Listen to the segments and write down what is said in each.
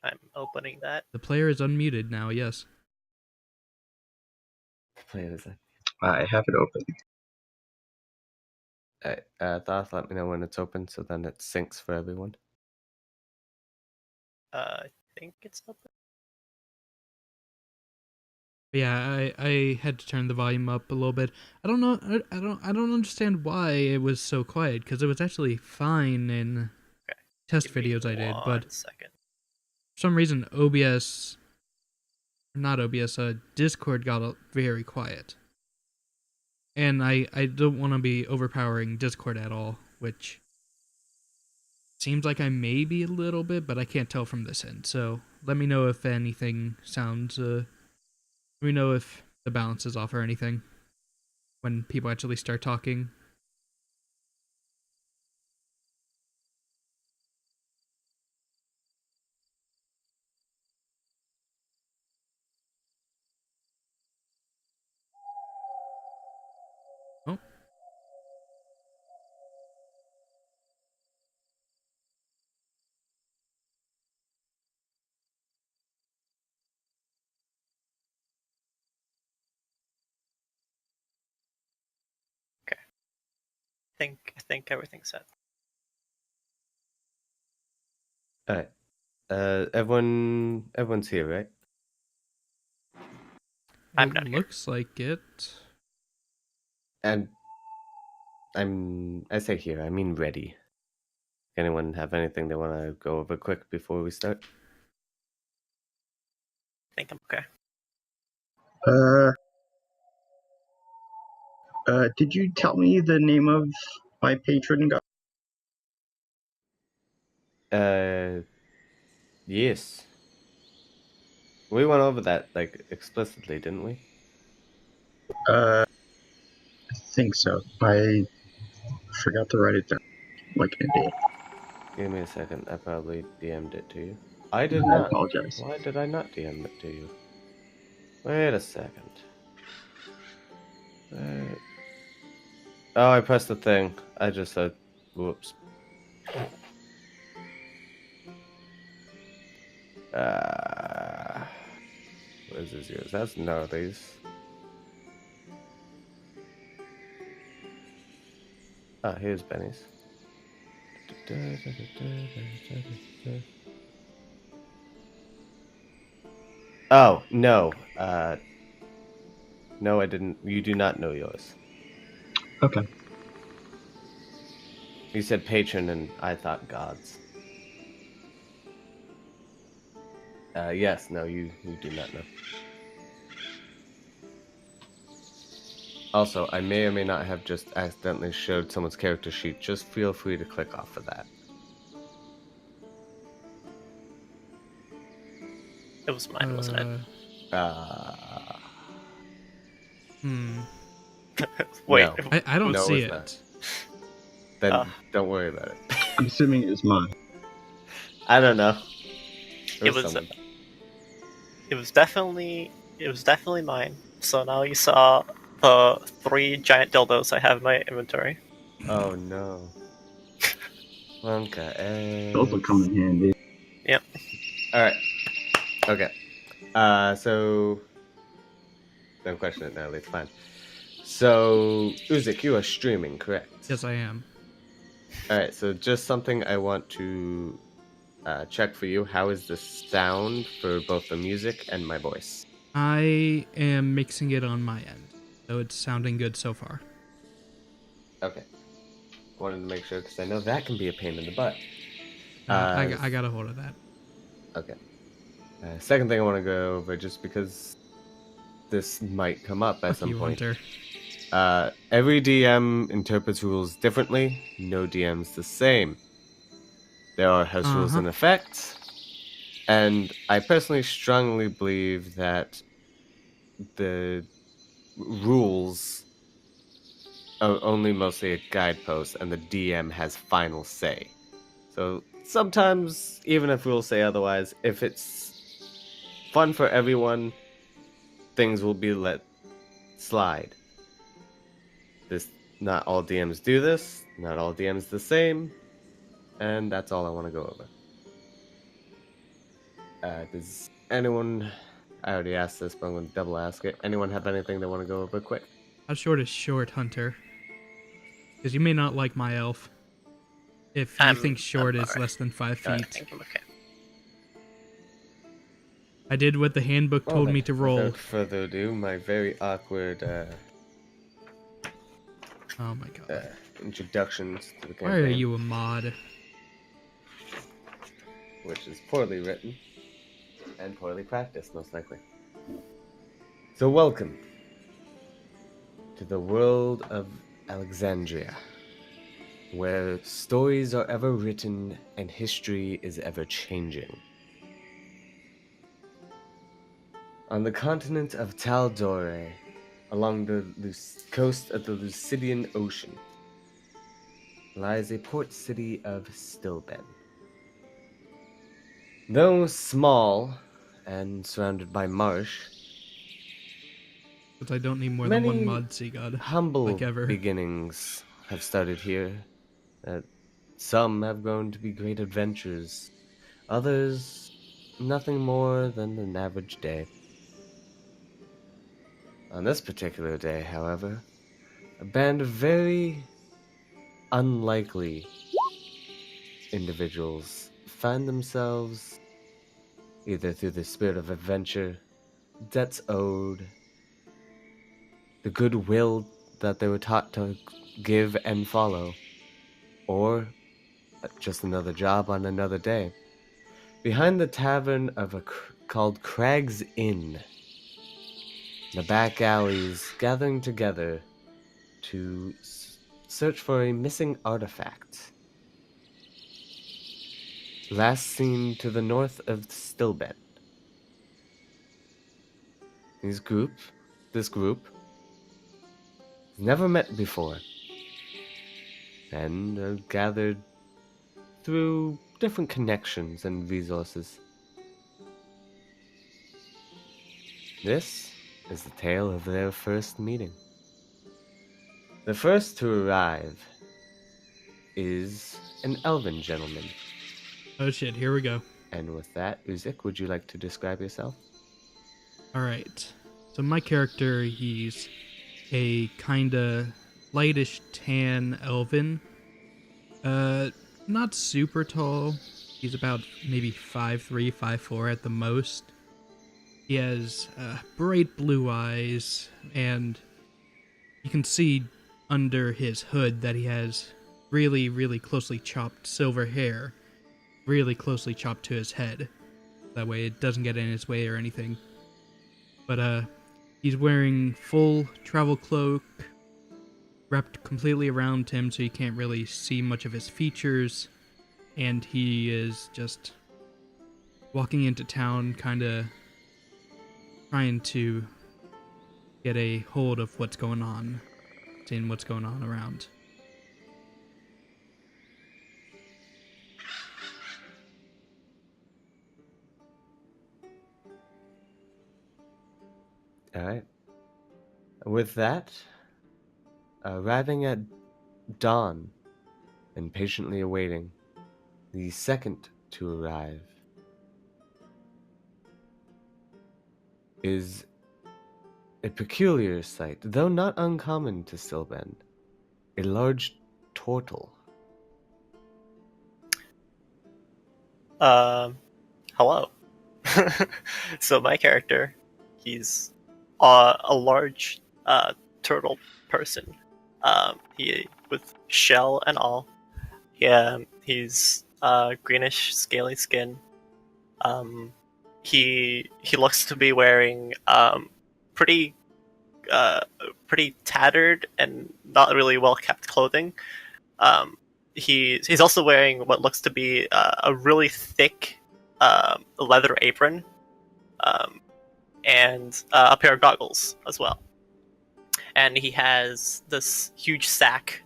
I'm opening that. The player is unmuted now, yes. Play it as a... I have it open. Thoth, let me know when it's open so then it syncs for everyone. I think it's open. Yeah, I had to turn the volume up a little bit. I don't know. I don't understand why it was so quiet, because it was actually fine in test Give me videos I did, but 1 second. for some reason OBS, not OBS, Discord got very quiet. And I don't want to be overpowering Discord at all, which seems like I may be a little bit, but I can't tell from this end. So let me know if anything sounds, let me know if the balance is off or anything when people actually start talking. Oh. I think everything's set. Alright. Everyone's here, right? I'm It not here. looks like it. And I say here, I mean ready. Anyone have anything they want to go over quick before we start? I think I'm okay. Did you tell me the name of my patron god? Yes. We went over that, like, explicitly, didn't we? I think so. I forgot to write it down, like I did. Give me a second, I probably DM'd it to you. I did I not. apologize. Why did I not DM it to you? Wait a second. Oh, I pressed the thing. I just said, whoops. What is yours? That's none of these. Oh, here's Benny's. Oh, no. No, I didn't. You do not know yours. Okay. You said patron, and I thought gods. Yes, no, you do not know. Also, I may or may not have just accidentally showed someone's character sheet. Just feel free to click off of that. It was mine, wasn't it? Wait. No. I don't No, see it's it. not. Then don't worry about it. I'm assuming it was mine. I don't know. It was definitely mine. So now you saw the 3 giant dildos I have in my inventory. Oh no. Okay. Those will come in handy. Yep. Alright. Okay. So don't question it now, it's fine. So Uzik, you are streaming, correct? Yes, I am. Alright, so just something I want to check for you. How is the sound for both the music and my voice? I am mixing it on my end, so it's sounding good so far. Okay. Wanted to make sure, because I know that can be a pain in the butt. I got a hold of that. Okay. Second thing I want to go over, just because this might come up at some point. Hunter. Every DM interprets rules differently. No DM's the same. There are house rules in effect, and I personally strongly believe that the rules are only mostly a guidepost, and the DM has final say. So sometimes, even if rules say otherwise, if it's fun for everyone, things will be let slide. Not all DMs do this, not all DMs the same, and that's all I want to go over. Does anyone? I already asked this, but I'm going to double ask it. Anyone have anything they want to go over quick? How short is short, Hunter? Because you may not like my elf. If you think short is alright. less than 5 Alright. I feet. think I'm okay. I did what the handbook told me to roll. Without further ado, my very awkward Oh my god. introductions to the campaign. Why are you a mod? Which is poorly written and poorly practiced, most likely. So welcome to the world of Alexandria, where stories are ever written and history is ever changing. On the continent of Tal'Dorei, along the coast of the Lucidian Ocean, lies a port city of Stilben. Though small and surrounded by marsh, But I don't need more than many one mod sea god. humble Like ever. beginnings have started here. Some have grown to be great adventures, others nothing more than an average day. On this particular day, however, a band of very unlikely individuals find themselves, either through the spirit of adventure, debts owed, the goodwill that they were taught to give and follow, or just another job on another day, behind the tavern of called Crag's Inn, the back alleys gathering together to search for a missing artifact. Last seen to the north of Stilben. This group has never met before, and are gathered through different connections and resources. This is the tale of their first meeting. The first to arrive is an elven gentleman. Oh shit, here we go. And with that, Uzik, would you like to describe yourself? Alright. So my character, he's a kinda lightish tan elven. Not super tall. He's about maybe 5'3", 5'4" at the most. He has bright blue eyes, and you can see under his hood that he has really, really closely chopped silver hair, really closely chopped to his head. That way it doesn't get in his way or anything. But he's wearing full travel cloak, wrapped completely around him so you can't really see much of his features, and he is just walking into town, kind of trying to get a hold of what's going on, seeing what's going on around. Alright. With that, arriving at dawn and patiently awaiting, the second to arrive is a peculiar sight, though not uncommon to Stilben. A large turtle. Hello. So my character, he's a large turtle person. He with shell and all. Yeah, he's greenish, scaly skin. He looks to be wearing pretty pretty tattered and not really well kept clothing. He's also wearing what looks to be a really thick leather apron, and a pair of goggles as well. And he has this huge sack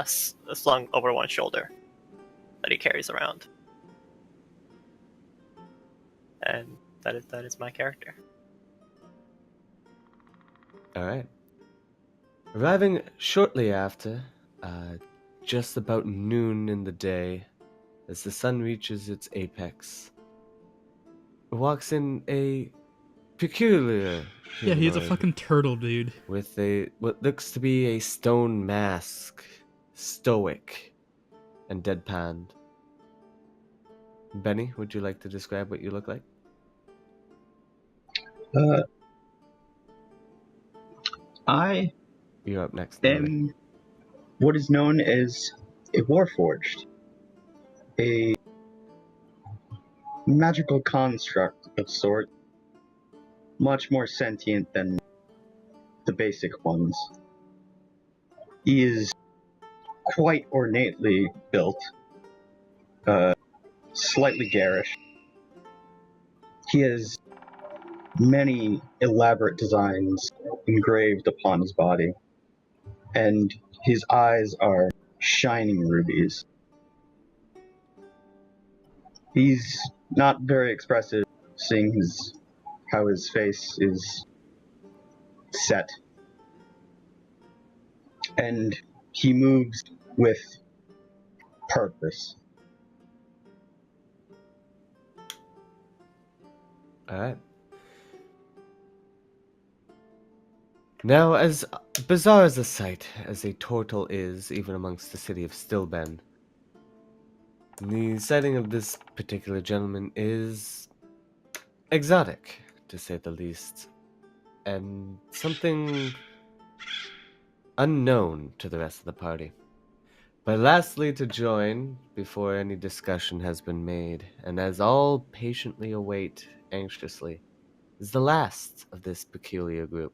slung over one shoulder that he carries around. And that is my character. Alright. Arriving shortly after, just about noon in the day, as the sun reaches its apex, walks in a peculiar Yeah, he's a humanoid fucking turtle, dude. with what looks to be a stone mask, stoic and deadpanned. Benny, would you like to describe what you look like? Uh, I You're up next, Gnarly. am what is known as a Warforged, a magical construct of sort, much more sentient than the basic ones. He is quite ornately built, slightly garish. He has many elaborate designs engraved upon his body, and his eyes are shining rubies. He's not very expressive, seeing how his face is set, and he moves with purpose. Alright. Now, as bizarre as a sight as a turtle is, even amongst the city of Stillben, the sighting of this particular gentleman is exotic, to say the least, and something unknown to the rest of the party. But lastly, to join, before any discussion has been made, and as all patiently await anxiously, is the last of this peculiar group.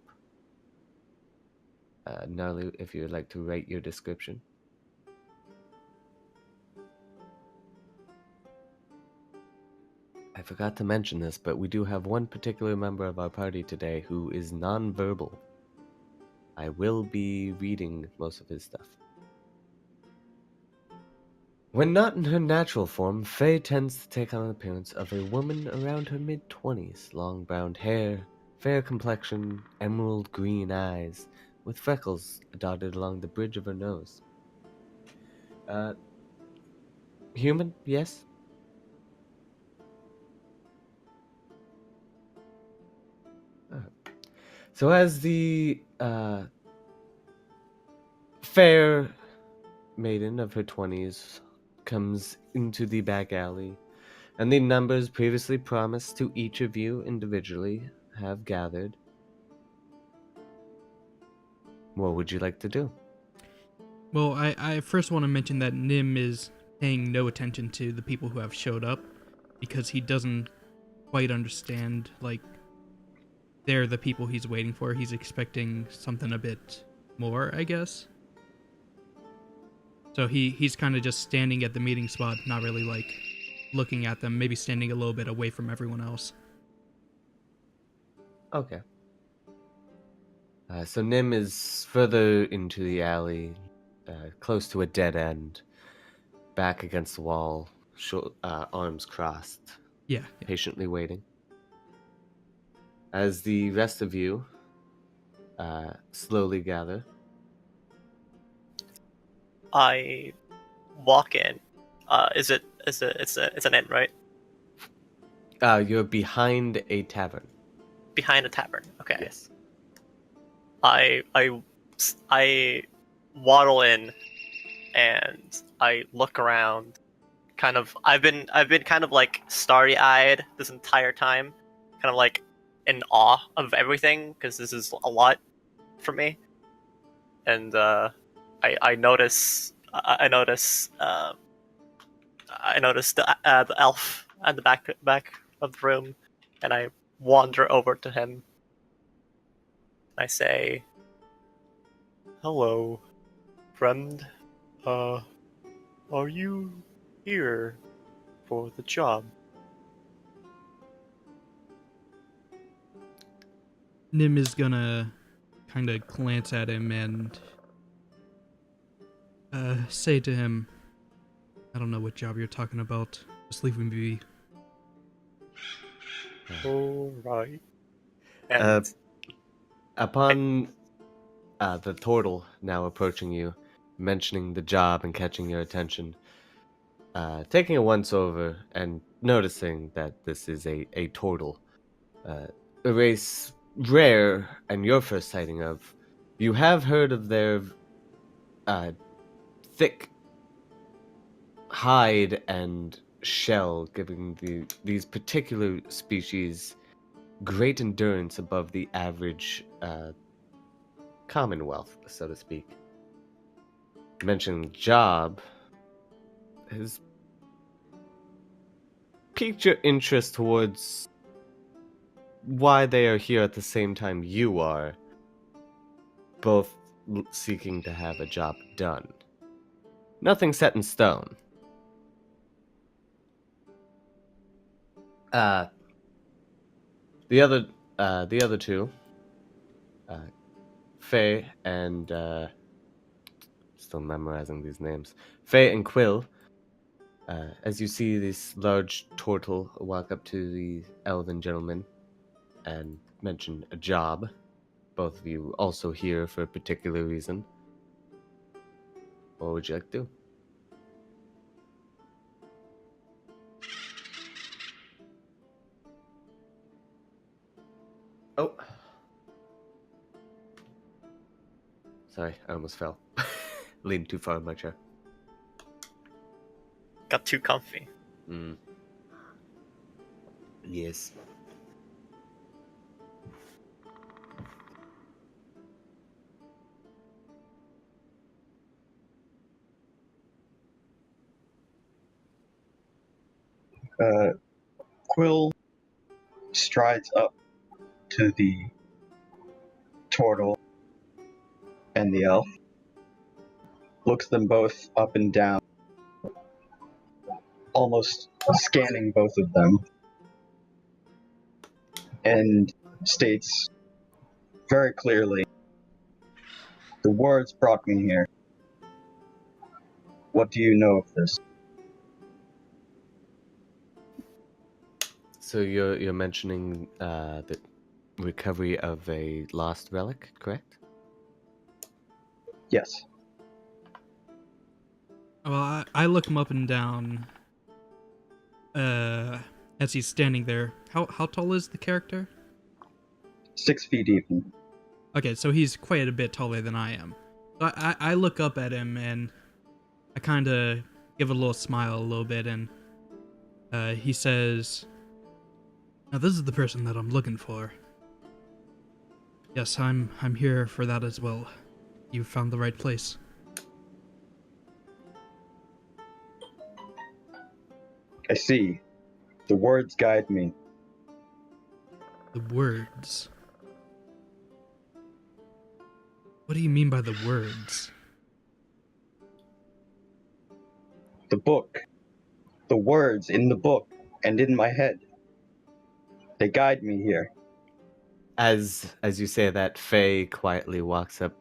Gnarly, if you would like to write your description. I forgot to mention this, but we do have one particular member of our party today who is non-verbal. I will be reading most of his stuff. When not in her natural form, Faye tends to take on an appearance of a woman around her mid-20s, long brown hair, fair complexion, emerald green eyes, with freckles dotted along the bridge of her nose. Human, yes? So as the fair maiden of her 20s comes into the back alley, and the numbers previously promised to each of you individually have gathered, what would you like to do? Well, I first want to mention that Nim is paying no attention to the people who have showed up because he doesn't quite understand, like, they're the people he's waiting for. He's expecting something a bit more, I guess. So he's kind of just standing at the meeting spot, not really, like, looking at them, maybe standing a little bit away from everyone else. Okay. So Nim is further into the alley, close to a dead end, back against the wall, arms crossed, Yeah. patiently waiting. As the rest of you slowly gather. I walk in. It's an inn, right? You're behind a tavern. Behind a tavern. Okay. Yes. I waddle in and I look around. Kind of, I've been kind of like starry-eyed this entire time, kind of like in awe of everything because this is a lot for me. And I notice the elf at the back of the room, and I wander over to him. I say, "Hello, friend. Are you here for the job?" Nim is gonna kind of glance at him and say to him, I don't know what job you're talking about. Just leave me be. All right. And Upon the turtle now approaching you, mentioning the job and catching your attention, taking a once over and noticing that this is a turtle, a race rare and your first sighting of. You have heard of their thick hide and shell, giving these particular species great endurance above the average commonwealth, so to speak. Mentioning job has piqued your interest towards why they are here at the same time you are, both seeking to have a job done. Nothing set in stone. The other two, Faye and still memorizing these names. Faye and Quill. As you see this large turtle walk up to the elven gentleman and mention a job. Both of you also here for a particular reason. What would you like to do? Oh. Sorry, I almost fell. Leaned too far in my chair. Got too comfy. Yes. Quill strides up to the turtle and the elf, looks them both up and down, almost scanning both of them, and states very clearly, "The words brought me here. What do you know of this?" So you're mentioning the recovery of a lost relic, correct? Yes. Well, I look him up and down as he's standing there. How tall is the character? 6 feet even. Okay, so he's quite a bit taller than I am. So I look up at him and I kind of give a little smile a little bit, and he says, "Now this is the person that I'm looking for. Yes, I'm here for that as well. You found the right place." I see. The words guide me. The words. What do you mean by the words? The book. The words in the book and in my head. They guide me here. As you say that, Faye quietly walks up,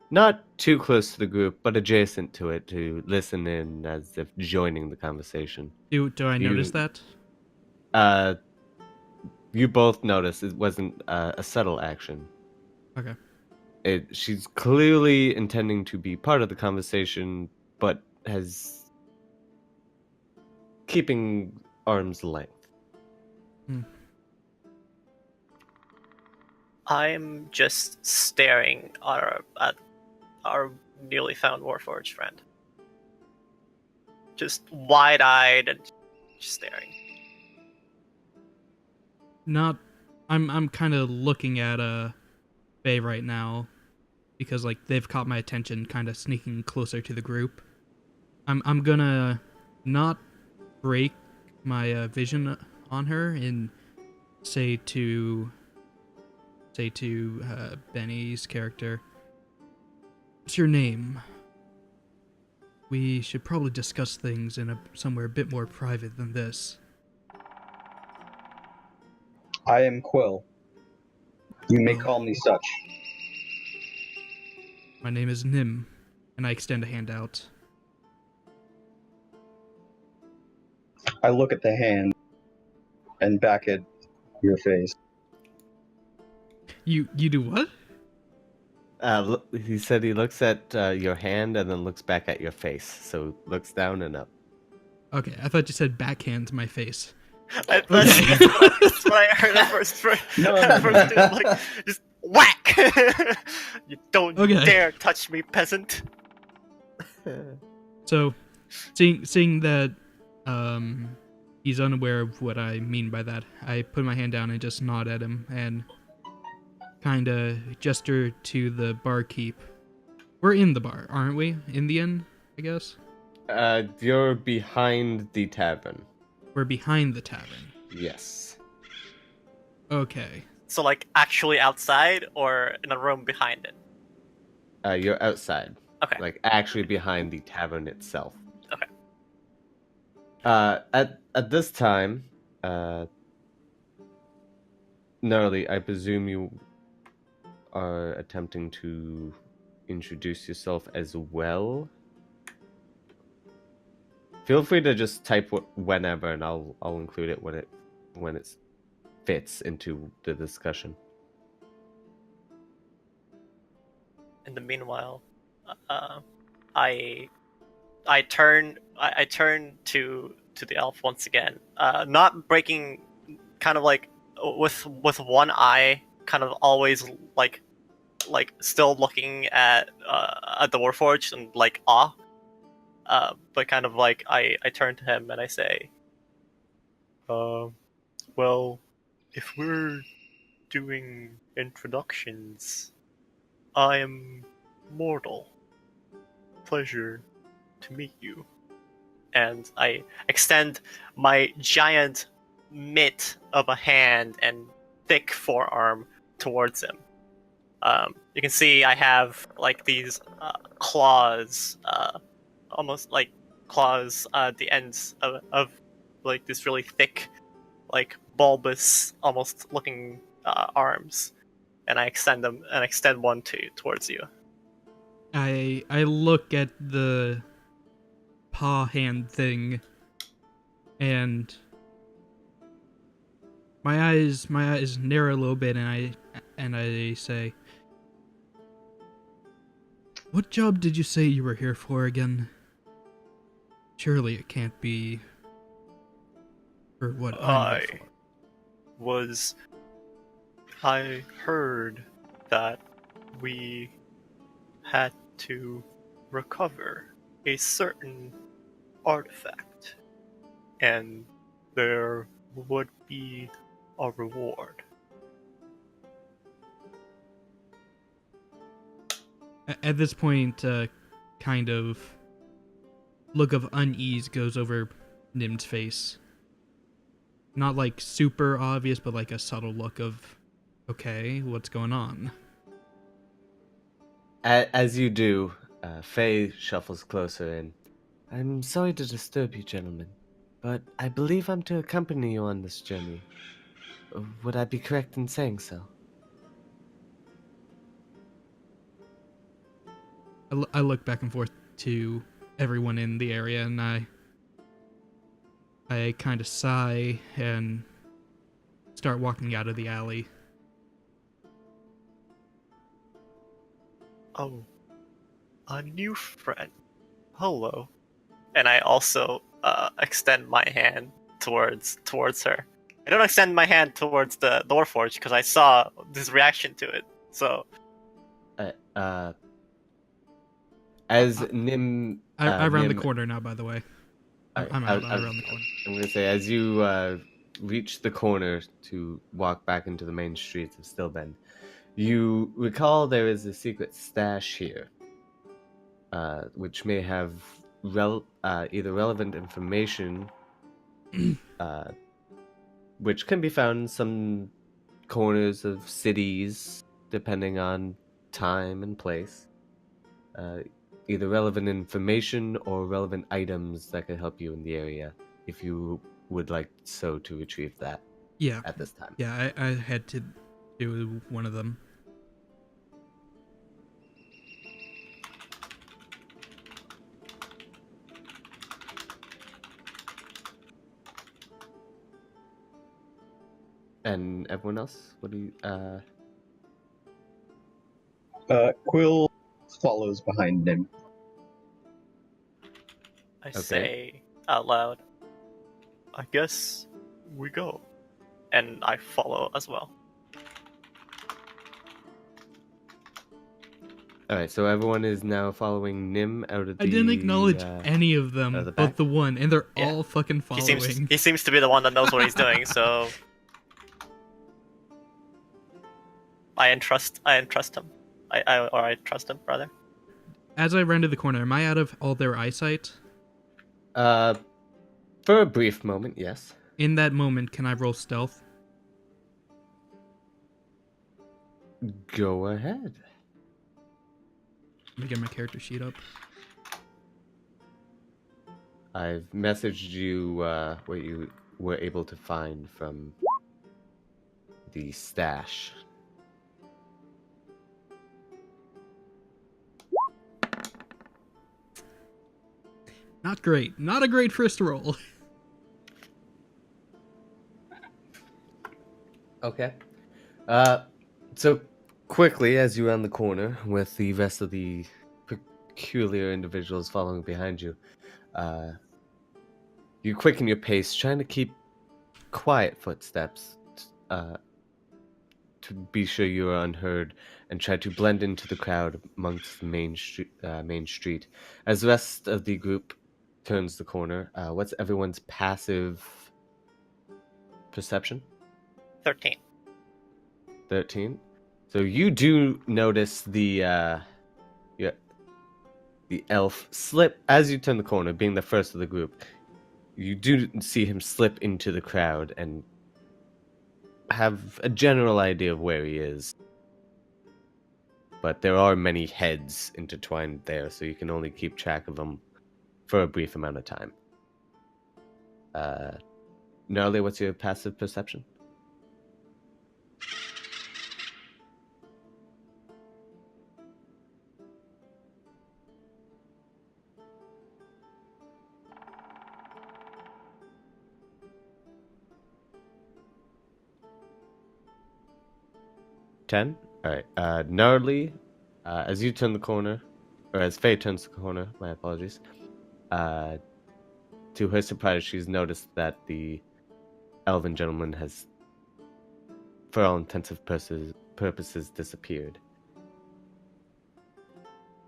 not too close to the group, but adjacent to it to listen in as if joining the conversation. Do I notice that? You both notice it wasn't a subtle action. Okay. She's clearly intending to be part of the conversation, but has keeping arm's length. I'm just staring at our newly found Warforged friend. Just wide-eyed and just staring. I'm kind of looking at Faye right now because like they've caught my attention, kind of sneaking closer to the group. I'm gonna not break my vision on her and say to Benny's character, "What's your name? We should probably discuss things in somewhere a bit more private than this." I am Quill. You may call me such. My name is Nim, and I extend a hand out. I look at the hand and back at your face. You do what? He said he looks at your hand and then looks back at your face. So looks down and up. Okay, I thought you said backhand to my face. That's Okay. what I heard at first. No. First dude, like, just whack! You don't Okay. dare touch me, peasant. So, seeing that he's unaware of what I mean by that, I put my hand down and just nod at him and kind of gesture to the barkeep. We're in the bar, aren't we? In the inn, I guess? You're behind the tavern. We're behind the tavern. Yes. Okay. So, like, actually outside or in a room behind it? You're outside. Okay. Like, actually behind the tavern itself. Okay. At this time, Gnarly, I presume you are attempting to introduce yourself as well. Feel free to just type whenever, and I'll include it when it fits into the discussion. In the meanwhile, I turn to the elf once again, not breaking, kind of like with one eye, kind of always like still looking at the Warforged and like awe, but kind of like I turn to him and I say, well, if we're doing introductions, I am mortal. Pleasure to meet you. And I extend my giant mitt of a hand and thick forearm towards him. You can see I have like these claws, almost like claws at the ends of like this really thick, like bulbous, almost looking arms, and I extend them and extend one towards you. I look at the paw hand thing, and my eyes narrow a little bit, and I say, "What job did you say you were here for again? Surely it can't be for what I'm here for." I heard that we had to recover a certain artifact, and there would be a reward. At this point, kind of look of unease goes over Nim's face. Not like super obvious, but like a subtle look of, okay, what's going on? As you do, Faye shuffles closer in. I'm sorry to disturb you, gentlemen, but I believe I'm to accompany you on this journey. Would I be correct in saying so? I look back and forth to everyone in the area, and I kind of sigh and start walking out of the alley. Oh, a new friend. Hello. And I also extend my hand towards her. I don't extend my hand towards the Warforged because I saw this reaction to it. So, as Nim, I round Nim, the corner now. By the way, I'm I out. I round the corner. I'm gonna say, as you reach the corner to walk back into the main streets of Stillbend, you recall there is a secret stash here, which may have either relevant information, which can be found in some corners of cities, depending on time and place. Either relevant information or relevant items that could help you in the area, if you would like so to retrieve that. Yeah. At this time. Yeah, I had to do one of them. And everyone else, what do you? Quill follows behind Nim. I say out loud, I guess we go. And I follow as well. Alright, so everyone is now following Nim out of the... I didn't acknowledge any of them the but back? the one, and they're Yeah. all fucking following. He seems to be the one that knows what he's doing, so I entrust him. I trust him, rather. As I rounded the corner, am I out of all their eyesight? For a brief moment, yes. In that moment, can I roll stealth? Go ahead. Let me get my character sheet up. I've messaged you what you were able to find from the stash. Not great. Not a great first roll. Okay. So quickly, as you round the corner with the rest of the peculiar individuals following behind you, you quicken your pace, trying to keep quiet footsteps to be sure you are unheard, and try to blend into the crowd amongst the main street. As the rest of the group turns the corner, what's everyone's passive perception? 13. 13. So you do notice the elf slip as you turn the corner, being the first of the group. You do see him slip into the crowd and have a general idea of where he is. But there are many heads intertwined there, so you can only keep track of them for a brief amount of time. Gnarly, what's your passive perception? Ten. All right. Gnarly, as you turn the corner, or as Faye turns the corner, my apologies. To her surprise, she's noticed that the elven gentleman has, for all intents and purposes, disappeared.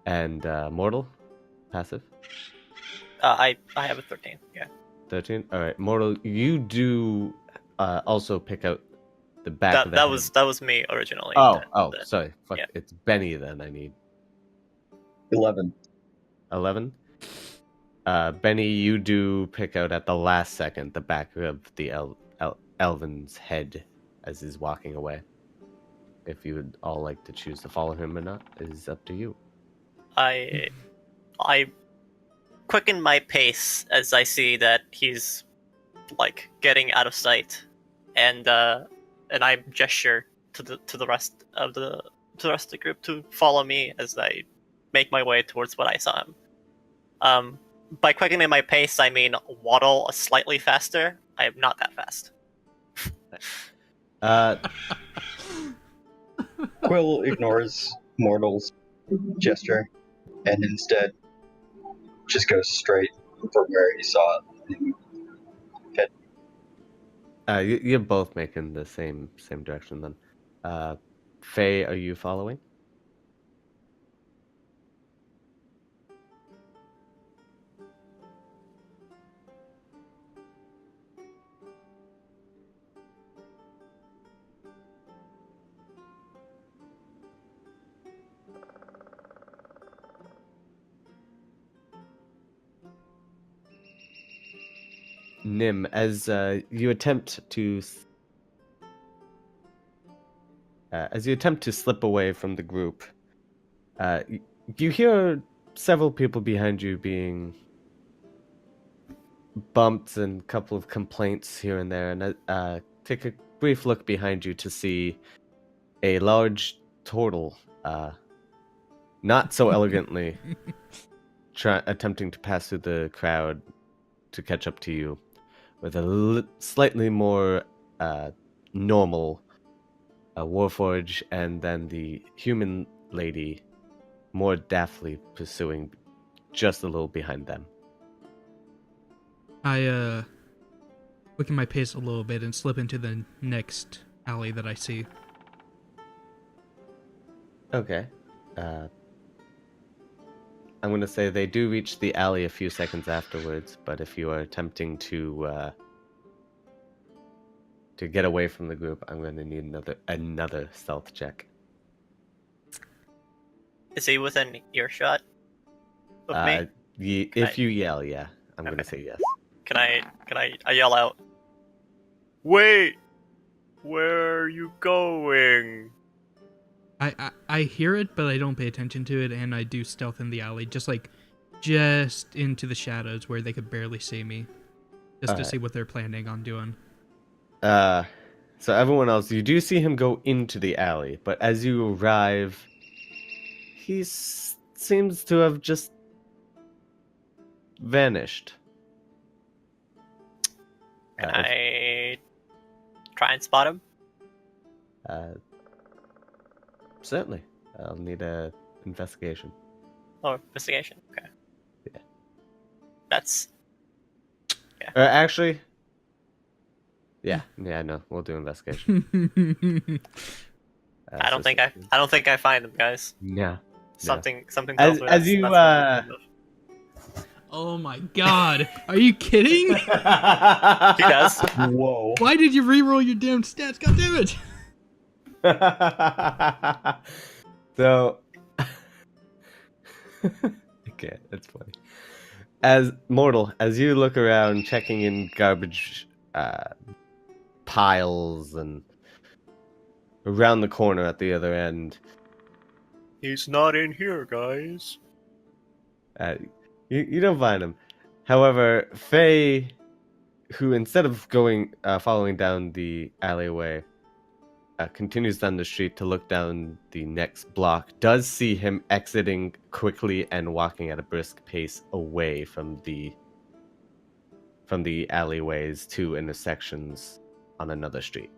And Mortal, passive. I have a 13. Yeah. 13. All right, Mortal, you do also pick out the back of the head. That was me originally. Sorry. Fuck, yeah. It's Benny then. I need 11. 11. Benny, you do pick out at the last second the back of the Elven's head as he's walking away. If you would all like to choose to follow him or not is up to you. I quicken my pace as I see that he's like getting out of sight, and I gesture to the rest of the group to follow me as I make my way towards what I saw him. By quickening my pace, I mean waddle slightly faster. I am not that fast. Quill ignores Mortal's gesture and instead just goes straight for where he saw it. You're both making the same direction then. Faye, are you following? Nim, as you attempt to slip away from the group, you hear several people behind you being bumped and a couple of complaints here and there, and take a brief look behind you to see a large turtle, not so elegantly, attempting to pass through the crowd to catch up to you, with a slightly more normal Warforge, and then the human lady more deftly pursuing just a little behind them. I quicken my pace a little bit and slip into the next alley that I see. Okay. I'm going to say they do reach the alley a few seconds afterwards, but if you are attempting to get away from the group, I'm going to need another stealth check. Is he within earshot of me? If you yell, yeah. I'm going to say yes. Can I yell out, "Wait! Where are you going?" I hear it, but I don't pay attention to it, and I do stealth in the alley, just into the shadows where they could barely see me, just to see what they're planning on doing. So everyone else, you do see him go into the alley, but as you arrive, he seems to have just vanished. Can I try and spot him? Certainly. I'll need a investigation. Oh, investigation. Okay. Yeah. That's. Actually. Yeah. No. We'll do investigation. I don't think I find him, guys. Yeah. Something tells me as you that's Oh my god. Are you kidding? He does. Whoa. Why did you reroll your damn stats? God damn it. So, okay, that's funny. As you look around, checking in garbage piles and around the corner at the other end, He's not in here, guys. you don't find him. However, Faye, who instead of following down the alleyway, continues down the street to look down the next block, does see him exiting quickly and walking at a brisk pace away from the alleyways to intersections on another street.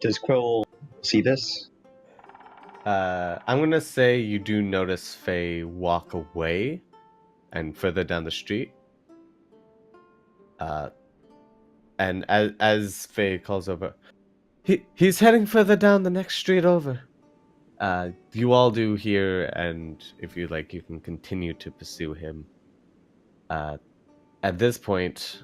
Does Quill see this? I'm gonna say you do notice Faye walk away and further down the street. And as Faye calls over, he's heading further down the next street over. You all do hear, and if you like, you can continue to pursue him. At this point,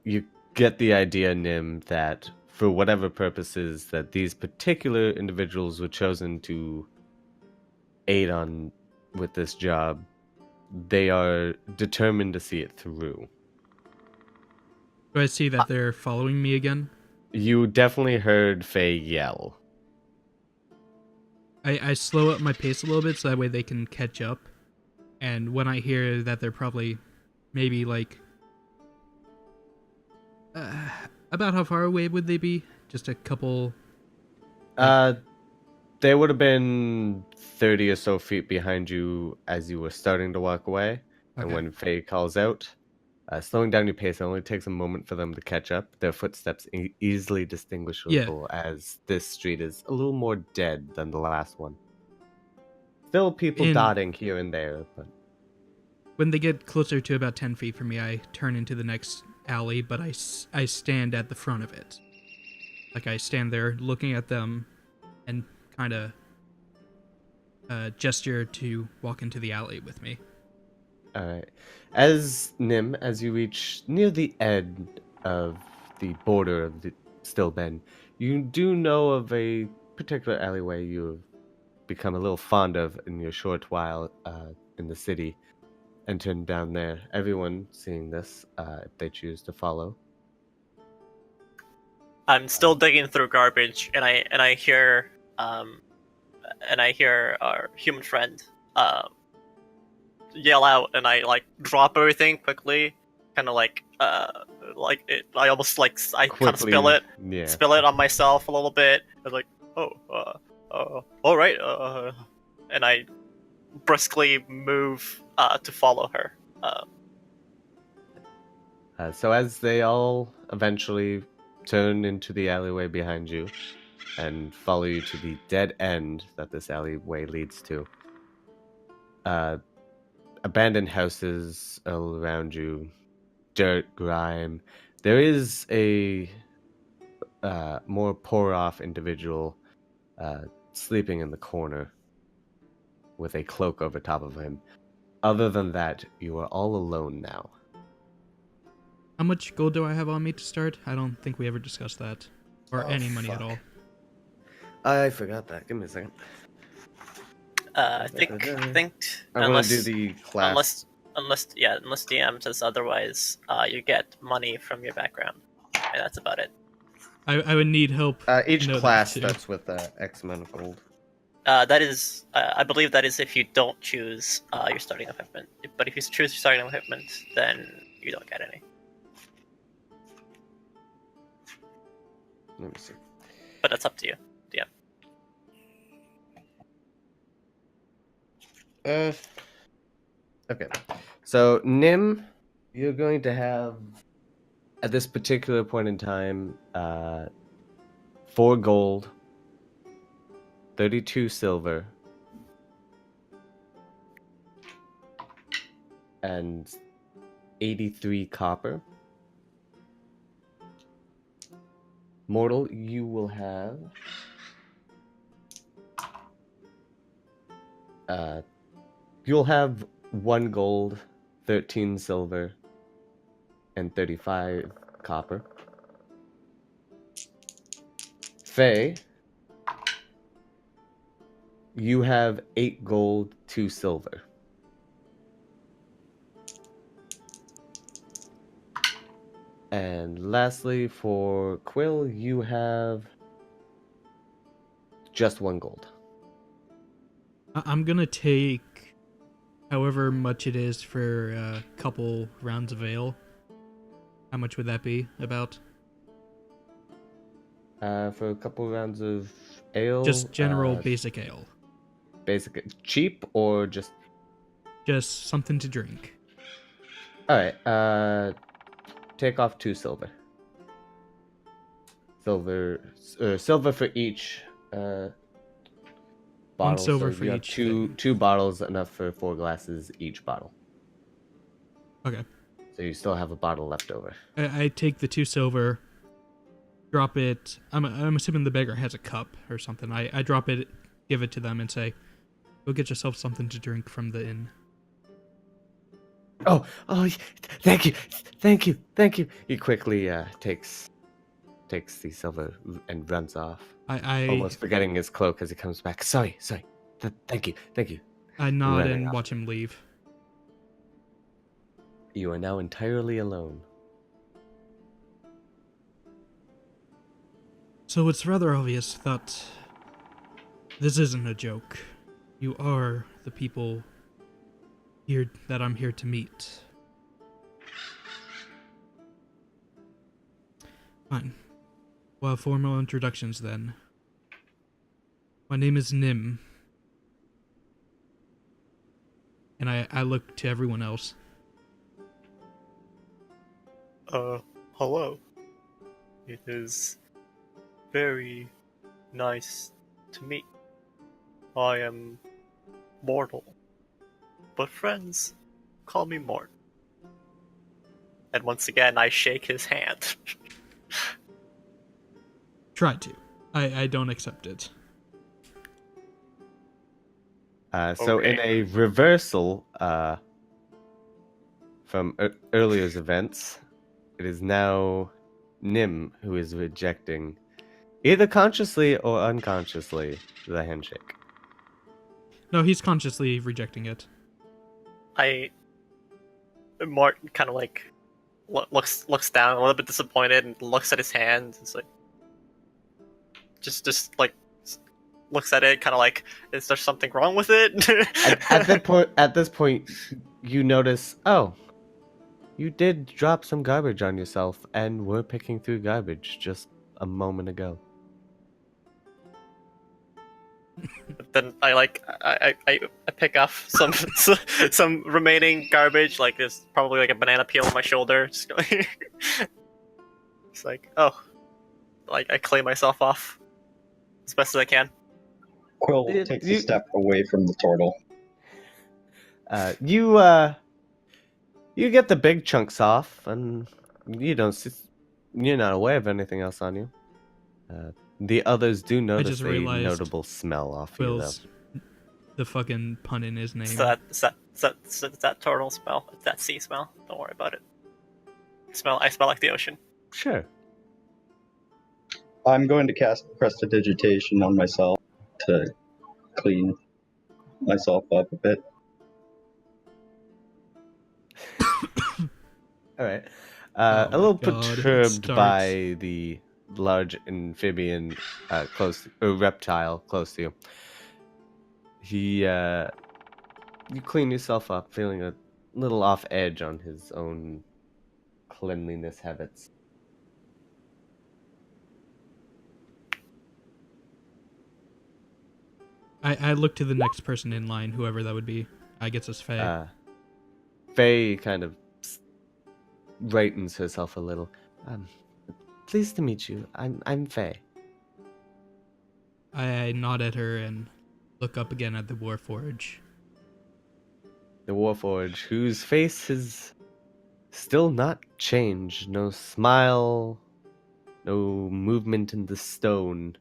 you get the idea, Nim, that for whatever purposes that these particular individuals were chosen to aid on with this job, they are determined to see it through. Do I see that they're following me again? You definitely heard Faye yell. I slow up my pace a little bit so that way they can catch up. And when I hear that they're probably maybe about how far away would they be? Just a couple. They would have been 30 or so feet behind you as you were starting to walk away. Okay. And when Faye calls out, slowing down your pace, it only takes a moment for them to catch up. Their footsteps easily distinguishable as this street is a little more dead than the last one. Still people dotting here and there, but when they get closer to about 10 feet from me, I turn into the next alley, but I stand at the front of it. I stand there looking at them and kind of gesture to walk into the alley with me. Alright. As you reach near the end of the border of the Stillben, you do know of a particular alleyway you've become a little fond of in your short while in the city. Entering down there. Everyone seeing this, if they choose to follow. I'm still digging through garbage, and I hear our human friend yell out, and I drop everything quickly, kind of I almost I kind of spill it on myself a little bit. I'm like, all right, and I briskly move to follow her. So as they all eventually turn into the alleyway behind you and follow you to the dead end that this alleyway leads to, abandoned houses all around you, dirt, grime. There is a more poor-off individual sleeping in the corner with a cloak over top of him. Other than that, you are all alone now. How much gold do I have on me to start? I don't think we ever discussed that. Or any money at all. I forgot that. Give me a second. I think I'm gonna do the class. unless DM says otherwise, you get money from your background. And that's about it. I would need help. Each know class that too. starts with X amount of gold. That is, I believe that is if you don't choose your starting equipment. But if you choose your starting equipment, then you don't get any. Let me see. But that's up to you. DM. Okay. So Nim, you're going to have at this particular point in time 4 gold, 32 silver, and 83 copper. Mortal, you will have you'll have 1 gold, 13 silver, and 35 copper. Faye, you have 8 gold, 2 silver. And lastly, for Quill, you have just 1 gold. I'm gonna take however much it is for a couple rounds of ale. How much would that be about? For a couple rounds of ale. Just general basic ale. Basic, cheap or just? Just something to drink. All right. Take off 2 silver. Silver for each bottle. 1 silver so for you have each. two bottles, enough for 4 glasses each bottle. Okay. So you still have a bottle left over. I take the 2 silver, drop it. I'm assuming the beggar has a cup or something. I drop it, give it to them, and say, "Go get yourself something to drink from the inn." Oh, thank you. He quickly takes the silver and runs off, I almost forgetting his cloak as he comes back. Sorry. Thank you. I nod Running and off. watch him leave. You are now entirely alone. So it's rather obvious that this isn't a joke. You are the people here that I'm here to meet. Fine. We'll have formal introductions then. My name is Nim. And I look to everyone else. Hello. It is very nice to meet. I am mortal, but friends call me Mort. And once again, I shake his hand. Try to. I don't accept it. So in a reversal from earlier's events, it is now Nim who is rejecting, either consciously or unconsciously, the handshake. No, he's consciously rejecting it. Mort kind of like looks down a little bit disappointed and looks at his hand. It's like just like looks at it, kind of like, is there something wrong with it? at this point, you notice, oh, you did drop some garbage on yourself, and were picking through garbage just a moment ago. Then I pick up some remaining garbage, like there's probably like a banana peel on my shoulder. Just going it's like, oh, like I clay myself off as best as I can. Quill takes a step away from the turtle. You get the big chunks off, and you're not aware of anything else on you. The others do notice just a realized notable smell off you, though. Quill's the fucking pun in his name. It's that turtle smell. It's that sea smell. Don't worry about it. I smell like the ocean. Sure. I'm going to cast Prestidigitation on myself to clean myself up a bit. All right. Oh A little my God, it perturbed starts. by the large amphibian reptile close to you. You clean yourself up, feeling a little off edge on his own cleanliness habits. I look to the next person in line, whoever that would be. I guess it's Faye. Faye kind of brightens herself a little. Pleased to meet you. I'm Faye. I nod at her and look up again at the Warforge. The Warforge, whose face has still not changed. No smile, no movement in the stone.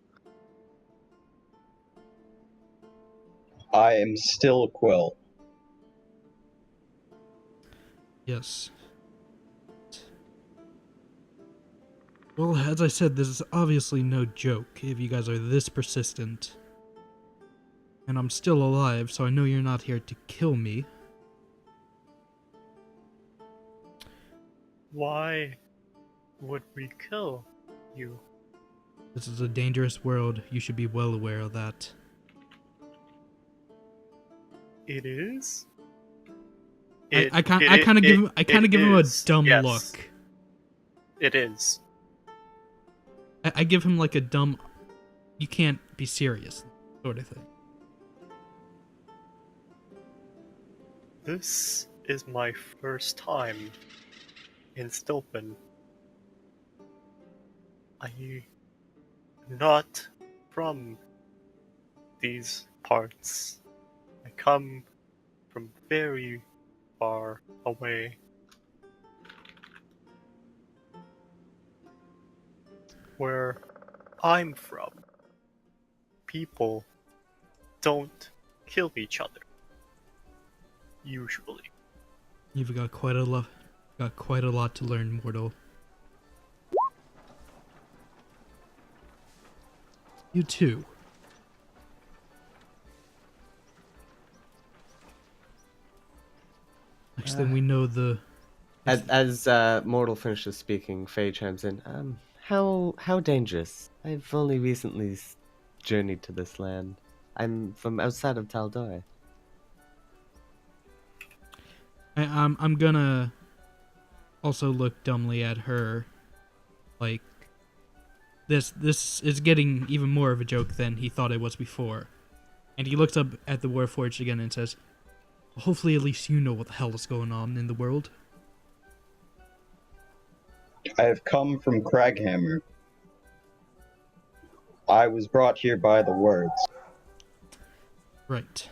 I am still Quill. Yes. Well, as I said, this is obviously no joke if you guys are this persistent. And I'm still alive, so I know you're not here to kill me. Why would we kill you? This is a dangerous world. You should be well aware of that. It is. I kind of give him a dumb look. It is. I give him like a dumb, you can't be serious sort of thing. This is my first time in Stilpen. I'm not from these parts. I come from very far away. Where I'm from, people don't kill each other. Usually. You've got quite a lot to learn, mortal. You too. Next thing we know, As Mortal finishes speaking, Faye chimes in. How dangerous? I've only recently journeyed to this land. I'm from outside of Tal'Dorei. I'm gonna also look dumbly at her, like this is getting even more of a joke than he thought it was before, and he looks up at the Warforged again and says, "Hopefully, at least you know what the hell is going on in the world." I have come from Craghammer. I was brought here by the words. Right.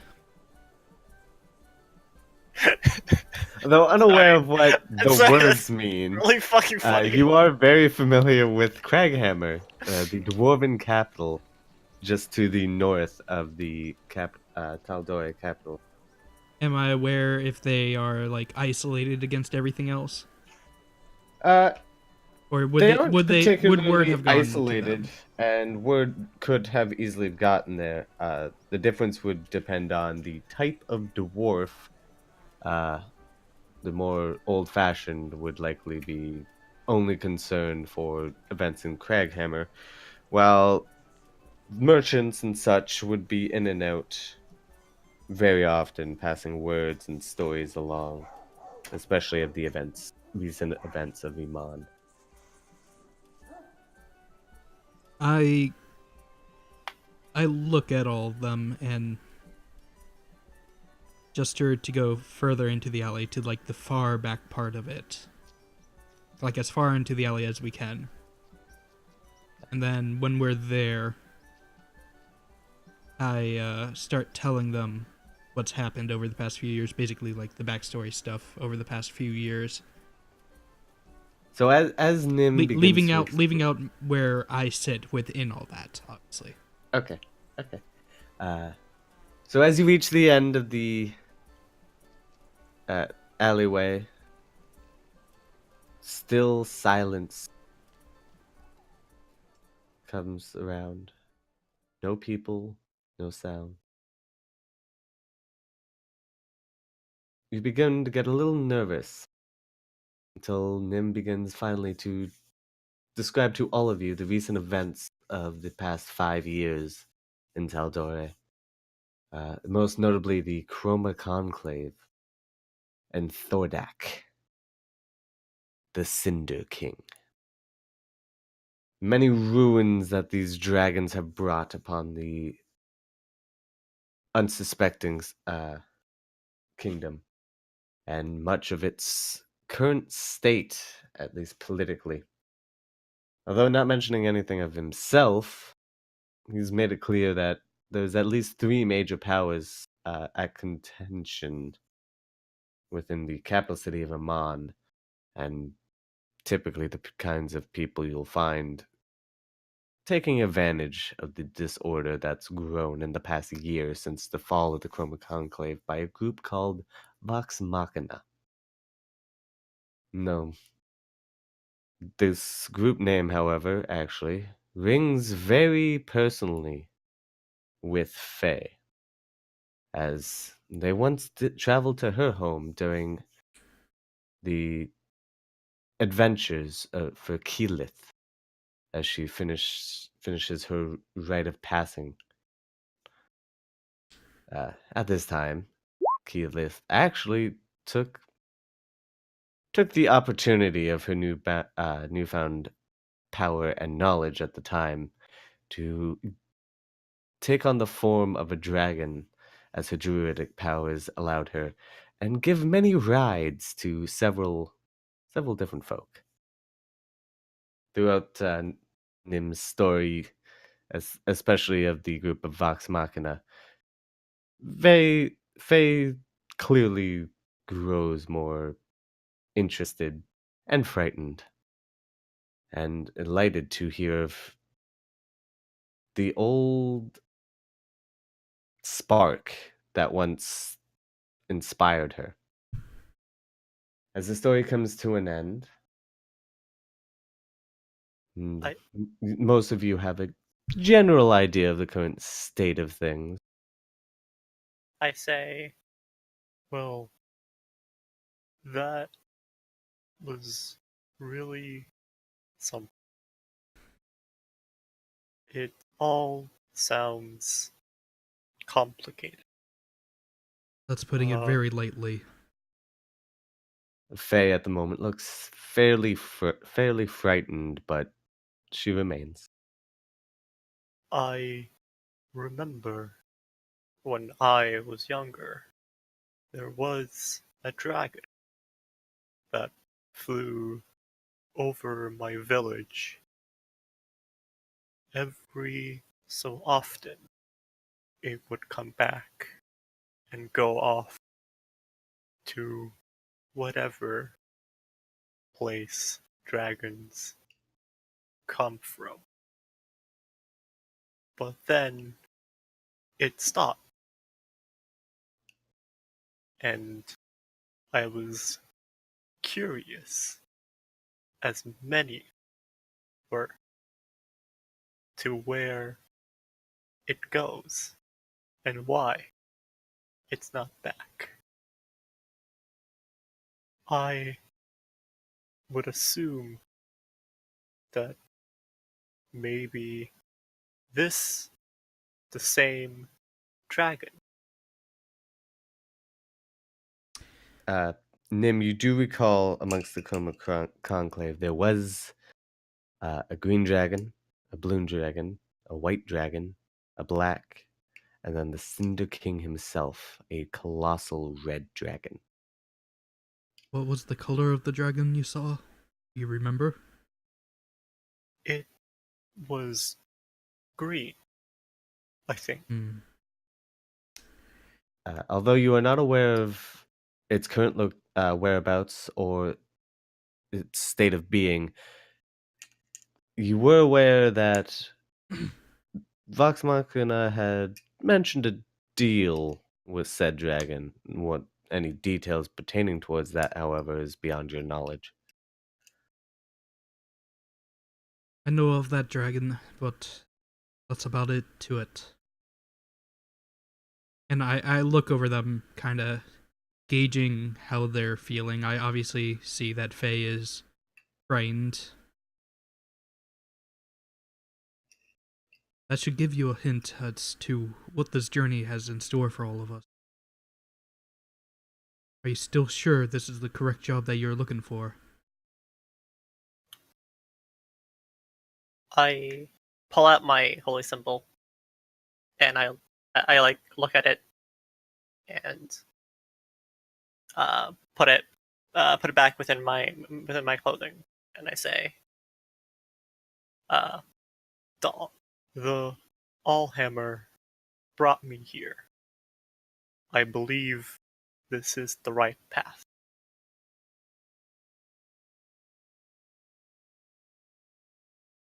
Though unaware of what the words mean, Really fucking funny. you are very familiar with Craghammer, the dwarven capital, just to the north of the Tal'Dorei capital. Am I aware if they are like isolated against everything else? Or would They they, aren't would particularly word have gotten isolated, to them? and word could have easily gotten there. The difference would depend on the type of dwarf. The more old-fashioned would likely be only concerned for events in Craghammer, while merchants and such would be in and out very often, passing words and stories along, especially of the recent events of Iman. I look at all of them and gesture to go further into the alley, to like the far back part of it. Like as far into the alley as we can. And then when we're there, I start telling them what's happened over the past few years, basically like the backstory stuff over the past few years. So as Nim begins leaving out where I sit within all that, obviously. Okay. So as you reach the end of the alleyway, still silence comes around. No people, no sound. You begin to get a little nervous until Nim begins finally to describe to all of you the recent events of the past 5 years in Tal'Dorei. Most notably the Chroma Conclave and Thordak, the Cinder King. Many ruins that these dragons have brought upon the unsuspecting kingdom, and much of its current state, at least politically. Although not mentioning anything of himself, he's made it clear that there's at least 3 major powers at contention within the capital city of Amman, and typically the kinds of people you'll find taking advantage of the disorder that's grown in the past year since the fall of the Chroma Conclave by a group called Vox Machina. No. This group name, however, actually rings very personally with Faye, as they once traveled to her home during the adventures for Keyleth, as she finishes her rite of passing. At this time, Keyleth actually took the opportunity of her newfound power and knowledge at the time to take on the form of a dragon, as her druidic powers allowed her, and give many rides to several different folk. Throughout Nim's story, especially of the group of Vox Machina, Faye clearly grows more interested and frightened, and delighted to hear of the old spark that once inspired her. As the story comes to an end, most of you have a general idea of the current state of things. I say, well, that was really something. It all sounds complicated. That's putting it very lightly. Faye at the moment looks fairly frightened, but she remains. I remember when I was younger, there was a dragon that flew over my village. Every so often, it would come back and go off to whatever place dragons come from. But then it stopped. And I was curious, as many were, to where it goes and why it's not back. I would assume that maybe this the same dragon. Nim, you do recall amongst the Chroma Conclave there was a green dragon, a blue dragon, a white dragon, a black, and then the Cinder King himself, a colossal red dragon. What was the color of the dragon you saw? You remember? It was green, I think. Hmm. Although you are not aware of its current whereabouts or its state of being, you were aware that Vox Machina had mentioned a deal with said dragon. What any details pertaining towards that, however, is beyond your knowledge. I know of that dragon, but that's about it to it. And I look over them, kind of gauging how they're feeling. I obviously see that Faye is frightened. That should give you a hint as to what this journey has in store for all of us. Are you still sure this is the correct job that you're looking for? I pull out my holy symbol, and I like look at it and put it back within my clothing, and I say, uh, the Allhammer brought me here. I believe this is the right path.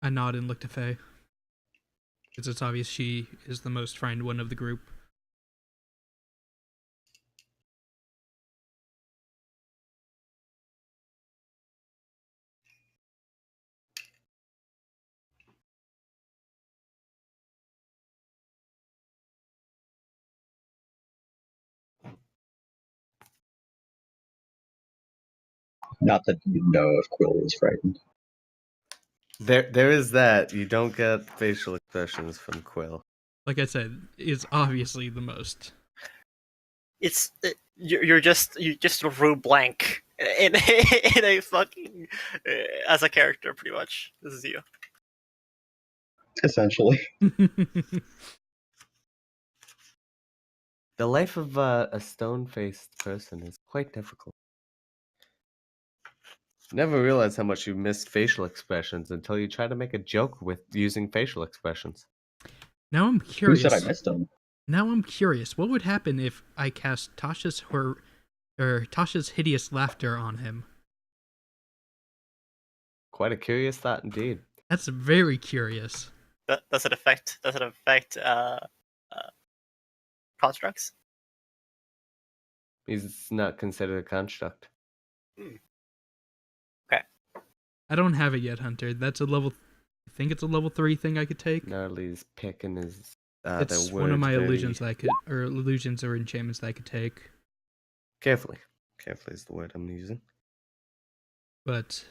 I nod and look to Faye. Because it's obvious she is the most frightened one of the group. Not that you know if Quill was frightened. There is that. You don't get facial expressions from Quill. Like I said, it's obviously the most. You're just rue blank in in a fucking as a character, pretty much. This is you. Essentially. The life of a stone-faced person is quite difficult. Never realize how much you miss facial expressions until you try to make a joke with using facial expressions. Now I'm Who curious. said I missed him? Now I'm curious. What would happen if I cast Tasha's hideous laughter on him? Quite a curious thought indeed. That's very curious. Does it affect constructs? He's not considered a construct. Okay. I don't have it yet, Hunter. That's a level. I think it's a level 3 thing I could take. Gnarly's picking his. It's one of my illusions that I could, or illusions or enchantments that I could take. Carefully. Carefully is the word I'm using. But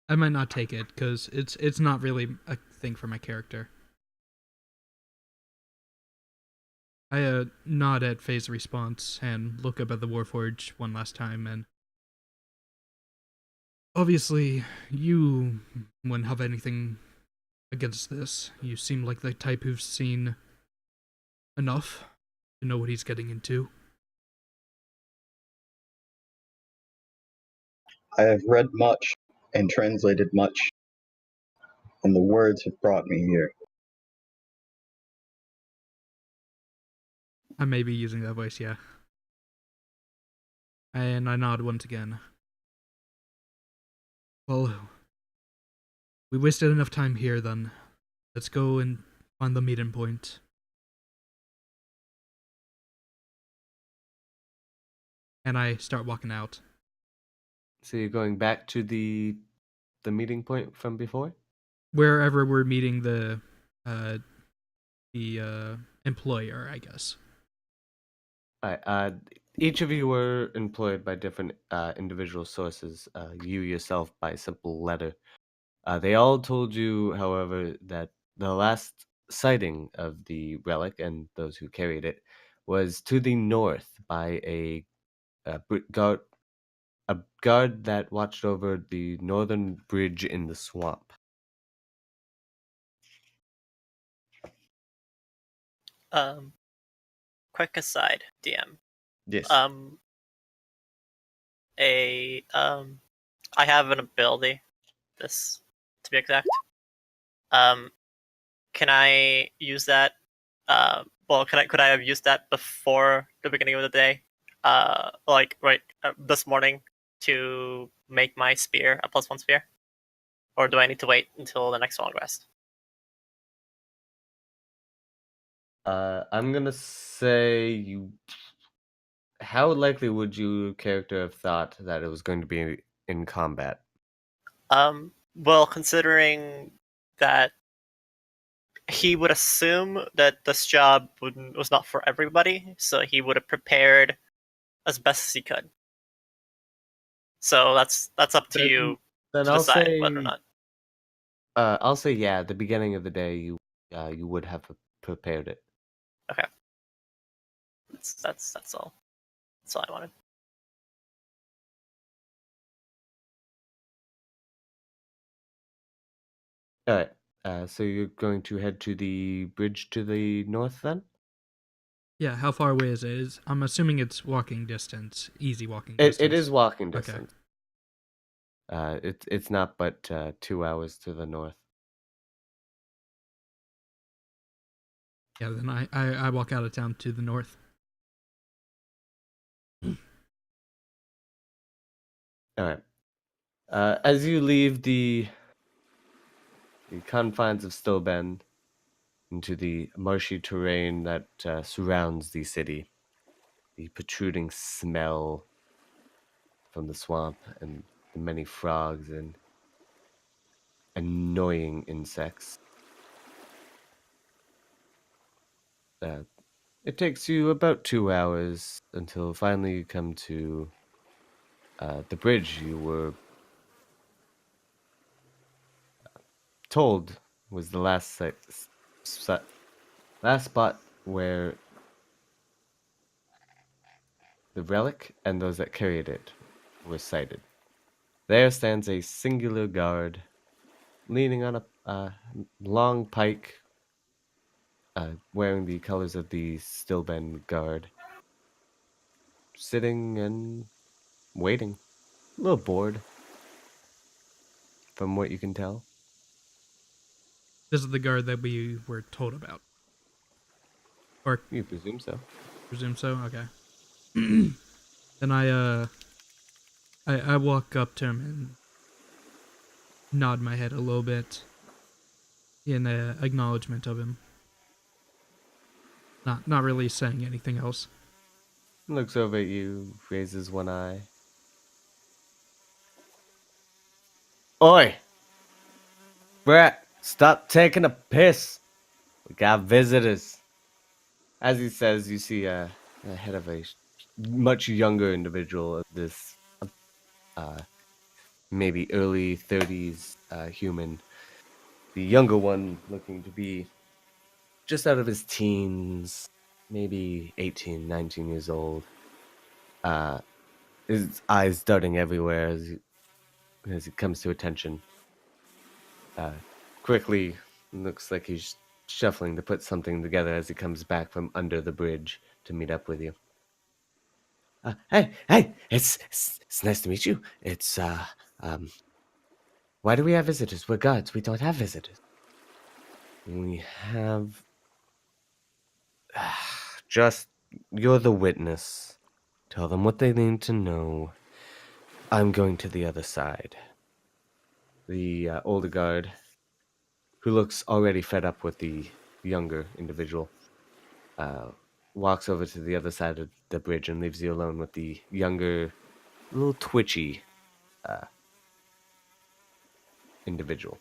I might not take it because it's not really a thing for my character. I nod at Faye's response and look up at the Warforge one last time, and obviously you wouldn't have anything against this. You seem like the type who's seen enough to know what he's getting into. I have read much and translated much, and the words have brought me here. I may be using that voice, yeah. And I nod once again. Well, we wasted enough time here then. Let's go and find the meeting point. And I start walking out. So you're going back to the meeting point from before? Wherever we're meeting the employer, I guess. Each of you were employed by different individual sources. You yourself by simple letter. They all told you, however, that the last sighting of the relic and those who carried it was to the north by a guard that watched over the northern bridge in the swamp. quick aside, DM. Yes. Um, I have an ability. This, to be exact. Um, can I use that? Could I have used that before the beginning of the day? This morning to make my spear a +1 spear, or do I need to wait until the next long rest? I'm gonna say you. How likely would your character have thought that it was going to be in combat? Well, considering that he would assume that this job was not for everybody, so he would have prepared as best as he could. So that's up to you Then to I'll decide say. whether or not. I'll say yeah. At the beginning of the day, you would have prepared it. Okay, that's all. That's all I wanted. All right. So you're going to head to the bridge to the north then? Yeah, how far away is it? I'm assuming it's walking distance, easy walking It distance. is walking Okay. distance. It's not but 2 hours to the north. Yeah, then I walk out of town to the north. All right. As you leave the confines of Stillben into the marshy terrain that surrounds the city, the protruding smell from the swamp and the many frogs and annoying insects. Uh, it takes you about 2 hours until finally you come to the bridge you were told was the last spot where the relic and those that carried it were sighted. There stands a singular guard, leaning on a long pike, wearing the colors of the Stillben Guard, sitting and waiting. A little bored, from what you can tell. This is the guard that we were told about. Or You presume so. presume so? Okay. Then I walk up to him and nod my head a little bit in acknowledgement of him. Not really saying anything else. Looks over at you, raises one eye. Oi! Brat, stop taking a piss. We got visitors. As he says, you see a head of a much younger individual, this maybe early 30s human. The younger one looking to be just out of his teens, maybe 18, 19 years old. His eyes darting everywhere as he comes to attention. Quickly, looks like he's shuffling to put something together as he comes back from under the bridge to meet up with you. Hey! It's nice to meet you. Why do we have visitors? We're guards. We don't have visitors. We have just you're the witness. Tell them what they need to know. I'm going to the other side. The older guard, who looks already fed up with the younger individual, walks over to the other side of the bridge and leaves you alone with the younger, little twitchy individual.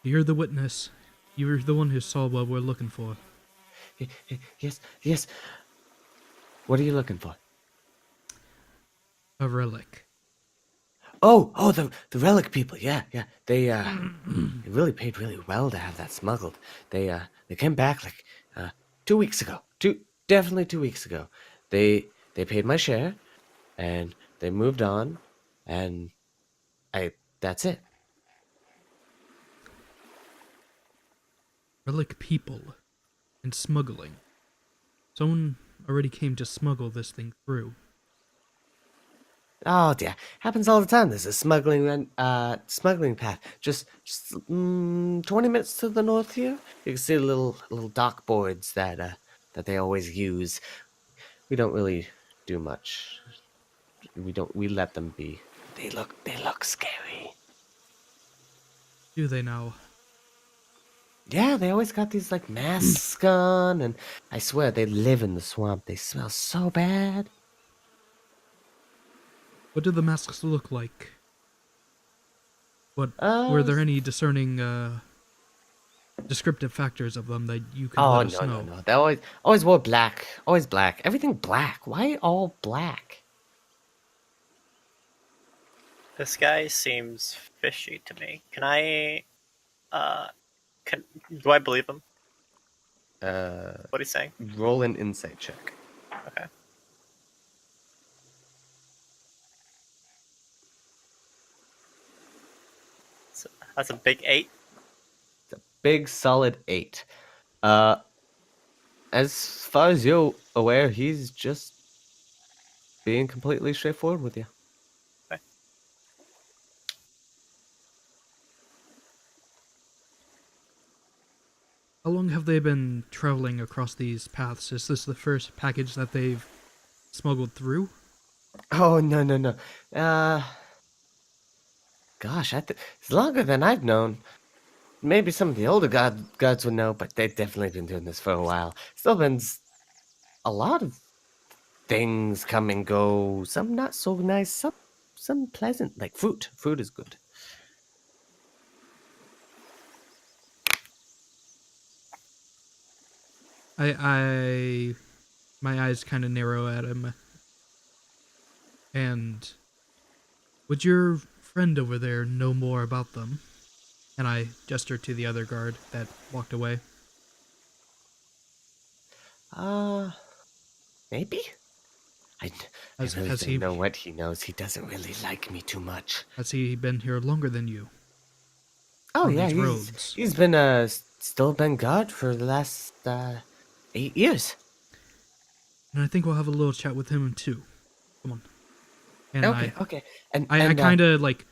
You're the witness. You're the one who saw what we're looking for. Yes. What are you looking for? A relic. Oh, the relic people. Yeah. They they really paid really well to have that smuggled. They came back like 2 weeks ago. Definitely 2 weeks ago. They paid my share, and they moved on, and that's it. Relic people and smuggling. Someone already came to smuggle this thing through. Oh dear, happens all the time. There's a smuggling path. Just 20 minutes to the north here. You can see little dock boards that they always use. We don't really do much. We let them be. They look scary. Do they now? Yeah, they always got these like masks on, and I swear they live in the swamp. They smell so bad. What do the masks look like? What were Uh there any discerning descriptive factors of them that you could oh let us no know? no no. They always wore black. Always black. Everything black. Why all black? This guy seems fishy to me. Can I uh do I believe him? Uh What he's saying? Roll an insight check. Okay. So that's a big 8. It's a big solid 8. Uh as far as you're aware, he's just being completely straightforward with you. Okay. How long have they been traveling across these paths? Is this the first package that they've smuggled through? Oh no no no. Gosh, it's longer than I've known. Maybe some of the older gods would know, but they've definitely been doing this for a while. Still been a lot of things come and go. Some not so nice, some pleasant. Like fruit. Fruit is good. I my eyes kind of narrow at him. And would your friend over there know more about them? And I gesture to the other guard that walked away. Uh, maybe. I, I really Has don't he know what he knows. He doesn't really like me too much. has he been here longer than you? Oh On yeah, these he's roads? he's been still been guard for the last 8 years. And I think we'll have a little chat with him too. Come on. And Okay. I kind of like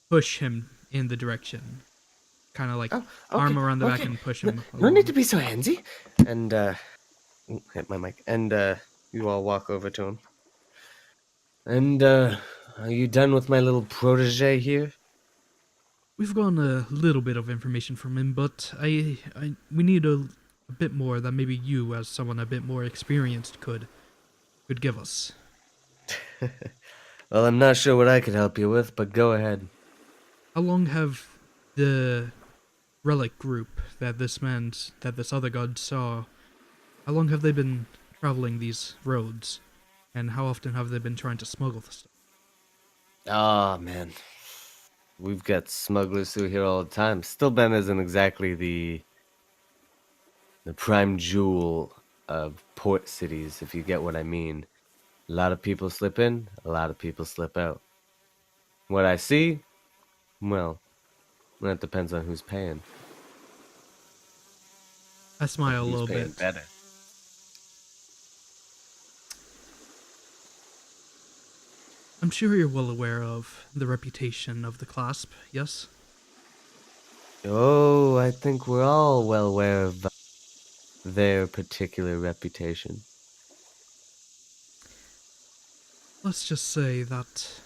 push him in the direction. Kind of like oh, arm okay, around the back okay. and push No, him no need along. to be so handsy. And hit my mic. And you all walk over to him. And are you done with my little protege here? We've gotten a little bit of information from him, but we need a bit more that maybe you, as someone a bit more experienced, could give us. Well, I'm not sure what I could help you with, but go ahead. How long have the relic group that this other god saw? How long have they been traveling these roads, and how often have they been trying to smuggle the stuff? Oh man, we've got smugglers through here all the time. Stillben isn't exactly the prime jewel of port cities, if you get what I mean. A lot of people slip in, a lot of people slip out. What I see, well, that depends on who's paying. I smile a Who's little paying bit. better? I'm sure you're well aware of the reputation of the clasp, yes? Oh, I think we're all well aware of their particular reputation. Let's just say that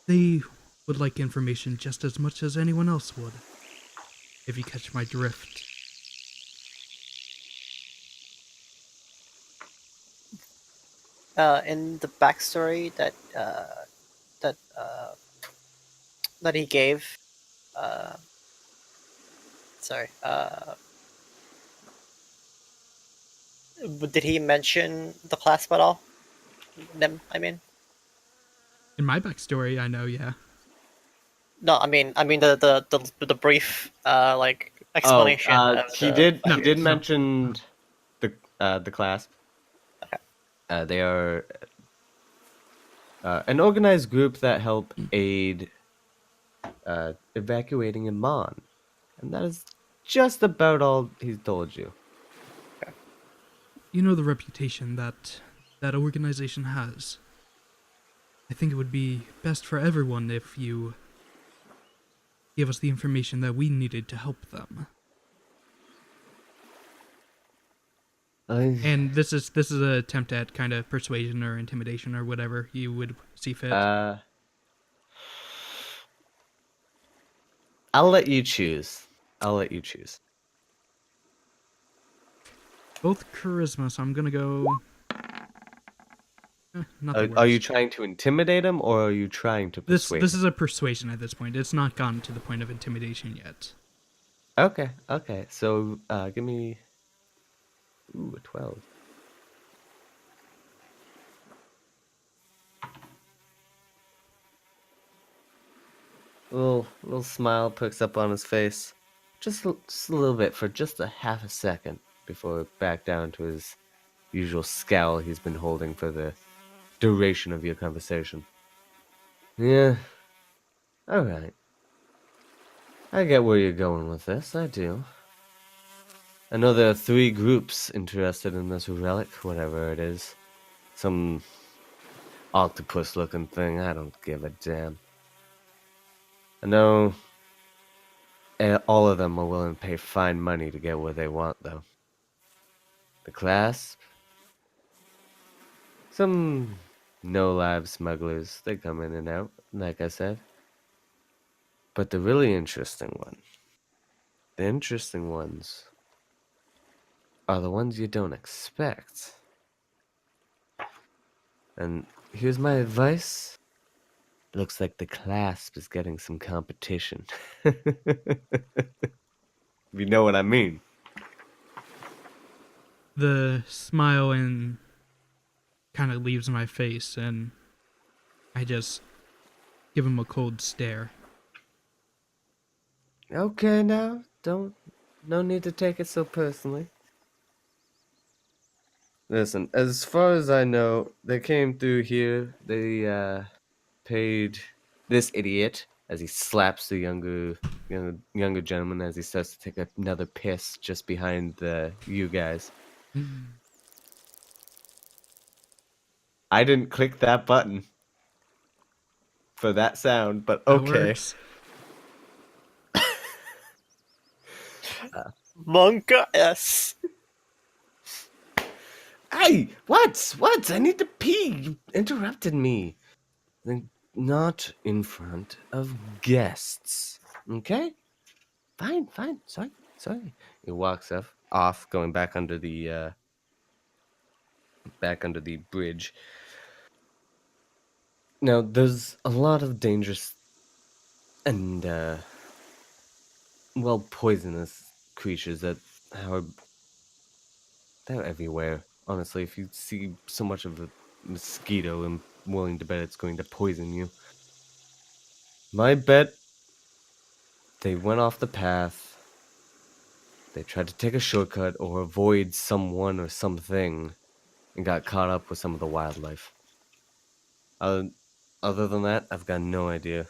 they would like information just as much as anyone else would, if you catch my drift. In the backstory that that he gave, uh, sorry, did he mention the clasp at all? Them, I mean. In my backstory, I know, yeah. No, I mean the brief like Oh, explanation of he the. did. No, He did no. mention the class. Okay. They are an organized group that help aid evacuating Amman. And that is just about all he's told you. You know the reputation that organization has. I think it would be best for everyone if you gave us the information that we needed to help them. And this is an attempt at kind of persuasion or intimidation or whatever you would see fit. I'll let you choose. I'll let you choose. Both charisma, so I'm gonna go. Not the worst. Are you trying to intimidate him, or are you trying to persuade This him? is a persuasion at this point. It's not gotten to the point of intimidation yet. Okay. So, give me... Ooh, a 12. Little smile perks up on his face. Just a little bit for just a half a second before back down to his usual scowl he's been holding for the duration of your conversation. Yeah. Alright. I get where you're going with this, I do. I know there are 3 groups interested in this relic, whatever it is. Some octopus-looking thing, I don't give a damn. I know all of them are willing to pay fine money to get what they want, though. The clasp? Some no-lab smugglers, they come in and out, like I said. But the really interesting the interesting ones, are the ones you don't expect. And here's my advice. Looks like the clasp is getting some competition. If you know what I mean. The smile and kind of leaves my face, and I just give him a cold stare. Okay, now, no need to take it so personally. Listen, as far as I know, they came through here, they, paid this idiot, as he slaps the younger gentleman as he starts to take another piss just behind you guys. I didn't click that button for that sound, but That okay. works. Monka S. Hey, what? I need to pee. You interrupted me. Not in front of guests. Okay? Fine. Sorry. He walks off, going back under the bridge. Now, there's a lot of dangerous and, poisonous creatures that are... They're everywhere. Honestly, if you see so much of a mosquito, I'm willing to bet it's going to poison you. My bet, they went off the path. They tried to take a shortcut or avoid someone or something and got caught up with some of the wildlife. Other than that, I've got no idea.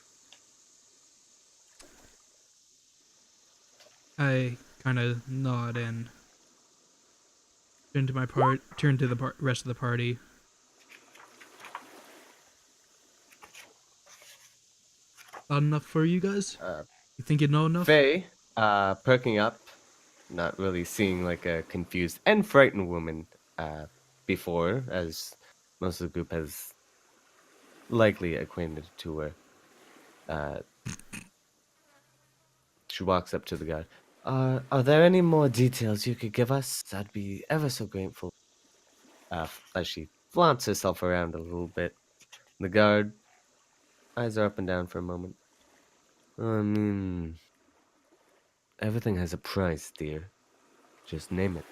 I kind of nod and turn to the rest of the party. Not enough for you guys? You think you know enough? Faye, perking up, not really seeing like a confused and frightened woman before, as most of the group has likely acquainted to her. She walks up to the guard. Are there any more details you could give us? I'd be ever so grateful. As she flaunts herself around a little bit. The guard eyes her up and down for a moment. I mean, everything has a price, dear. Just name it.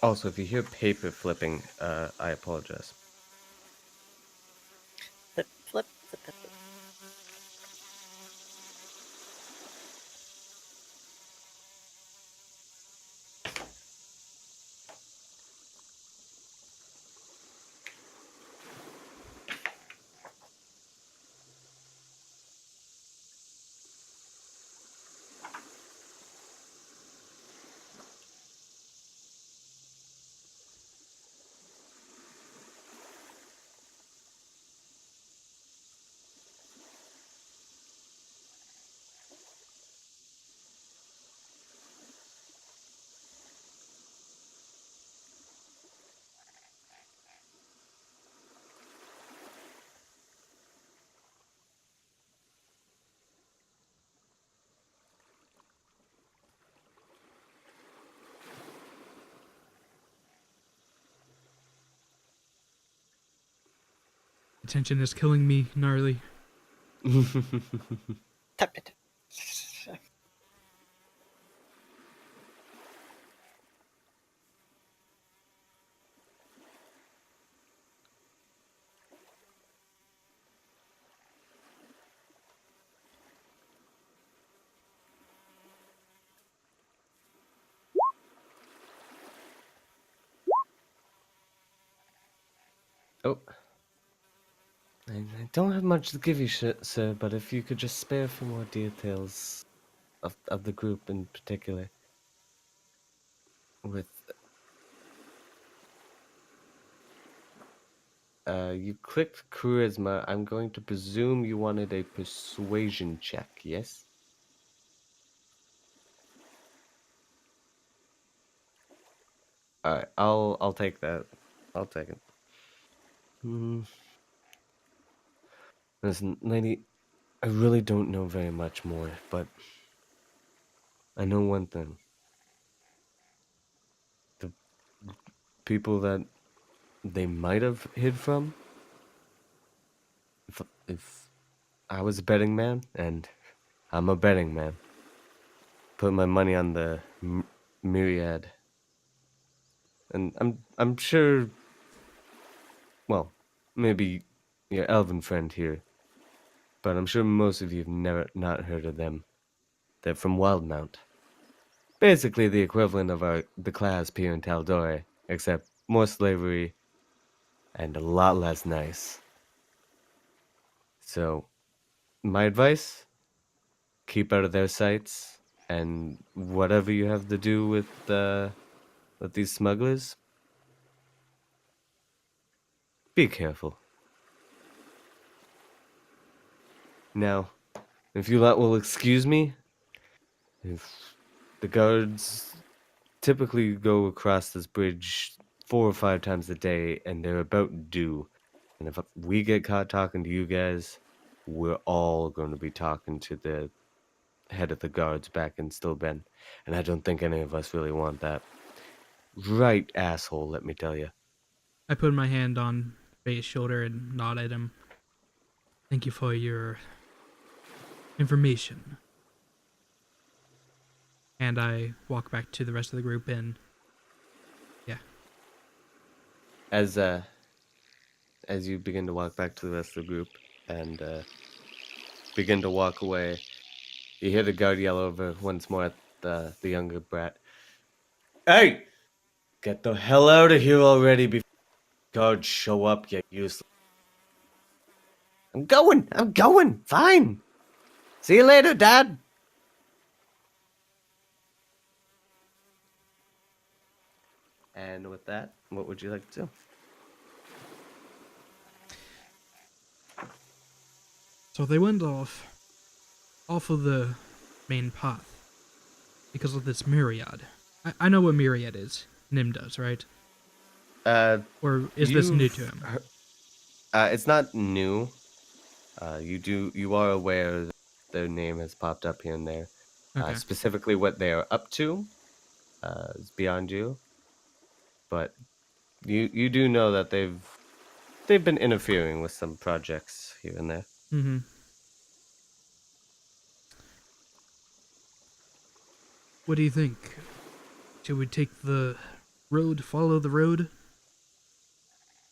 Also, if you hear paper flipping, I apologize. Flip, flip, flip, flip, flip. Attention is killing me, gnarly. Tap it. Oh. I don't have much to give you, sir, but if you could just spare a few more details of the group in particular. With you clicked charisma. I'm going to presume you wanted a persuasion check, yes? Alright, I'll take that. I'll take it. Listen, lady, I really don't know very much more, but I know one thing. The people that they might have hid from, if I was a betting man, and I'm a betting man, put my money on the myriad. And I'm sure, well, maybe your elven friend here, but I'm sure most of you have never not heard of them. They're from Wildmount. Basically the equivalent of the class here in Tal'Dorei, except more slavery and a lot less nice. So, my advice, keep out of their sights, and whatever you have to do with these smugglers, be careful. Now, if you lot will excuse me, if the guards typically go across this bridge 4 or 5 times a day, and they're about due. And if we get caught talking to you guys, we're all going to be talking to the head of the guards back in Stillben. And I don't think any of us really want that. Right, asshole, let me tell you. I put my hand on Faye's shoulder and nod at him. Thank you for your information. And I walk back to the rest of the group and yeah. As you begin to walk back to the rest of the group and begin to walk away, you hear the guard yell over once more at the younger brat. Hey! Get the hell out of here already before guards show up, you useless. I'm going! Fine! See you later, Dad! And with that, what would you like to do? So they went off of the main path because of this myriad. I know what myriad is. Nim does, right? Or is this new to him? It's not new. You are aware that their name has popped up here and there. Okay. Specifically, what they are up to is beyond you. But you do know that they've been interfering with some projects here and there. Mm-hmm. What do you think? Should we take the road, follow the road,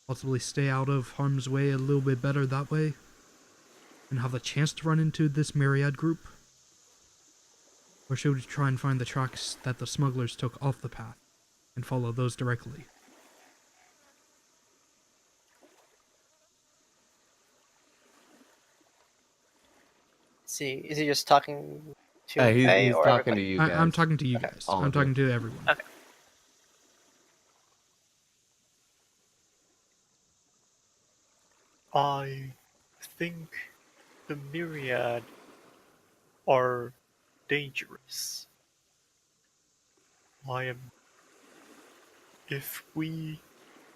possibly stay out of harm's way a little bit better that way, and have a chance to run into this myriad group? Or should we try and find the tracks that the smugglers took off the path and follow those directly? Is he just talking to Faye he's or talking to everybody? you guys. I'm talking to you Okay. guys. All I'm of you. talking to everyone. Okay. I think the myriad are dangerous. If we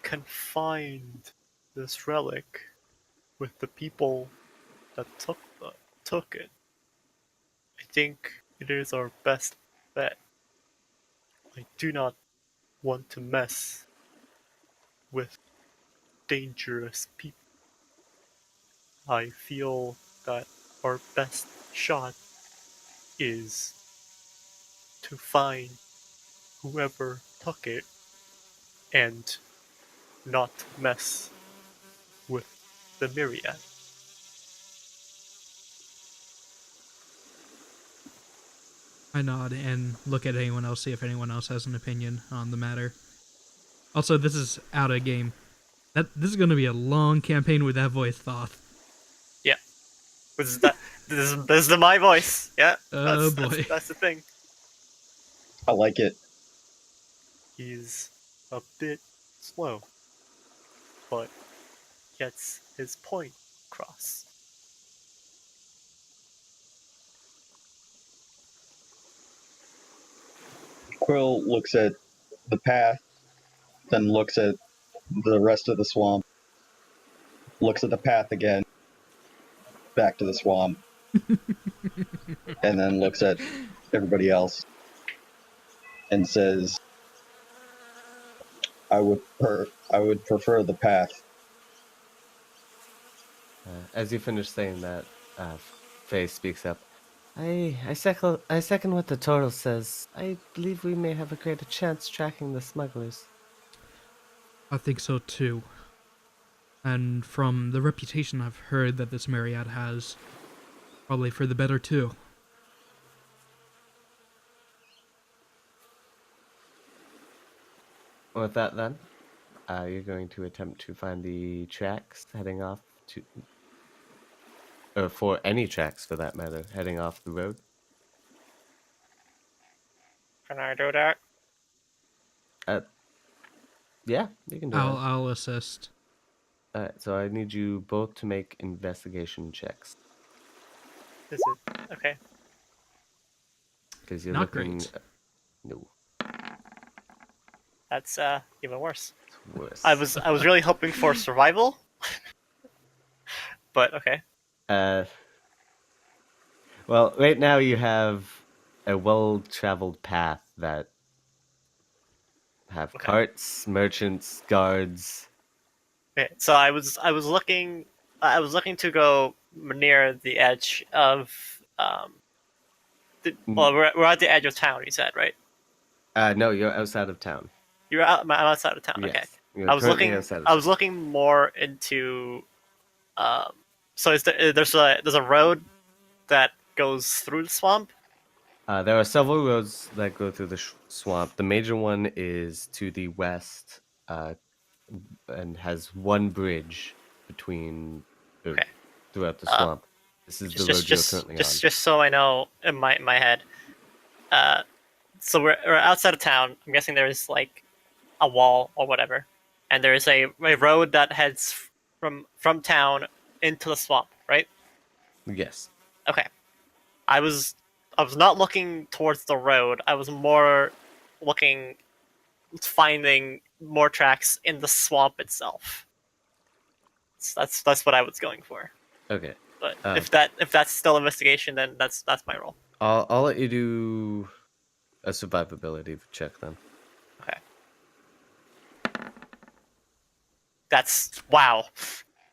can find this relic with the people that took it, I think it is our best bet. I do not want to mess with dangerous people. I feel that our best shot is to find whoever took it and not mess with the myriad. I nod and look at anyone else, see if anyone else has an opinion on the matter. Also, this is out of game. This is going to be a long campaign with that voice, Thoth. Yeah. This is my voice. Yeah. Oh boy. That's the thing. I like it. He's a bit slow, but gets his point across. Quill looks at the path, then looks at the rest of the swamp, looks at the path again, back to the swamp, and then looks at everybody else and says, I would prefer the path. As you finish saying that, Faye speaks up. I second what the turtle says. I believe we may have a greater chance tracking the smugglers. I think so too. And from the reputation I've heard that this myriad has, probably for the better too. With that, then, you're going to attempt to find the tracks heading off to, or for any tracks for that matter, heading off the road. Can I do that? Yeah, you can do I'll assist. that. Alright, so I need you both to make investigation checks. Is it okay? Because you're Not looking. great. No, That's even worse. it's worse. I was really hoping for survival, but okay. Well, right now you have a well-traveled path that have Okay. carts, merchants, guards. Okay, so I was looking to go near the edge of well, we're at the edge of town. You said, right? No, you're outside of town. I'm outside of town. Okay. Yes, you're I was currently looking. outside of I was town. looking more into. So there's a road that goes through the swamp. There are several roads that go through the swamp. The major one is to the west, and has one bridge between Okay. throughout the swamp. This is the road you're currently on. Just so I know in my head. So we're outside of town. I'm guessing there's like a wall or whatever, and there is a road that heads from town into the swamp, right? Yes. Okay. I was not looking towards the road. I was more finding more tracks in the swamp itself. That's what I was going for. Okay. But if that's still investigation, then that's my role. I'll let you do a survivability check then. Okay. That's wow.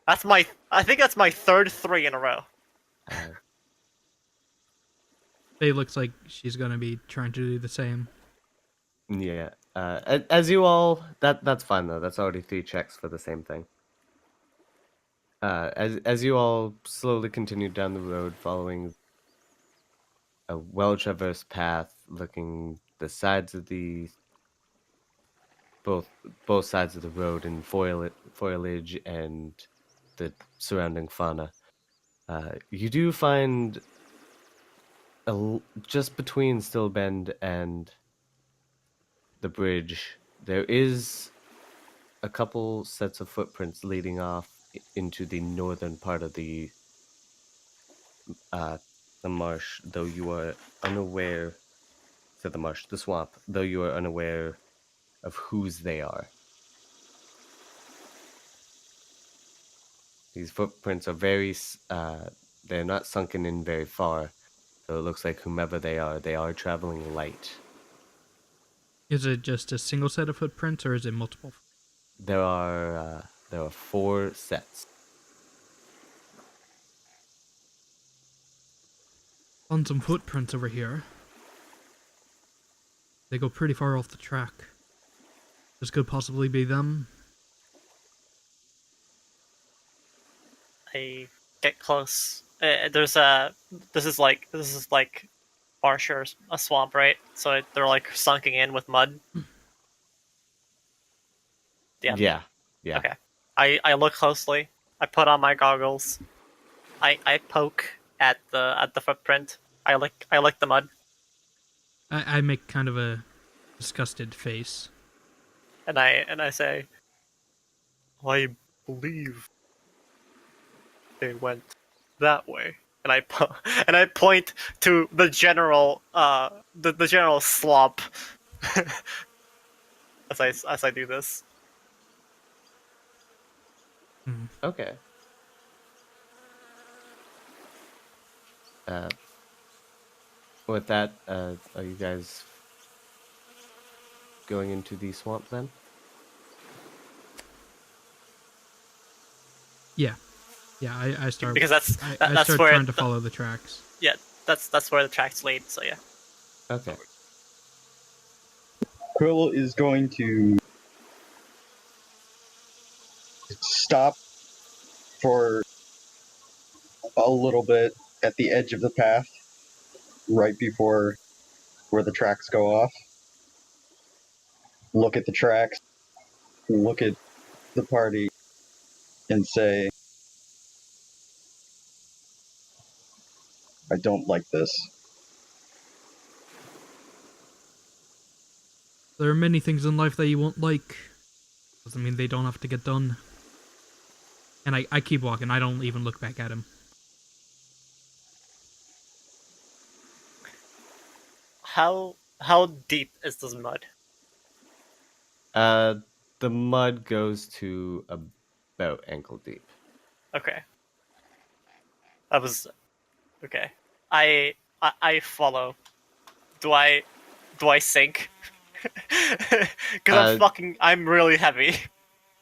I think that's my third 3 in a row. Faye looks like she's gonna be trying to do the same. Yeah. As you all, that's fine though. That's already 3 checks for the same thing. As you all slowly continue down the road, following a well-traversed path, looking the sides of the both sides of the road in foliage and the surrounding fauna, you do find just between Stillbend and the bridge, there is a couple sets of footprints leading off into the northern part of the marsh, though you are unaware. So the swamp, though you are unaware of whose they are. These footprints are they're not sunken in very far, so it looks like whomever they are traveling light. Is it just a single set of footprints, or is it multiple? There are 4 sets. Found some footprints over here. They go pretty far off the track. This could possibly be them. I get close. This is like marsh or a swamp, right? So they're like sunken in with mud. Yeah. Okay. I look closely. I put on my goggles. I poke at the footprint. I lick the mud, I make kind of a disgusted face. and I say, I believe they went that way. And and I point to the general the general slop as I do this. Okay. With that, are you guys going into the swamp then? Yeah, I start Because I start where trying to follow the tracks. Yeah, that's where the tracks lead. So yeah. Okay. Quill is going to stop for a little bit at the edge of the path, right before where the tracks go off. Look at the tracks, look at the party, and say, I don't like this. There are many things in life that you won't like. Doesn't mean they don't have to get done. And I keep walking. I don't even look back at him. How deep is this mud? The mud goes to about ankle deep. Okay. That was okay. I follow. Do I sink? Because I'm really heavy.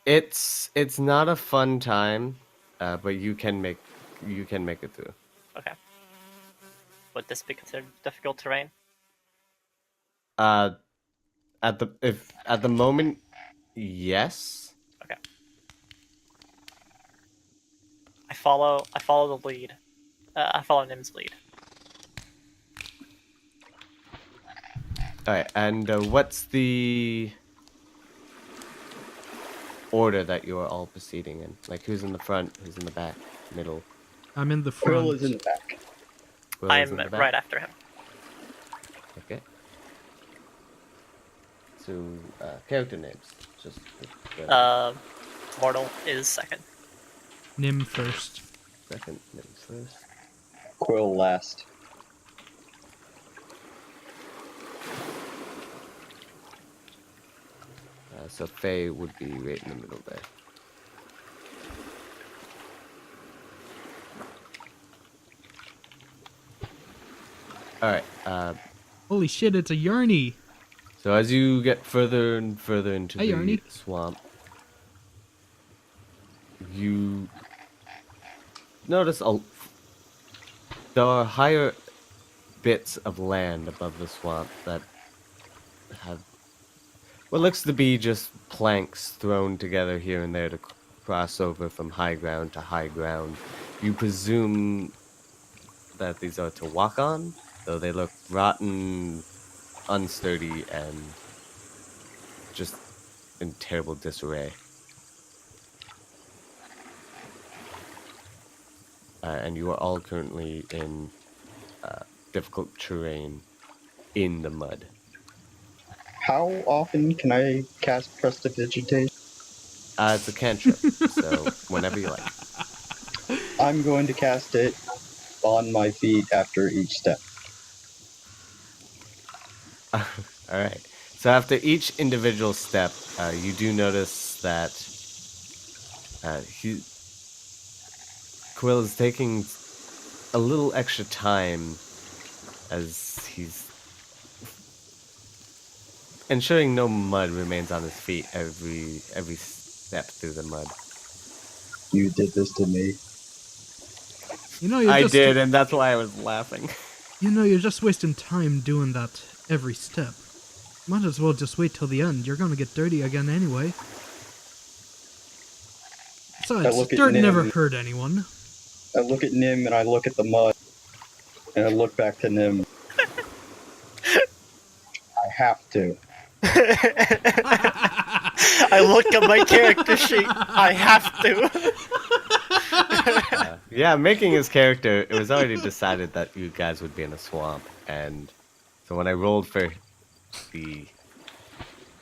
It's not a fun time, but you can make it through. Okay. Would this be considered difficult terrain? At the moment, yes. Okay. I follow the lead. I follow Nim's lead. All right, and what's the order that you are all proceeding in? Like, who's in the front, who's in the back, middle? I'm in the front. Quill is in the back. Will is I'm in the back? right after him. Okay. So, character names. Just. Mortal is second. Nim first. Second, names first. Quill last. So Faye would be right in the middle there. Alright, Holy shit, it's a Yarny! so as you get further and further into Hey, the Arnie. swamp, you notice there are higher bits of land above the swamp that have what looks to be just planks thrown together here and there to cross over from high ground to high ground. You presume that these are to walk on, though they look rotten, unsturdy, and just in terrible disarray. And you are all currently in difficult terrain in the mud. How often can I cast Prestidigitation? It's a cantrip, so whenever you like. I'm going to cast it on my feet after each step. All right. So after each individual step, you do notice that Quill is taking a little extra time as he's ensuring no mud remains on his feet every step through the mud. You did this to me. You know, you're I just did, and that's why I was laughing. You know, you're just wasting time doing that every step. Might as well just wait till the end. You're gonna get dirty again anyway. Besides, look at dirt Nim. never hurt anyone. I look at Nim and I look at the mud. And I look back to Nim. I have to. I look at my character sheet. I have to. Yeah, making his character, it was already decided that you guys would be in a swamp, and so when I rolled for the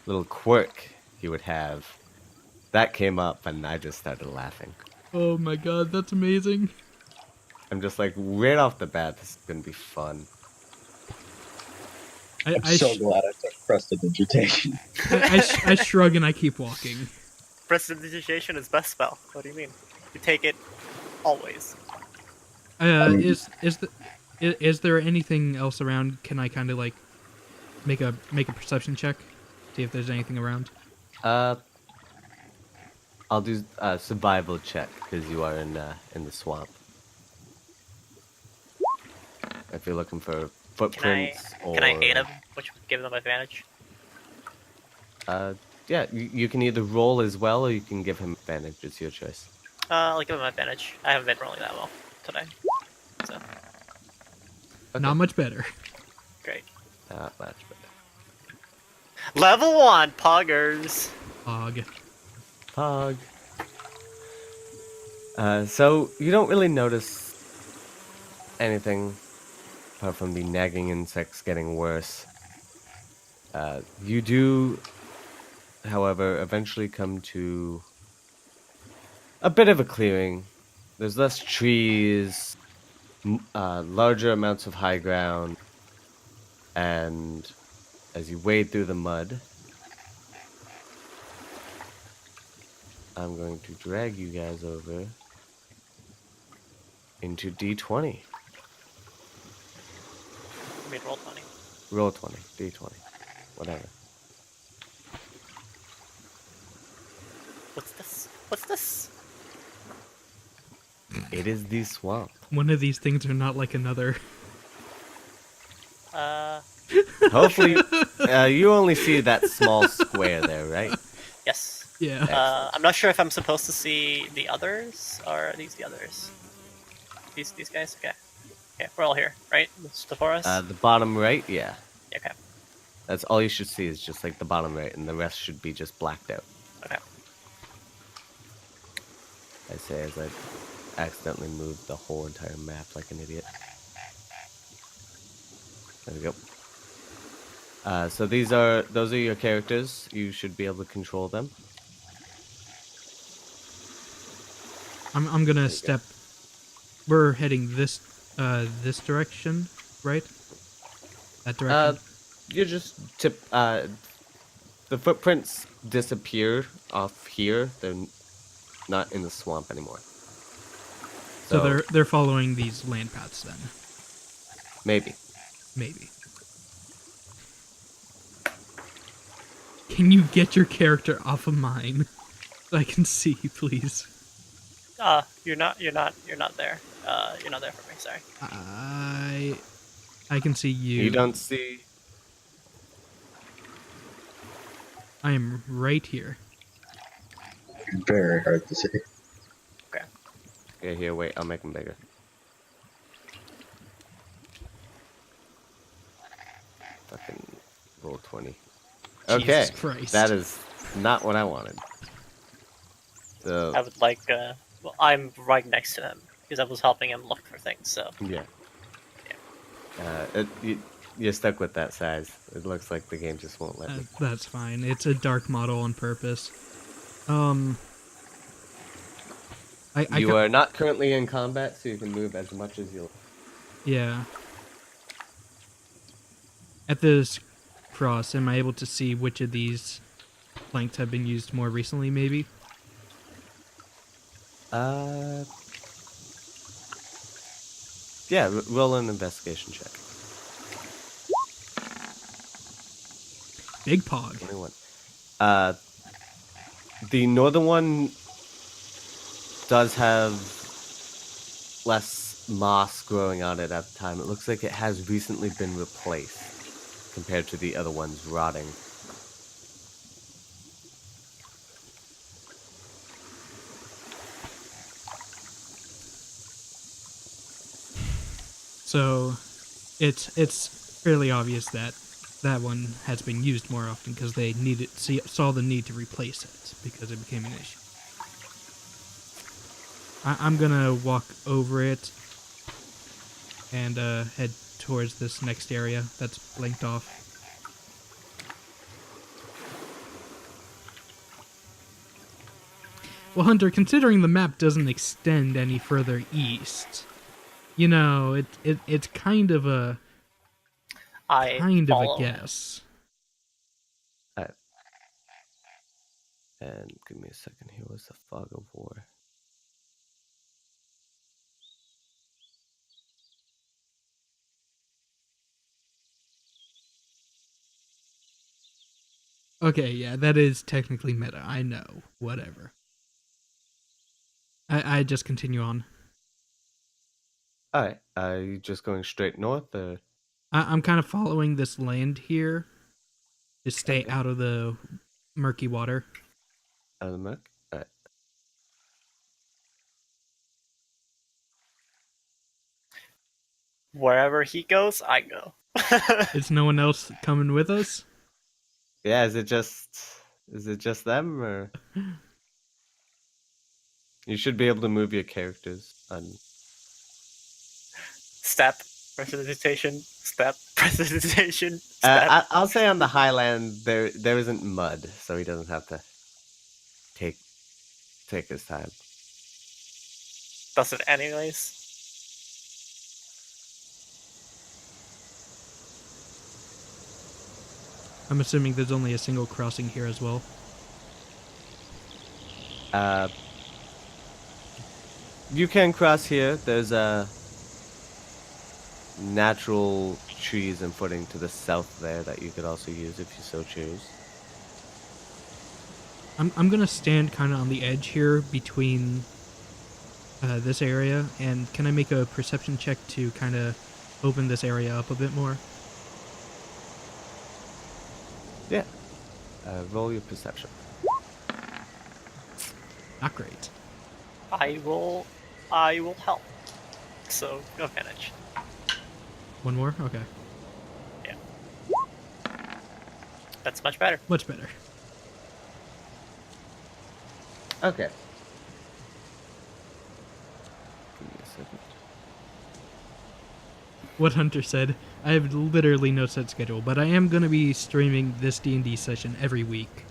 little quirk he would have, that came up, and I just started laughing. Oh my god, that's amazing. I'm just like, right off the bat, this is gonna be fun. I'm so glad I took Prestidigitation. I shrug and I keep walking. Prestidigitation is best spell. What do you mean? You take it always. Is there anything else around? Can I kind of like make a perception check, see if there's anything around? I'll do a survival check because you are in the swamp. If you're looking for footprints Can I aid him, which would give them advantage? Yeah, you can either roll as well, or you can give him advantage. It's your choice. I'll give him advantage. I haven't been rolling that well today, so Okay. Not much better. great. Not much better. Level 1, Poggers. Pog. Pog. So you don't really notice anything apart from the nagging insects getting worse. You do, however, eventually come to a bit of a clearing. There's less trees, larger amounts of high ground, and as you wade through the mud, I'm going to drag you guys over into D20. I mean, roll 20. Roll 20, D20, whatever. What's this? What's this? It is the swamp. One of these things are not like another. Hopefully, you only see that small square there, right? Yes. Yeah. I'm not sure if I'm supposed to see the others, or are these the others? These guys? Okay. Okay, we're all here, right? It's before us? The bottom right, yeah. Okay. That's all you should see is just like the bottom right, and the rest should be just blacked out. Okay. I say as I accidentally moved the whole entire map like an idiot. There we go. So those are your characters. You should be able to control them. I'm gonna step. We're heading this direction, right? That direction. You just tip. The footprints disappear off here. They're not in the swamp anymore. So they're following these land paths then. Maybe. Maybe. Can you get your character off of mine? So I can see, please. You're not there. You're not there for me, sorry. I can see you. You don't see. I am right here. Very hard to see. Okay. Okay, here, wait, I'll make them bigger. Fucking roll 20. Okay, Jesus Christ. that is not what I wanted. So, I would like. Well, I'm right next to him because I was helping him look for things. So yeah. You're stuck with that size. It looks like the game just won't let me. That's fine. It's a dark model on purpose. You are not currently in combat, so you can move as much as you. Yeah. At this cross, am I able to see which of these planks have been used more recently, maybe? Yeah, roll an investigation check. Big Pog. 21. The northern one does have less moss growing on it at the time. It looks like it has recently been replaced compared to the other ones rotting. So, it's fairly obvious that that one has been used more often because they saw the need to replace it because it became an issue. I'm gonna walk over it and head towards this next area that's blinked off. Well, Hunter, considering the map doesn't extend any further east, you know, it's kind of a follow. guess. And give me a second. Here was the fog of war. Okay, yeah, that is technically meta. I know. Whatever. I just continue on. Alright, are you just going straight north, or? I'm kind of following this land here to stay Okay. out of the murky water. Out of the murk? Alright. Wherever he goes, I go. Is no one else coming with us? Yeah, is it just them, or? You should be able to move your characters on. Step precipitation. Step precipitation. Step. I'll say on the highland there isn't mud, so he doesn't have to take his time. Does it anyways? I'm assuming there's only a single crossing here as well. You can cross here. There's natural trees and footing to the south there that you could also use if you so choose. I'm gonna stand kind of on the edge here between this area, and can I make a perception check to kind of open this area up a bit more? Yeah. Roll your perception. Not great. I will help. So advantage. One more? Okay. Yeah. That's much better. Much better. Okay. Give me a second. What Hunter said, I have literally no set schedule, but I am going to be streaming this D&D session every week,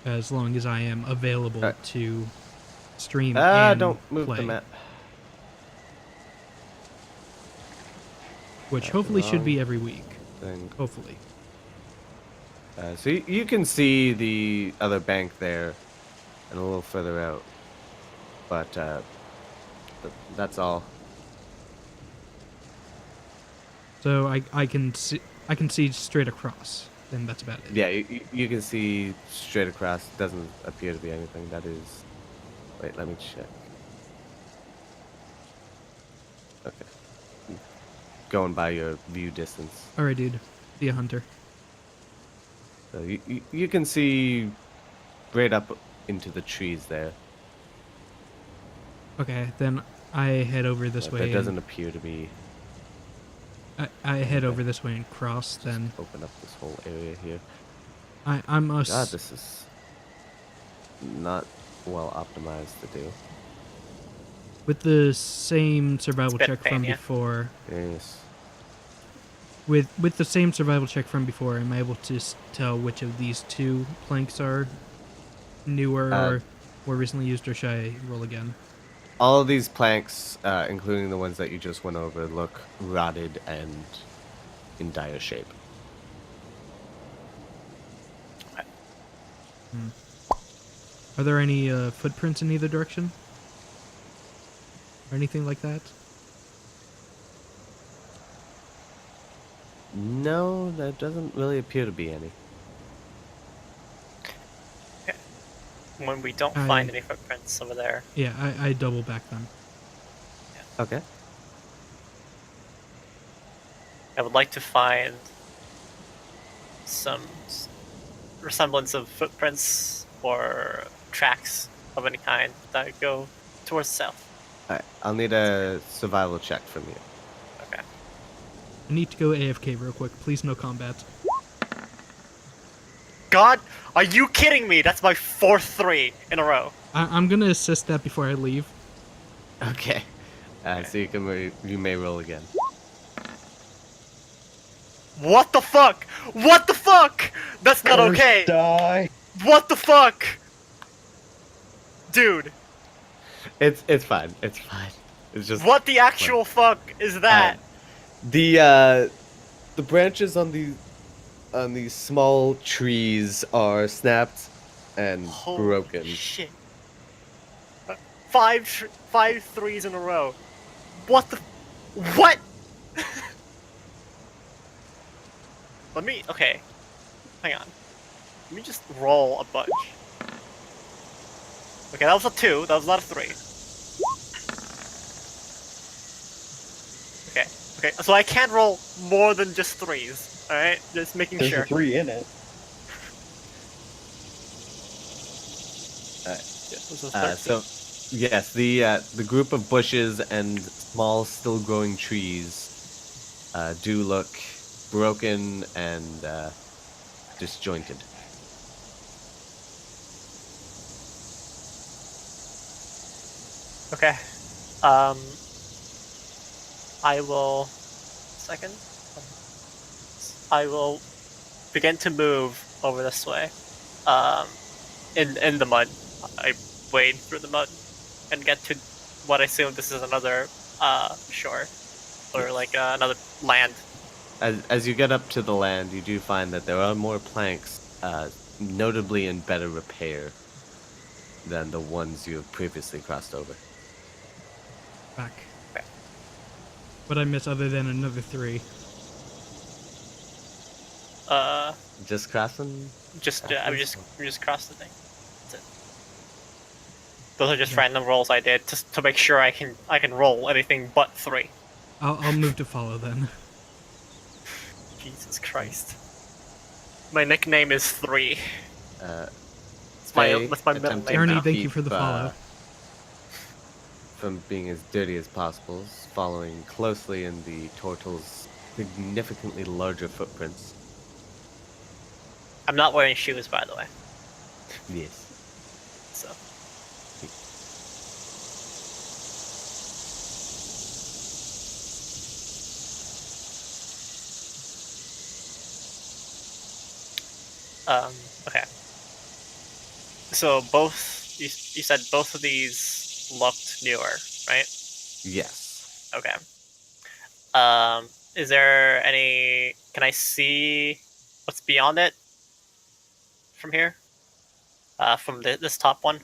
as long as I am available to stream and don't move play. the map. Which hopefully should be every week. Thing. Hopefully. So you can see the other bank there and a little further out. But that's all. So I can see straight across, and that's about it. Yeah, you can see straight across. Doesn't appear to be anything. That is. Wait, let me check. Okay. Going by your view distance. Alright, dude. See ya, Hunter. So you can see right up into the trees there. Okay, then I head over this But way. there doesn't appear to be. I head Okay. over this way and cross. Then Open up this whole area here. I'm God, us. this is not well optimized to do. With the same survival bit check from pain, yeah. before. Yes. With the same survival check from before, I'm able to tell which of these two planks are newer or more recently used, or should I roll again? All of these planks, including the ones that you just went over, look rotted and in dire shape. Are there any footprints in either direction? Or anything like that? No, there doesn't really appear to be any. When we don't I- find any footprints over there, Yeah, I double back them. Okay. I would like to find some resemblance of footprints or tracks of any kind that go towards the south. Alright, I'll need a survival check from you. Okay. I need to go AFK real quick. Please, no combat. God, are you kidding me? That's my 4th 3 in a row. I'm gonna assist that before I leave. Okay. So you may roll again. What the fuck? What the fuck? That's not First okay. Die. What the fuck? Dude, It's fine. It's fine. It's just what the actual fuck is that? the branches on these small trees are snapped and Holy broken. shit. 5 3s in a row. What the... What? Okay. Hang on. Let me just roll a bunch. Okay, that was a 2. That was not a 3. Okay, so I can't roll more than just 3s. Alright? Just making There's sure. a 3 in it. This is 13. So yes, the group of bushes and small, still growing trees do look broken and disjointed. Okay. I will... Second? I will begin to move over this way. In the mud. I wade through the mud and get to what I assume this is another shore. Or like another land. As you get up to the land, you do find that there are more planks, notably in better repair than the ones you have previously crossed over. Back. Okay. What I miss other than another 3? Just crossing? We just crossed the thing. That's it. Those are just random rolls I did just to make sure I can roll anything but 3. I'll move to follow then. Jesus Christ. My nickname is 3. That's Faye, my middle attempting name Ernie, now. thank you for the keep, follow. From being as dirty as possible, following closely in the turtle's significantly larger footprints. I'm not wearing shoes, by the way. Yes. So. Okay. So you said both of these looked newer, right? Yes. Okay. Is there any... Can I see what's beyond it from here? From this top one?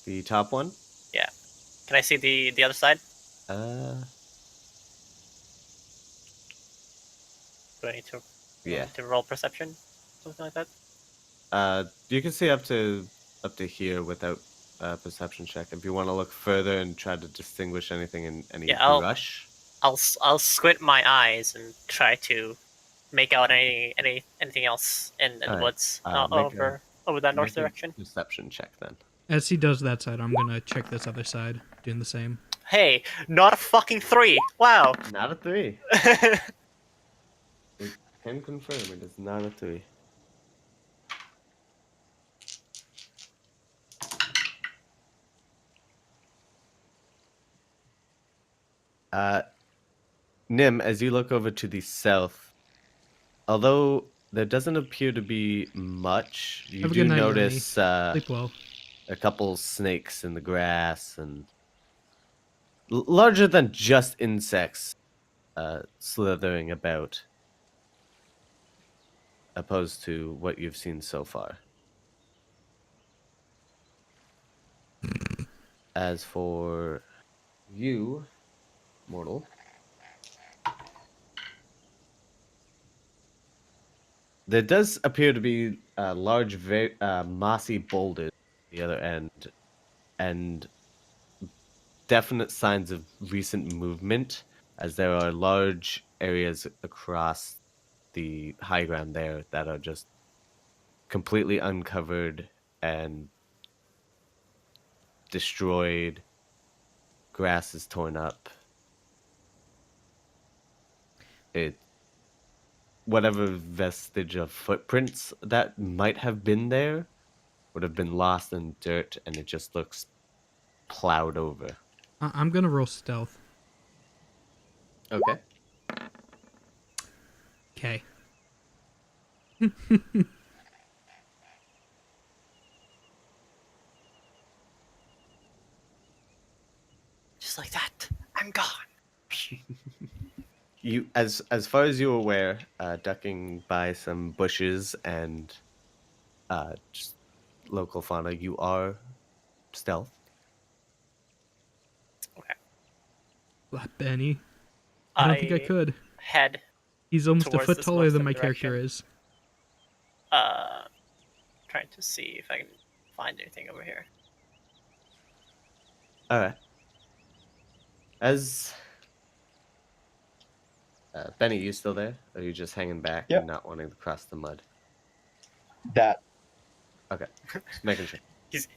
The top one? Yeah. Can I see the other side? Do I need to... Yeah. To roll perception? Something like that? You can see up to here without perception check. If you want to look further and try to distinguish anything in any Yeah, rush. I'll squint my eyes and try to make out anything else in the Alright, woods make a over that north make a direction. perception check then. As he does that side, I'm gonna check this other side, doing the same. Hey, not a fucking 3. Wow. Not a 3. It can confirm it is not a 3. Nim, as you look over to the south, although there doesn't appear to be much, you Have a do good night, notice Sleep well. a couple snakes in the grass and larger than just insects slithering about, opposed to what you've seen so far. As for you, mortal, there does appear to be large, mossy boulders at the other end, and definite signs of recent movement, as there are large areas across the high ground there that are just completely uncovered and destroyed. Grass is torn up. Whatever vestige of footprints that might have been there would have been lost in dirt, and it just looks plowed over. I'm gonna roll stealth. Okay. Okay. Just like that, I'm gone. You, as far as you're aware, ducking by some bushes and just local fauna, you are stealth. Okay. Flat Benny. I don't think I could. Head He's almost a towards foot this taller than northern my character direction. is. Trying to see if I can find anything over here. All right. As Benny, you still there? Or are you just hanging back Yep. and not wanting to cross the mud? That Okay, just making sure. He's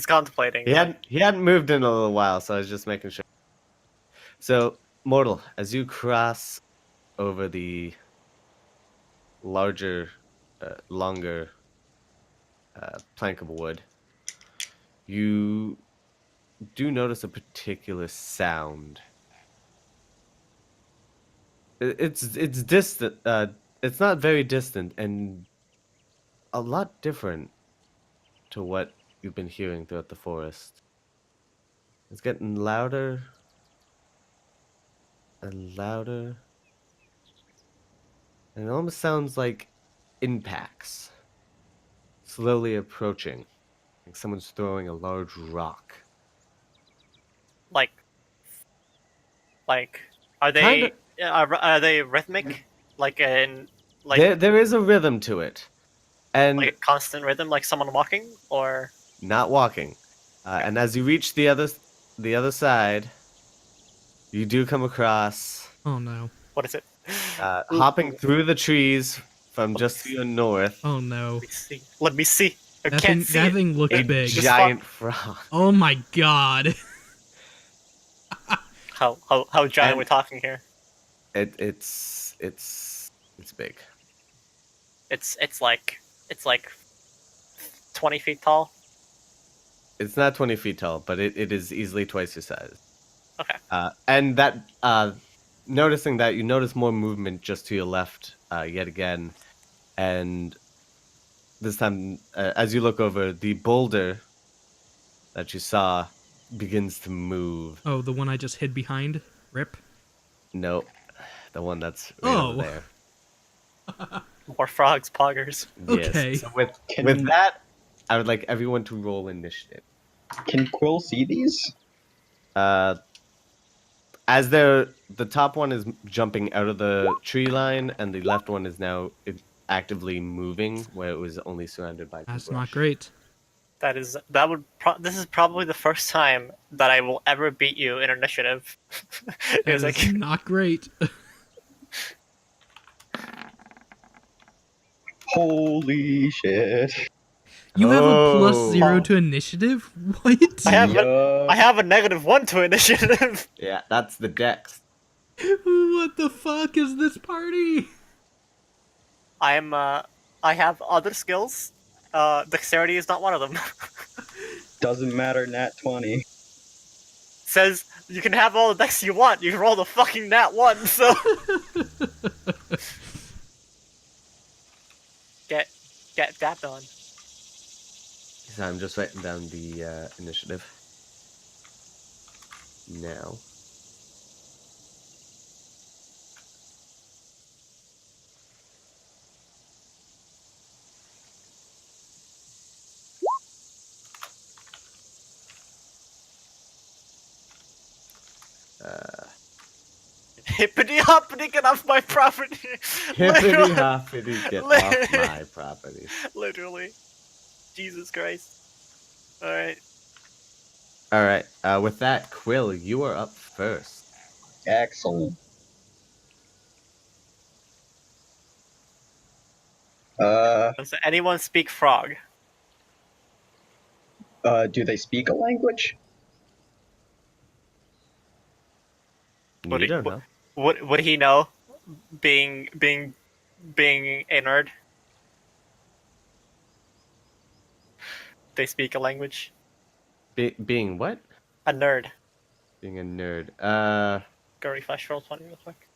contemplating. He hadn't moved in a little while, so I was just making sure. So, mortal, as you cross over the larger, longer plank of wood, you do notice a particular sound. It's distant. It's not very distant, and a lot different to what you've been hearing throughout the forest. It's getting louder and louder, and it almost sounds like impacts slowly approaching, like someone's throwing a large rock. Like, are Kinda. they are they rhythmic? Like There is a rhythm to it, and like a constant rhythm, like someone walking, or not walking. And as you reach the other side, you do come across Oh no. what is it? hopping through the trees from just to your north. Oh no. Let me see. Let me see. I That can't thing see that it. thing looks A big. giant frog. Oh my god. How giant And- are we talking here? It's big. It's like 20 feet tall. It's not 20 feet tall, but it is easily twice your size. Okay. And that, noticing that, you notice more movement just to your left yet again. And this time, as you look over, the boulder that you saw begins to move. Oh, the one I just hid behind? Rip. Nope, the one that's right over Oh. there. More frogs, poggers. Okay. Yes. So with Can- that, I would like everyone to roll initiative. can Quill see these? As the top one is jumping out of the tree line, and the left one is now actively moving, where it was only surrounded by. That's brush. not great. This is probably the first time that I will ever beat you in initiative. That Because is not great. Holy shit. You have a plus Oh. 0 to initiative? What? I have Yup. I have a -1 to initiative. Yeah, that's the dex. What the fuck is this party? I have other skills. Dexterity is not one of them. Doesn't matter, nat 20. Says you can have all the dex you want. You roll the fucking nat 1, so get that done. So I'm just writing down the initiative now. Hippity hoppity, get off my property. Hippity Literally- hoppity, get off literally- my property. Literally, Jesus Christ. All right. All right. With that, Quill, you are up first. Excellent. Uh, Does anyone speak frog? do they speak a language? What You do- don't know. Would he know? Being a nerd. They speak a language. Being what? A nerd. Being a nerd. Go refresh roll 20 real quick.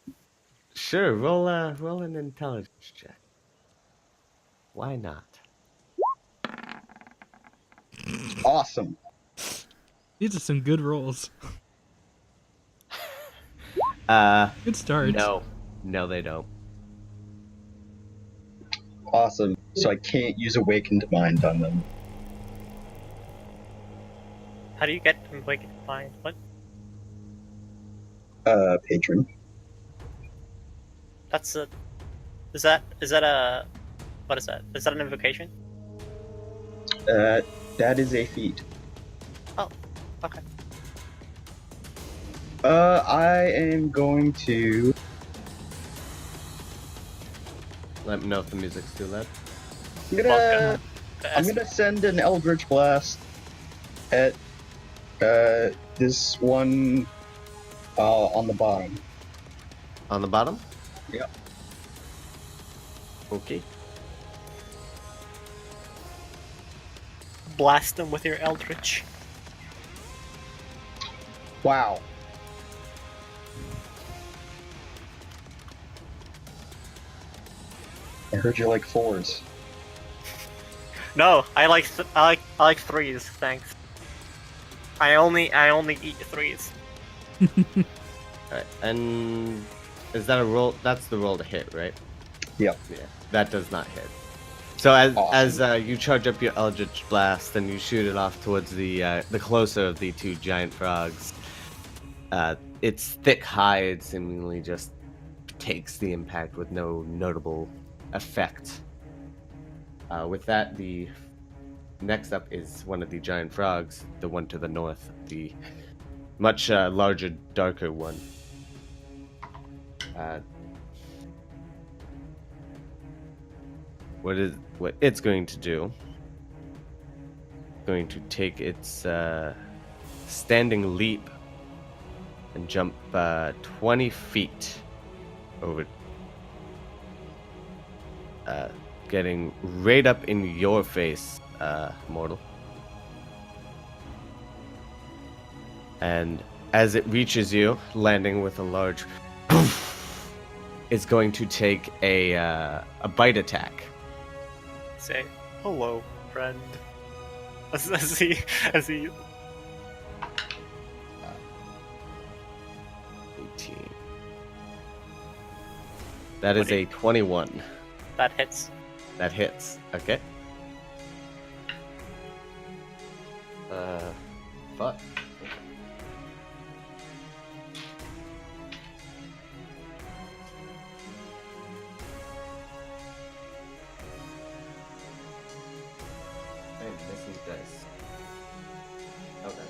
Sure. Roll an intelligence check. Why not? Awesome. These are some good rolls. Good start. No, they don't. Awesome. So I can't use Awakened Mind on them. How do you get awakened mind? What? Patron. That's a. Is that a? What is that? Is that an invocation? That is a feat. Oh, okay. I am going to. Let me know if the music's too loud. I'm gonna send an Eldritch Blast at this one on the bottom. On the bottom? Yep. Okay. Blast them with your eldritch. Wow. I heard you like 4s. No, I like 3s. Thanks. I only eat 3s. Alright, and is that a roll? That's the roll to hit, right? Yep. Yeah, that does not hit. So as Awesome. you charge up your Eldritch Blast and you shoot it off towards the closer of the two giant frogs, its thick hide seemingly just takes the impact with no notable effect. With that, the next up is one of the giant frogs, the one to the north, the much larger, darker one. What it's going to do? Going to take its standing leap and jump 20 feet over, getting right up in your face, mortal. And as it reaches you, landing with a large poof, it's going to take a bite attack. Say hello, friend. As he 18. That is a 21. that hits. That hits. Okay. Fuck. I'm missing dice. Okay.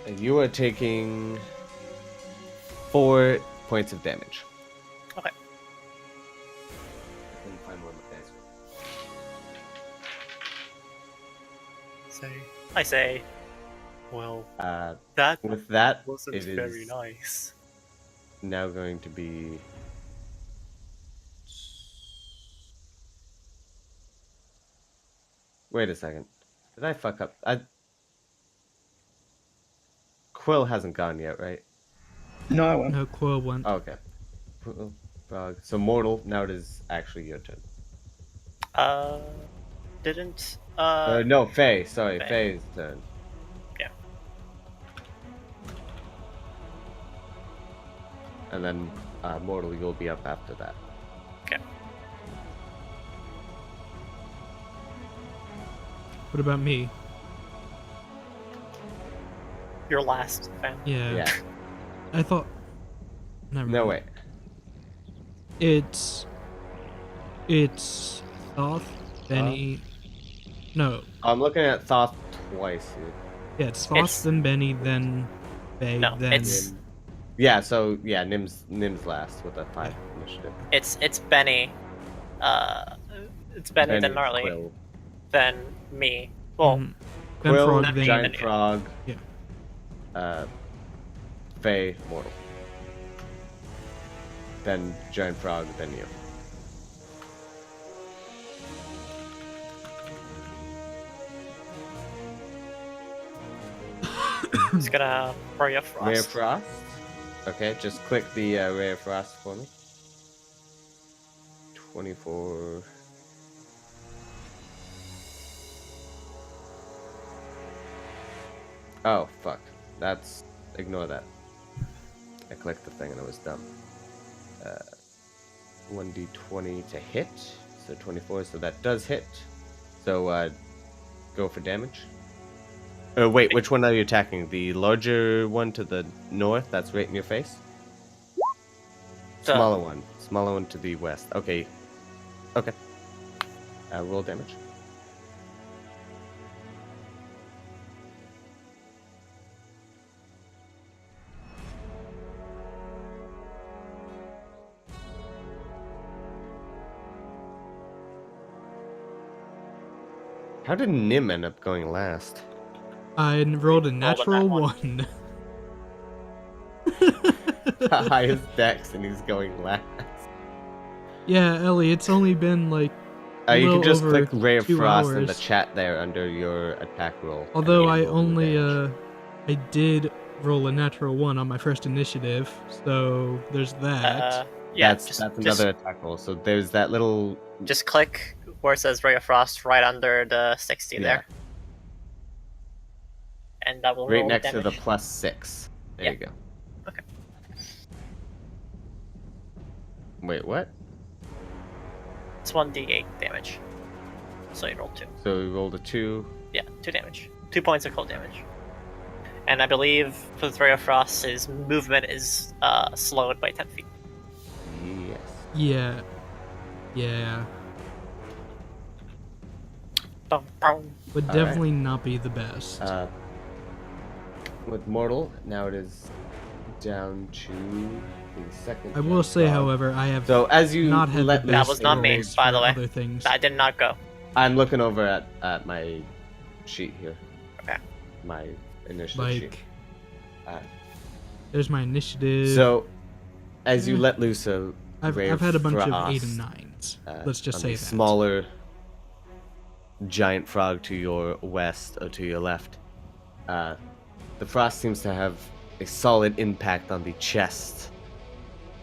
And you are taking 4 points of damage. Okay. I couldn't find one with dice. I say, well, Uh, that with that, wasn't it very is nice. now going to be. Wait a second. Did I fuck up? Quill hasn't gone yet, right? No, I went. No, Quill went. Oh, okay. Quill, Frog. So mortal. Now it is actually your turn. Didn't No, Faye. Sorry, Faye. Faye's turn. Yeah. And then mortal, you'll be up after that. Okay. What about me? Your last fan. Yeah. Yeah. I thought. Never No mind. way. It's Thoth, Benny. No, I'm looking at Thoth twice here. yeah, it's Thoth, It's- then Benny, then Faye, No, then it's- Yeah. So yeah, Nim's last with a 5 initiative. It's Benny. It's Benny, then Benny, Gnarly, Quill, then me. Well, then Quill, Frog, then then Giant you. Frog. Yeah. Faye, mortal. Then Giant Frog, then you. it's gonna Ray of Frost. Ray of Frost. Okay, just click the Ray of Frost for me. 24. Oh, fuck. Ignore that. I clicked the thing and it was dumb. 1d20 to hit. So 24, so that does hit. So, go for damage. Wait, which one are you attacking? The larger one to the north, that's right in your face? The- Smaller one. Smaller one to the west. Okay. Okay. Roll damage. How did Nim end up going last? I rolled a natural that one. 1. The highest dex and he's going last. Yeah, Ellie, it's only been like a You little can just over click Ray of 2 Frost in the hours. chat there under your attack roll. and Although you I roll the only damage. I did roll a natural 1 on my first initiative, so there's that. Yeah, that's just, another attack roll. So there's that little. Just click where it says Ray of Frost right under the 60 Yeah. there. And that will Right roll next to the damage. +6. There Yeah. you go. Okay. Wait, what? It's 1d8 damage. So you roll 2. So we rolled a 2. Yeah, 2 damage. 2 points of cold damage. And I believe for the Ray of Frost, his movement is slowed by 10 feet. Yes. Yeah. Yeah. Boom, boom. Would All definitely not be the best. With mortal, now it is down to the second. I will say, frog. however, I have So as you not had let the That best was not me, rolls by for the way. other things. I did not go. I'm looking over at my sheet here. Okay. My initiative sheet. Like, there's my initiative. So, as you Yeah. let loose a I've Ray had a bunch of Frost, 8 and 9s. Let's just on say the that. smaller giant frog to your west or to your left, the frost seems to have a solid impact on the chest,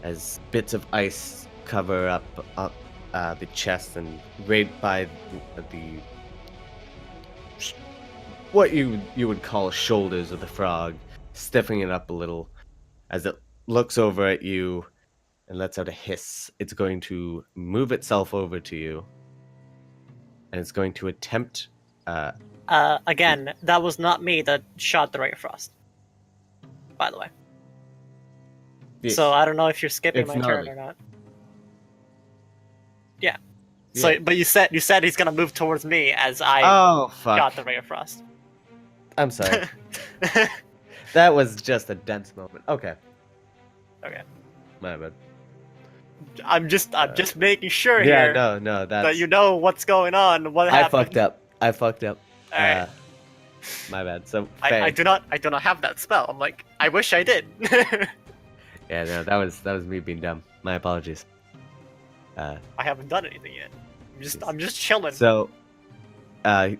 as bits of ice cover up the chest and right by the what you would call shoulders of the frog, stiffening it up a little as it looks over at you and lets out a hiss. It's going to move itself over to you, and it's going to attempt. Again, that was not me that shot the Ray of Frost. By the way. So I don't know if you're skipping It's my turn gnarly. or not. Yeah. So, but you said he's gonna move towards me as I Oh fuck! shot the Ray of Frost. I'm sorry. That was just a dense moment. Okay. Okay. My bad. I'm just making sure Yeah, here no, that you know what's going on. What I happened. fucked up. Alright. My bad. So I Faye. do not have that spell. I'm like, I wish I did. Yeah, no, that was me being dumb. My apologies. I haven't done anything yet. I'm just chilling. So, Faye,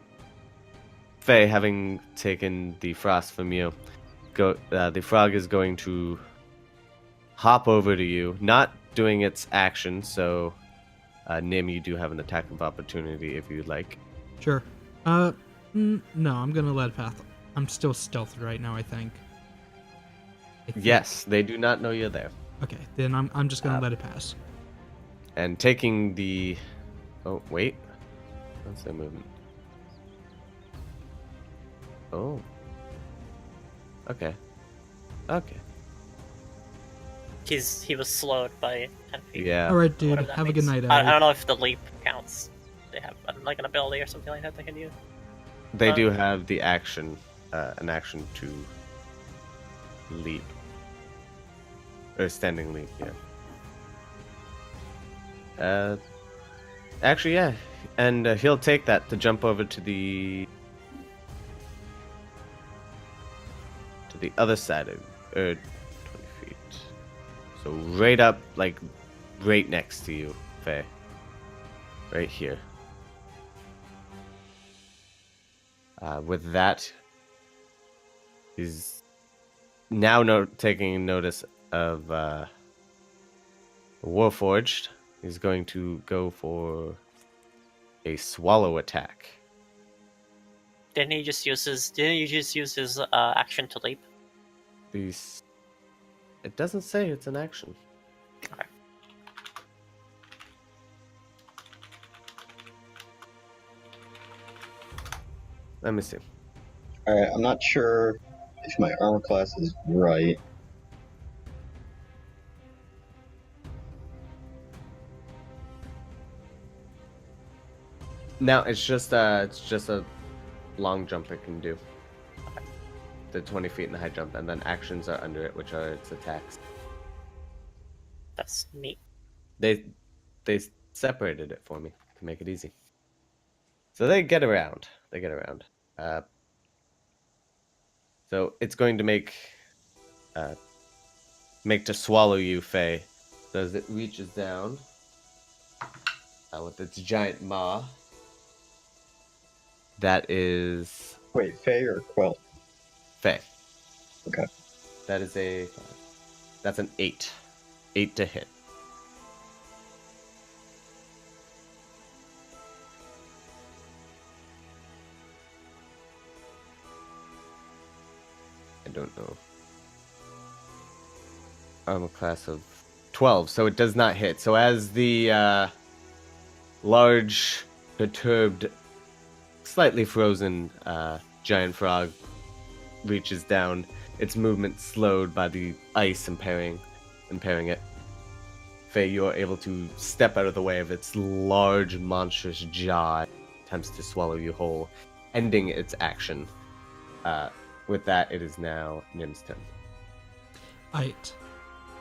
having taken the frost from you, the frog is going to hop over to you, not doing its action. So, Nim, you do have an attack of opportunity if you'd like. Sure. No, I'm gonna let path. I'm still stealthed right now, I think. Yes, they do not know you're there. Okay, then I'm just gonna let it pass. And taking the... Oh, wait. What's their movement? Oh. Okay. Okay. He was slowed by 10 feet. Yeah. All right, dude. Whatever that Have a good means. night, I Abby. don't know if the leap counts. They have like an ability or something like that they can use. They do have the action, an action to leap. Or standing leap, yeah. Actually, yeah. And he'll take that to jump over to the other side of 20 feet. So right up, like, right next to you, Faye. Right here. With that, he's now taking notice of Warforged. He's going to go for a swallow attack. Didn't he just use his action to leap? It doesn't say it's an action. Okay. Let me see. Alright, I'm not sure if my armor class is right. Now it's just a long jump it can do. The 20 feet in the high jump, and then actions are under it, which are its attacks. That's neat. They separated it for me to make it easy. So they get around. So it's going to make to swallow you, Faye. So as it reaches down with its giant maw. That is Wait, Faye or Quill? Faye. Okay. That is that's an 8. 8 to hit. I don't know. I'm a class of 12, so it does not hit. So as the large, perturbed, slightly frozen giant frog reaches down, its movement slowed by the ice impairing it. Faye, you're able to step out of the way of its large, monstrous jaw. Attempts to swallow you whole, ending its action. With that, it is now Nim's turn. Alright.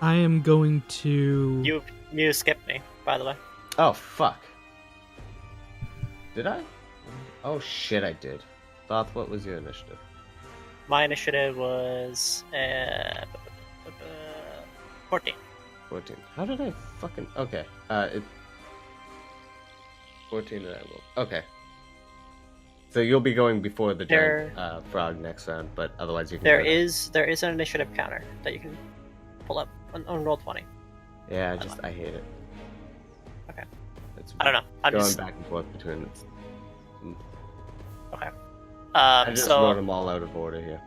I am going to... You skipped me, by the way. Oh, fuck. Did I? Oh, shit, I did. Thoth, what was your initiative? My initiative was 14. 14. How did I fucking... Okay. 14 and I rolled. Okay. So you'll be going before the giant frog next round, but otherwise you can There is an initiative counter that you can pull up on roll 20. Yeah, I hate it. Okay. It's I don't know. I'm going just back and forth between... okay. I just So wrote them all out of order here.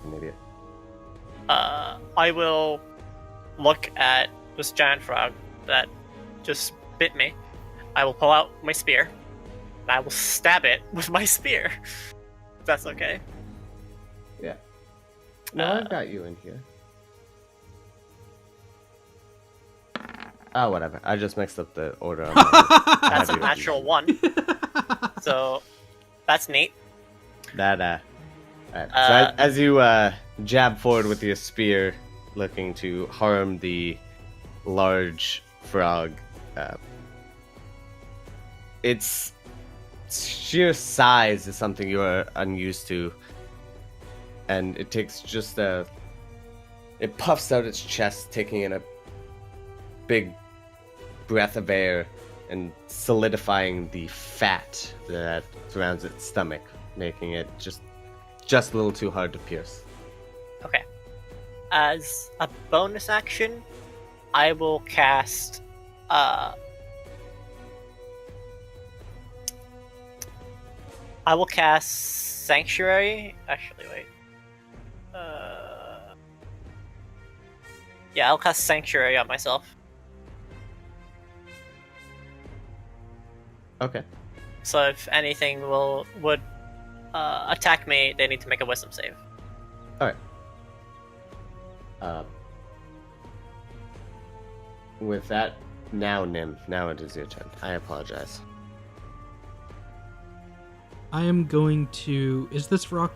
An idiot. I will look at this giant frog that just bit me. I will pull out my spear, and I will stab it with my spear. If that's okay. Yeah. No, I've got you in here. Oh, whatever. I just mixed up the order. On That's a natural 1. So that's neat. Alright. So as you jab forward with your spear, looking to harm the large frog. Its sheer size is something you are unused to, and it takes just a. It puffs out its chest, taking in a big breath of air and solidifying the fat that surrounds its stomach, making it just a little too hard to pierce. Okay. As a bonus action, I will cast Sanctuary. Actually, wait. Yeah, I'll cast Sanctuary on myself. Okay. So if anything would attack me, they need to make a Wisdom save. All right. With that, now Nim, now it is your turn. I apologize. I am going to. Is this rock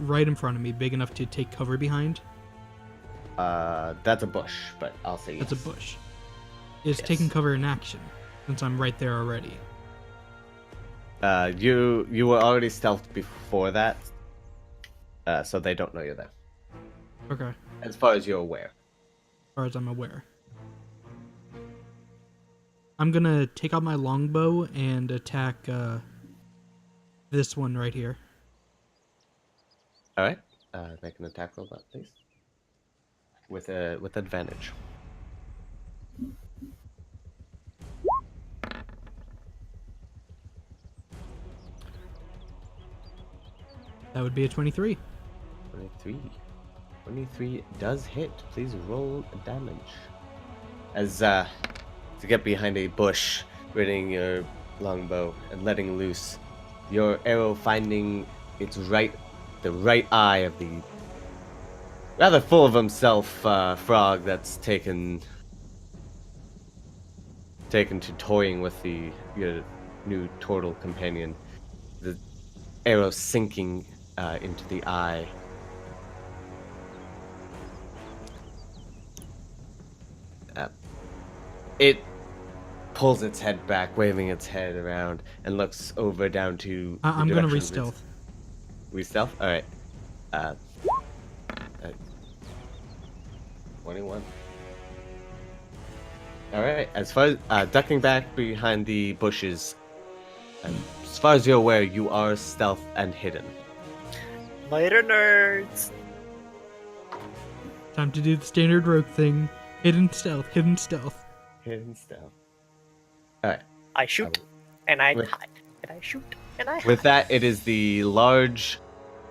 right in front of me big enough to take cover behind? That's a bush, but I'll say yes. That's a bush. Is Yes. taking cover in action, since I'm right there already. You were already stealthed before that, so they don't know you're there, Okay, as far as you're aware. as far as I'm aware. I'm gonna take out my longbow and attack this one right here. All right. Make an attack roll, that, please. With advantage. That would be a 23. 23. 23 does hit. Please roll damage. As to get behind a bush, ridding your longbow and letting loose, your arrow finding the right eye of the rather full of himself frog that's taken to toying with your new turtle companion. The arrow sinking into the eye. It pulls its head back, waving its head around, and looks over down to. I'm gonna re-stealth. Re-stealth? Alright. 21. Alright, as far as ducking back behind the bushes, as far as you're aware, you are stealth and hidden. Later, nerds! Time to do the standard rogue thing. Hidden stealth, hidden stealth. Hidden stealth. Alright. I shoot, and I With- hide, and I shoot, and I hide. With that, it is the large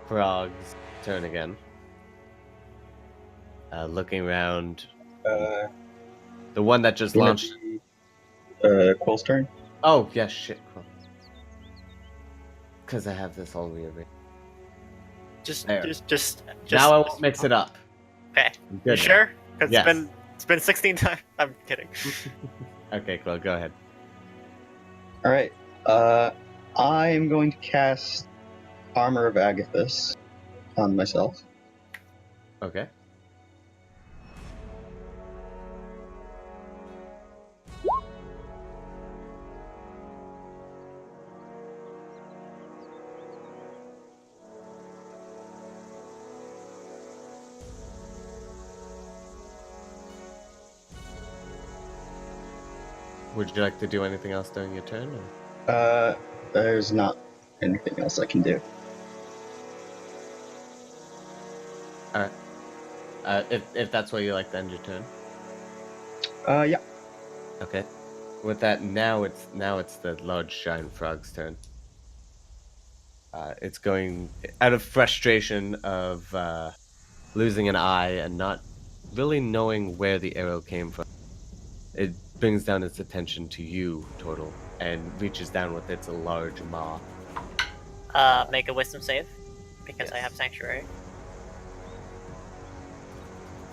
frog's turn again. Looking around. The one that just launched. Quill's turn. Oh, yes, shit. Because I have this all rearranged. Just. Now I won't mix it up. Okay. I'm You good now. sure? Because Yes. it's been 16 times. I'm kidding. Okay, cool. Go ahead. All right. I am going to cast Armor of Agathis on myself. Okay. Would you like to do anything else during your turn? Or? There's not anything else I can do. All right. If that's where you like to end your turn. Yeah. Okay. With that, now it's the large giant frog's turn. It's going out of frustration of losing an eye and not really knowing where the arrow came from. It brings down its attention to you, Turtle, and reaches down with its large maw. Make a wisdom save, because I Yes. have Sanctuary.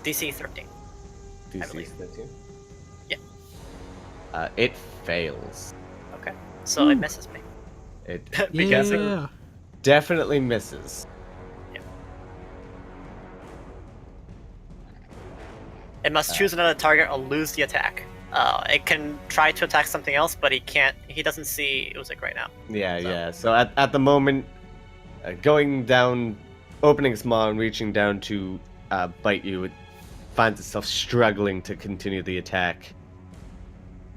DC 13. DC believe. 13? Yeah. It fails. Okay. So it misses me. It Because yeah. definitely misses. It must choose another target or lose the attack. It can try to attack something else, but he can't. He doesn't see Usyk right now. Yeah. So at the moment, going down, opening small and reaching down to bite you, it finds itself struggling to continue the attack.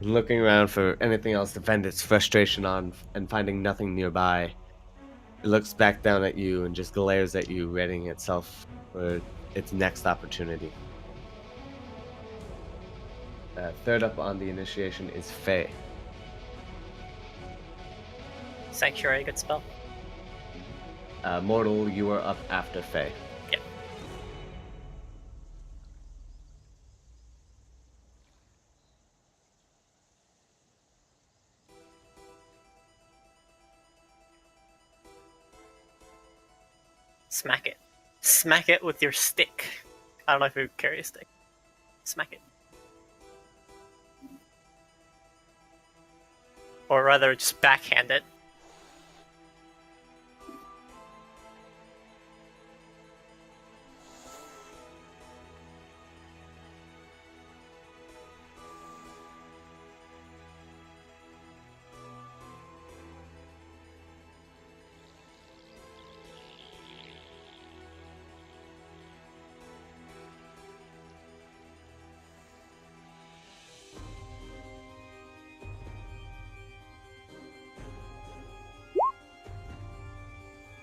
Looking around for anything else to vent its frustration on, and finding nothing nearby, it looks back down at you and just glares at you, readying itself for its next opportunity. Third up on the initiation is Faye. Sanctuary, good spell. Mortal, you are up after Faye. Yeah. Smack it. Smack it with your stick. I don't know if you carry a stick. Smack it. Or rather, just backhand it.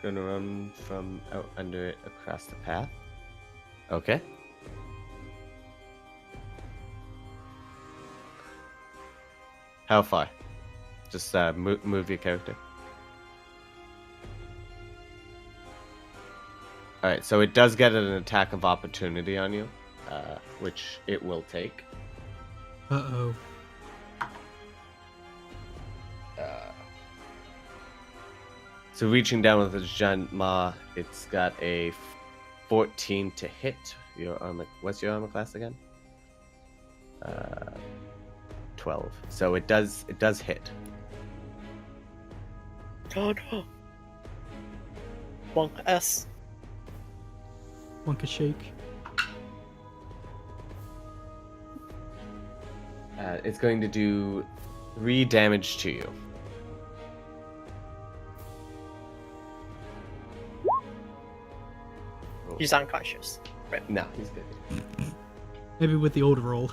Gonna run from out under it across the path. Okay. How far? Just move your character. Alright, so it does get an attack of opportunity on you, which it will take. Uh-oh. So reaching down with its giant maw, it's got a 14 to hit your armor. What's your armor class again? 12. So it does hit. Oh no. Wonk S. Wonka shake. It's going to do 3 damage to you. He's unconscious. Right. No, he's good. Maybe with the old roll.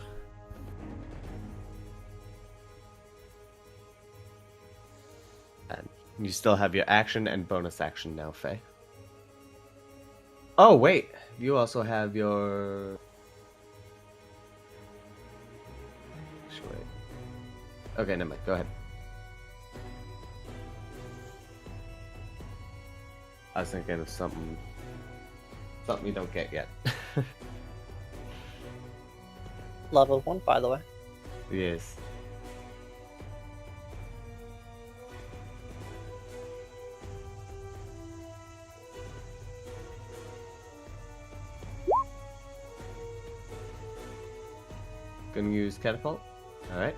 And you still have your action and bonus action now, Faye. Oh, wait. You also have your... Actually... Okay, never mind. Go ahead. I was thinking of something you don't get yet. Level 1, by the way. Yes. Gonna use catapult. Alright.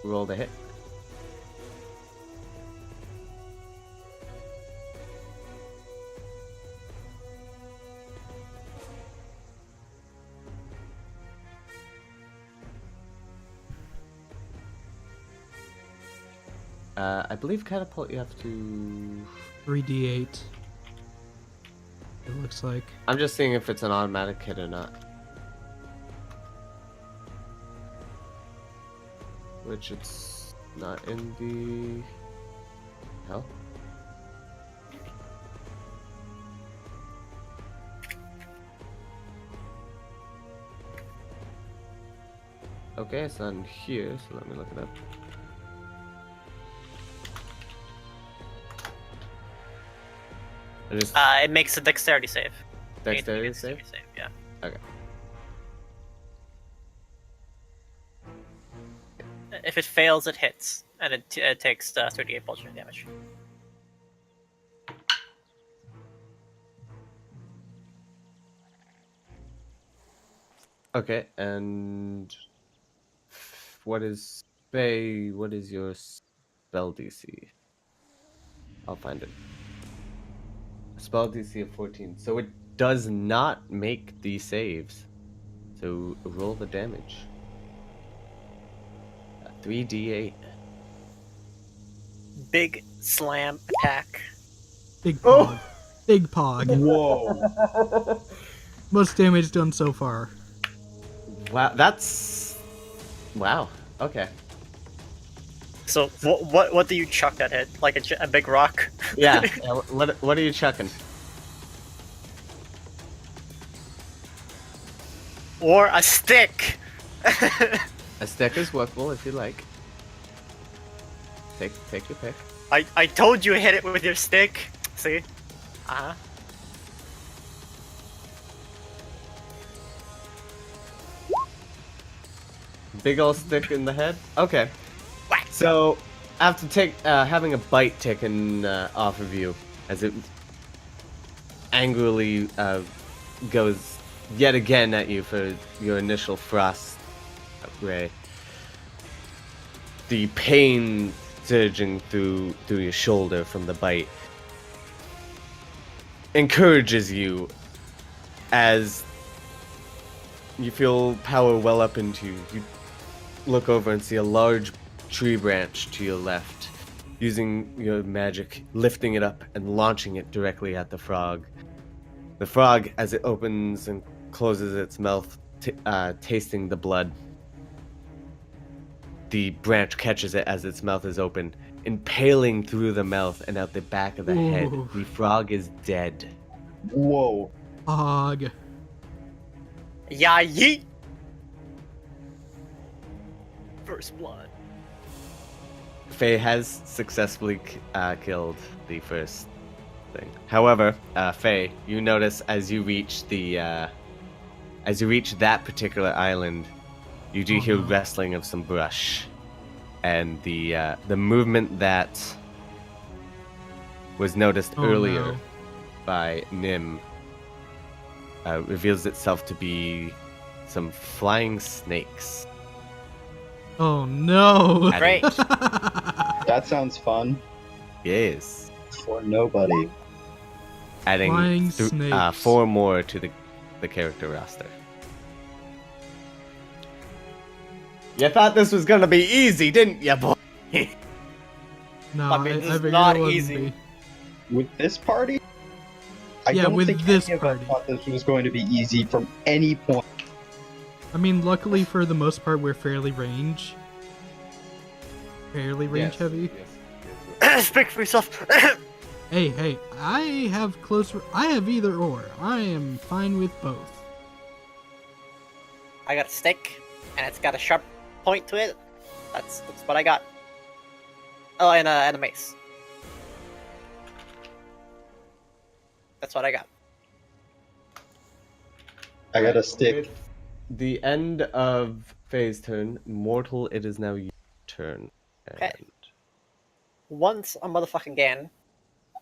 Roll the hit. I believe catapult you have to... 3d8. It looks like. I'm just seeing if it's an automatic hit or not. Which it's not in the... Hell? Okay, it's on here, so let me look it up. It makes a dexterity save. Dexterity save? Yeah. Okay. If it fails, it hits, and it takes 38 bludgeoning damage. Okay, and what is Faye? What is your spell DC? I'll find it. Spell DC of 14. So it does not make the saves. So roll the damage. 3d8. Big slam attack. Big pog. Oh! Big pog. Whoa. Most damage done so far. Wow, that's... Wow, okay. So what do you chuck at it? Like a big rock? Yeah, what are you chucking? Or a stick? A stick is workable if you like. Take your pick. I told you hit it with your stick. See? Uh-huh. Big ol' stick in the head? Okay. Whack. So, after having a bite taken off of you, as it angrily goes yet again at you for your initial frost ray, the pain surging through your shoulder from the bite encourages you as you feel power well up into you. You look over and see a large tree branch to your left, using your magic, lifting it up and launching it directly at the frog. The frog, as it opens and closes its mouth, tasting the blood, the branch catches it as its mouth is open, impaling through the mouth and out the back of the head. Ooh. The frog is dead. Whoa. Pog. Yeah, yeet! First blood. Faye has successfully killed the first thing. However, Faye, you notice as you reach that particular island, you do hear rustling of some brush, and the movement that was noticed earlier No. by Nim reveals itself to be some flying snakes. Oh no. Great. That sounds fun Yes. for nobody. Adding Flying snakes. 4 more to the character roster. You thought this was gonna be easy, didn't you, boy? No, I mean, this is figured not it wouldn't easy. be. With this party, I Yeah, don't with think this any of us party. thought this was going to be easy from any point. I mean, luckily for the most part, we're fairly range heavy. Speak for yourself. Hey, I have either or. I am fine with both. I got a stick, and it's got a sharp point to it. That's what I got. Oh, and a mace. That's what I got. I got a stick. With the end of Faye's turn, Mortal, it is now your turn. Okay. Once a motherfucking again,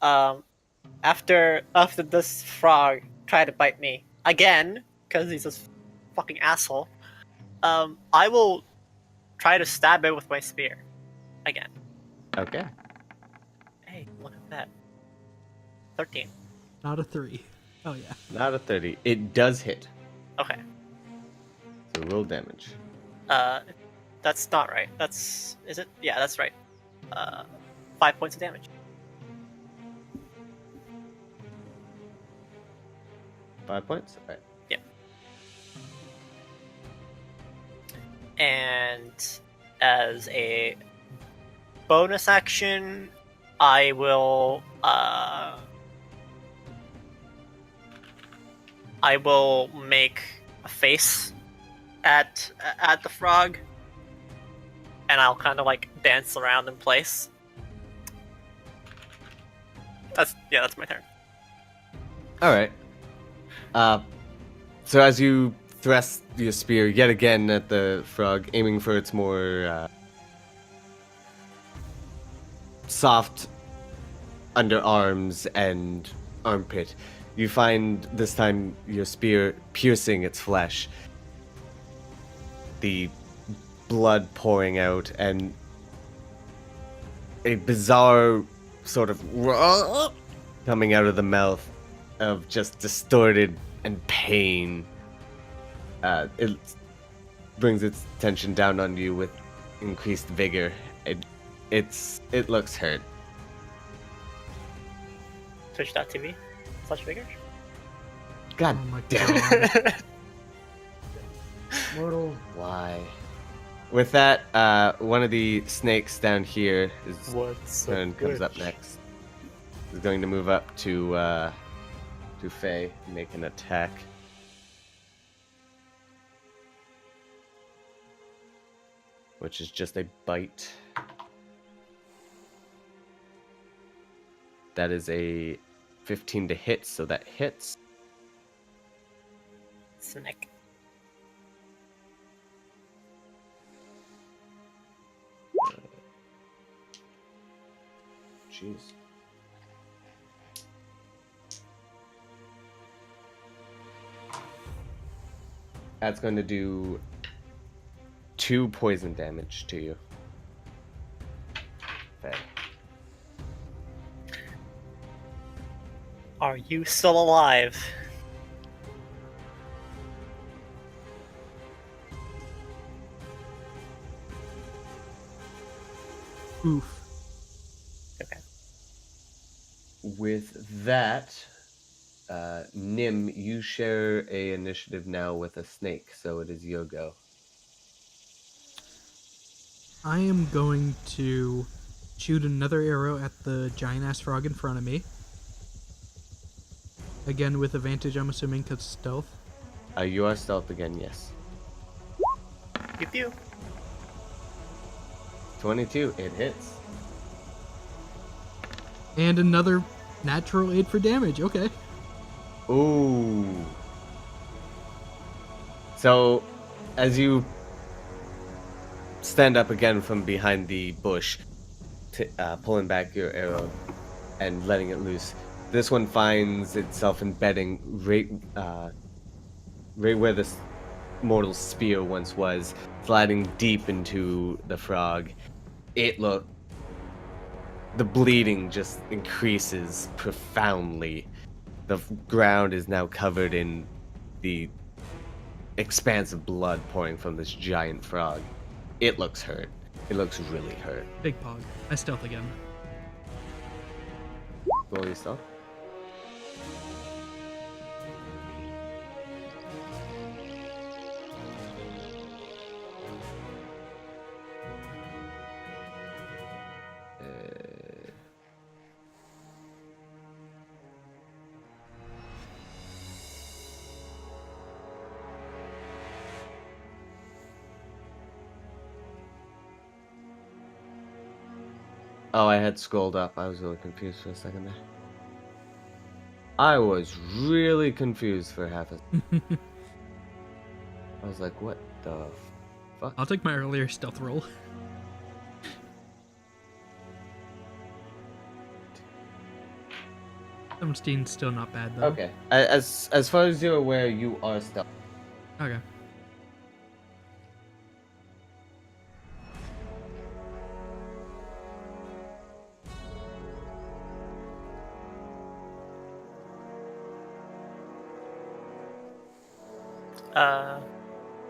after this frog tried to bite me again, because he's a fucking asshole, I will try to stab it with my spear. Again. Okay. Hey, look at that. 13. Not a 3. Oh yeah. Not a 30. It does hit. Okay. So roll damage. That's not right. Is it? Yeah, that's right. 5 points of damage. Five points? Alright. And as a bonus action, I will make a face at the frog, and I'll kind of like dance around in place. That's my turn. Alright. So as you thrust your spear yet again at the frog, aiming for its more soft underarms and armpit, you find this time your spear piercing its flesh, the blood pouring out, and a bizarre sort of coming out of the mouth of just distorted and pain. It brings its attention down on you with increased vigor. It looks hurt. Twitch.tv/vigor. God Oh my damn it. god. Mortal, why? With that, one of the snakes down here is What's turn comes up next. Is going to move up to Faye and make an attack. Which is just a bite. That is a 15 to hit, so that hits. Snake. Jeez. That's going to do 2 poison damage to you. Faye. Are you still alive? Oof. Okay. With that, Nim, you share a initiative now with a snake, so it is your go. I am going to shoot another arrow at the giant ass frog in front of me. Again with advantage, I'm assuming, because stealth. You are stealth again, yes. Pew pew. 22, it hits. And another natural 8 for damage. Okay. Ooh. So, as you stand up again from behind the bush, pulling back your arrow and letting it loose, this one finds itself embedding right where this mortal spear once was, sliding deep into the frog. The bleeding just increases profoundly. The ground is now covered in the expanse of blood pouring from this giant frog. It looks hurt. It looks really hurt. Big pog. I stealth again. Roll yourself. Oh, I had scrolled up. I was really confused for a second there. I was really confused for half a... I was like, what the fuck? I'll take my earlier stealth roll. $17's still not bad though. Okay. As far as you're aware, you are stealth. Okay.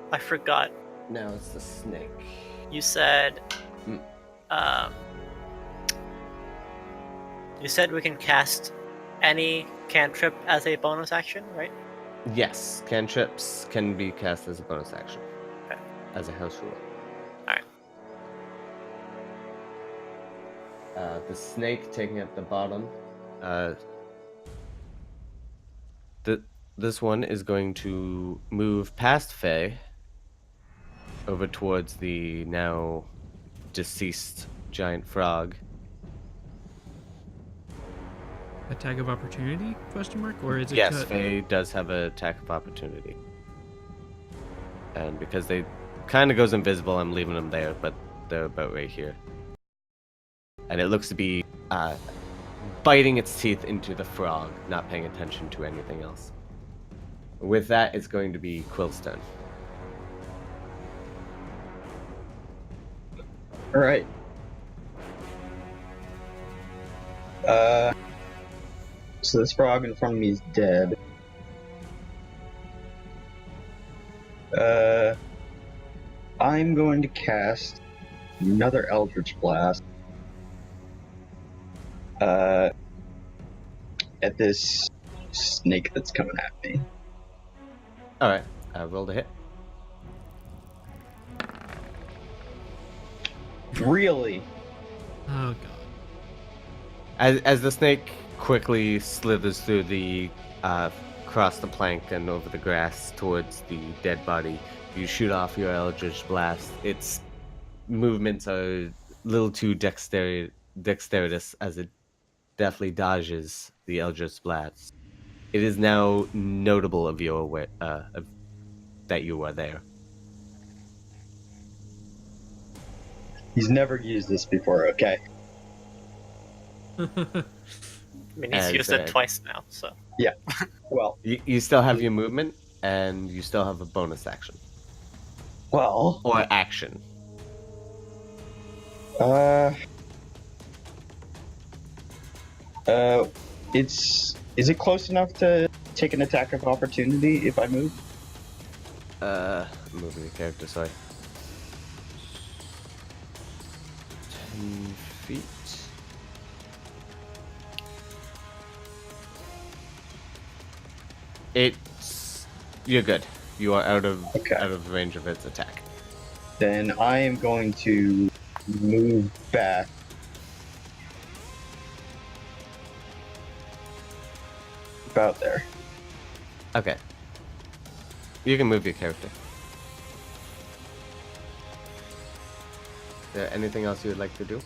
I forgot. Now it's the snake. You said, Hmm. you said we can cast any cantrip as a bonus action, right? Yes, cantrips can be cast as a bonus action. Okay. As a house rule. Alright. The snake taking up the bottom. This one is going to move past Faye over towards the now deceased giant frog. Attack of opportunity? Question mark? Or is it? Yes, Faye does have an attack of opportunity. And because they kind of goes invisible, I'm leaving them there, but they're about right here. And it looks to be biting its teeth into the frog, not paying attention to anything else. With that, it's going to be Quill's turn. All right. So this frog in front of me is dead. I'm going to cast another Eldritch Blast at this snake that's coming at me. All right. Roll to hit. Really? Oh god. As the snake quickly slithers through the across the plank and over the grass towards the dead body, you shoot off your Eldritch Blast. Its movements are a little too dexterous as it deftly dodges the Eldritch Blast. It is now notable of your that you are there. He's never used this before, okay? I mean, he's As, used it twice now, so. Well, You still have your movement, and you still have a bonus action well, or action. is it close enough to take an attack of opportunity if I move? Moving the character. Sorry. 10 feet. You're good. You are out of range of its attack. Then I am going to move back. About there. Okay. You can move your character. Is there anything else you would like to do?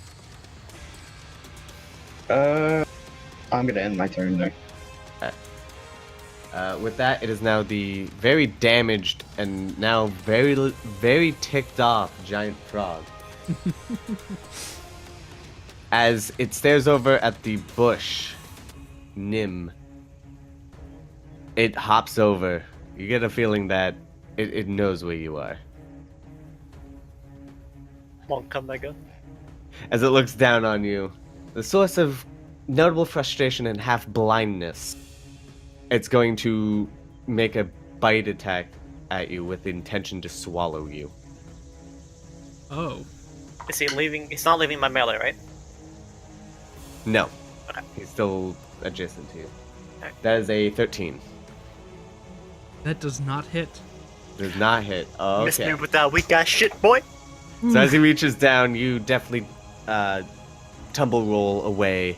I'm gonna end my turn there. With that, it is now the very damaged and now very ticked off giant frog. As it stares over at the bush, Nim, it hops over. You get a feeling that it knows where you are. Won't come, nigga. As it looks down on you, the source of notable frustration and half blindness, it's going to make a bite attack at you with the intention to swallow you. Oh. Is he leaving? He's not leaving my melee, right? No. Okay. He's still adjacent to you. Okay. That is a 13. That does not hit. Does not hit. Miss me Okay. with that weak ass shit, boy. So as he reaches down, you definitely tumble roll away.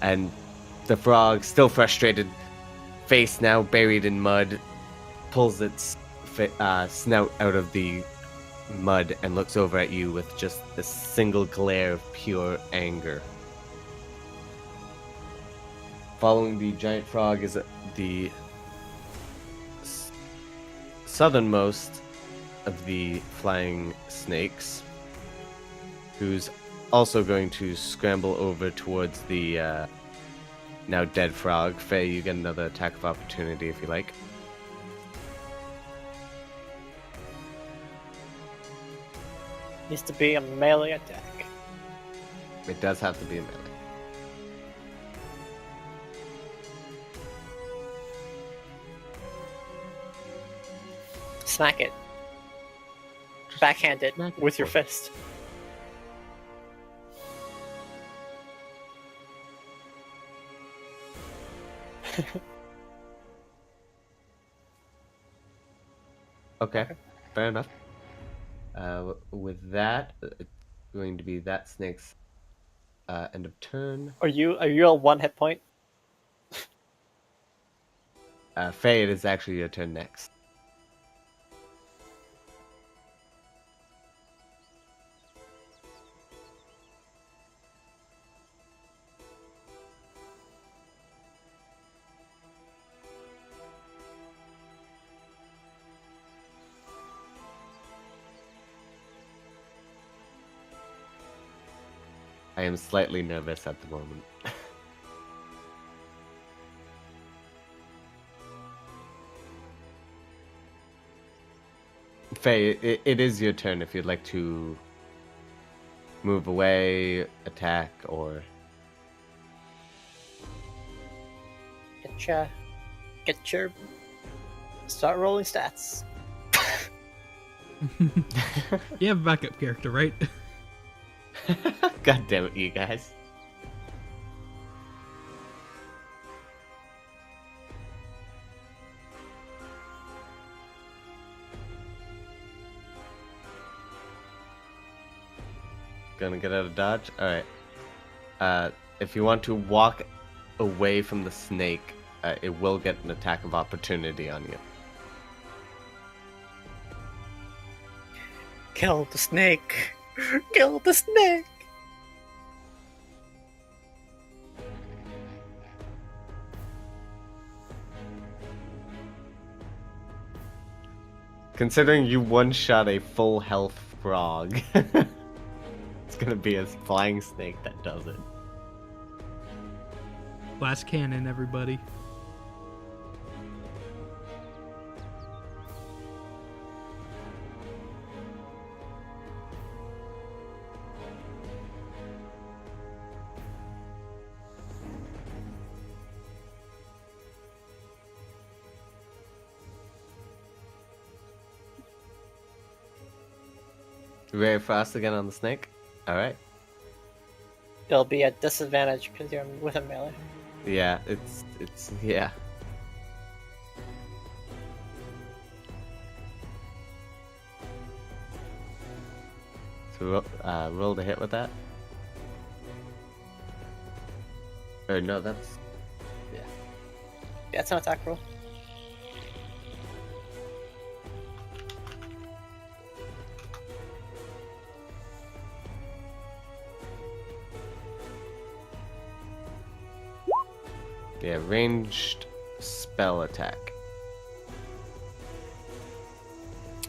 And the frog, still frustrated, face now buried in mud, pulls its snout out of the mud and looks over at you with just a single glare of pure anger. Following the giant frog is the southernmost of the flying snakes, who's also going to scramble over towards the now dead frog. Faye, you get another attack of opportunity if you like. Needs to be a melee attack. It does have to be a melee. Smack it. Backhand it Smack it with your for it. fist. Okay, fair enough. With that, it's going to be that snake's end of turn. Are you a 1 hit point? Faye, it is actually your turn next. I am slightly nervous at the moment. Faye, it is your turn if you'd like to move away, attack, or... get your start rolling stats. You have a backup character, right? God damn it, you guys. Gonna get out of dodge? Alright. If you want to walk away from the snake, it will get an attack of opportunity on you. Kill the snake. Kill the snake. Considering you one-shot a full health frog, it's gonna be a flying snake that does it. Glass cannon, everybody. Very fast again on the snake? Alright. It'll be at disadvantage because you're with a melee. Yeah, yeah. So roll the hit with that? Or no, that's... Yeah, it's an attack roll. Yeah, ranged spell attack.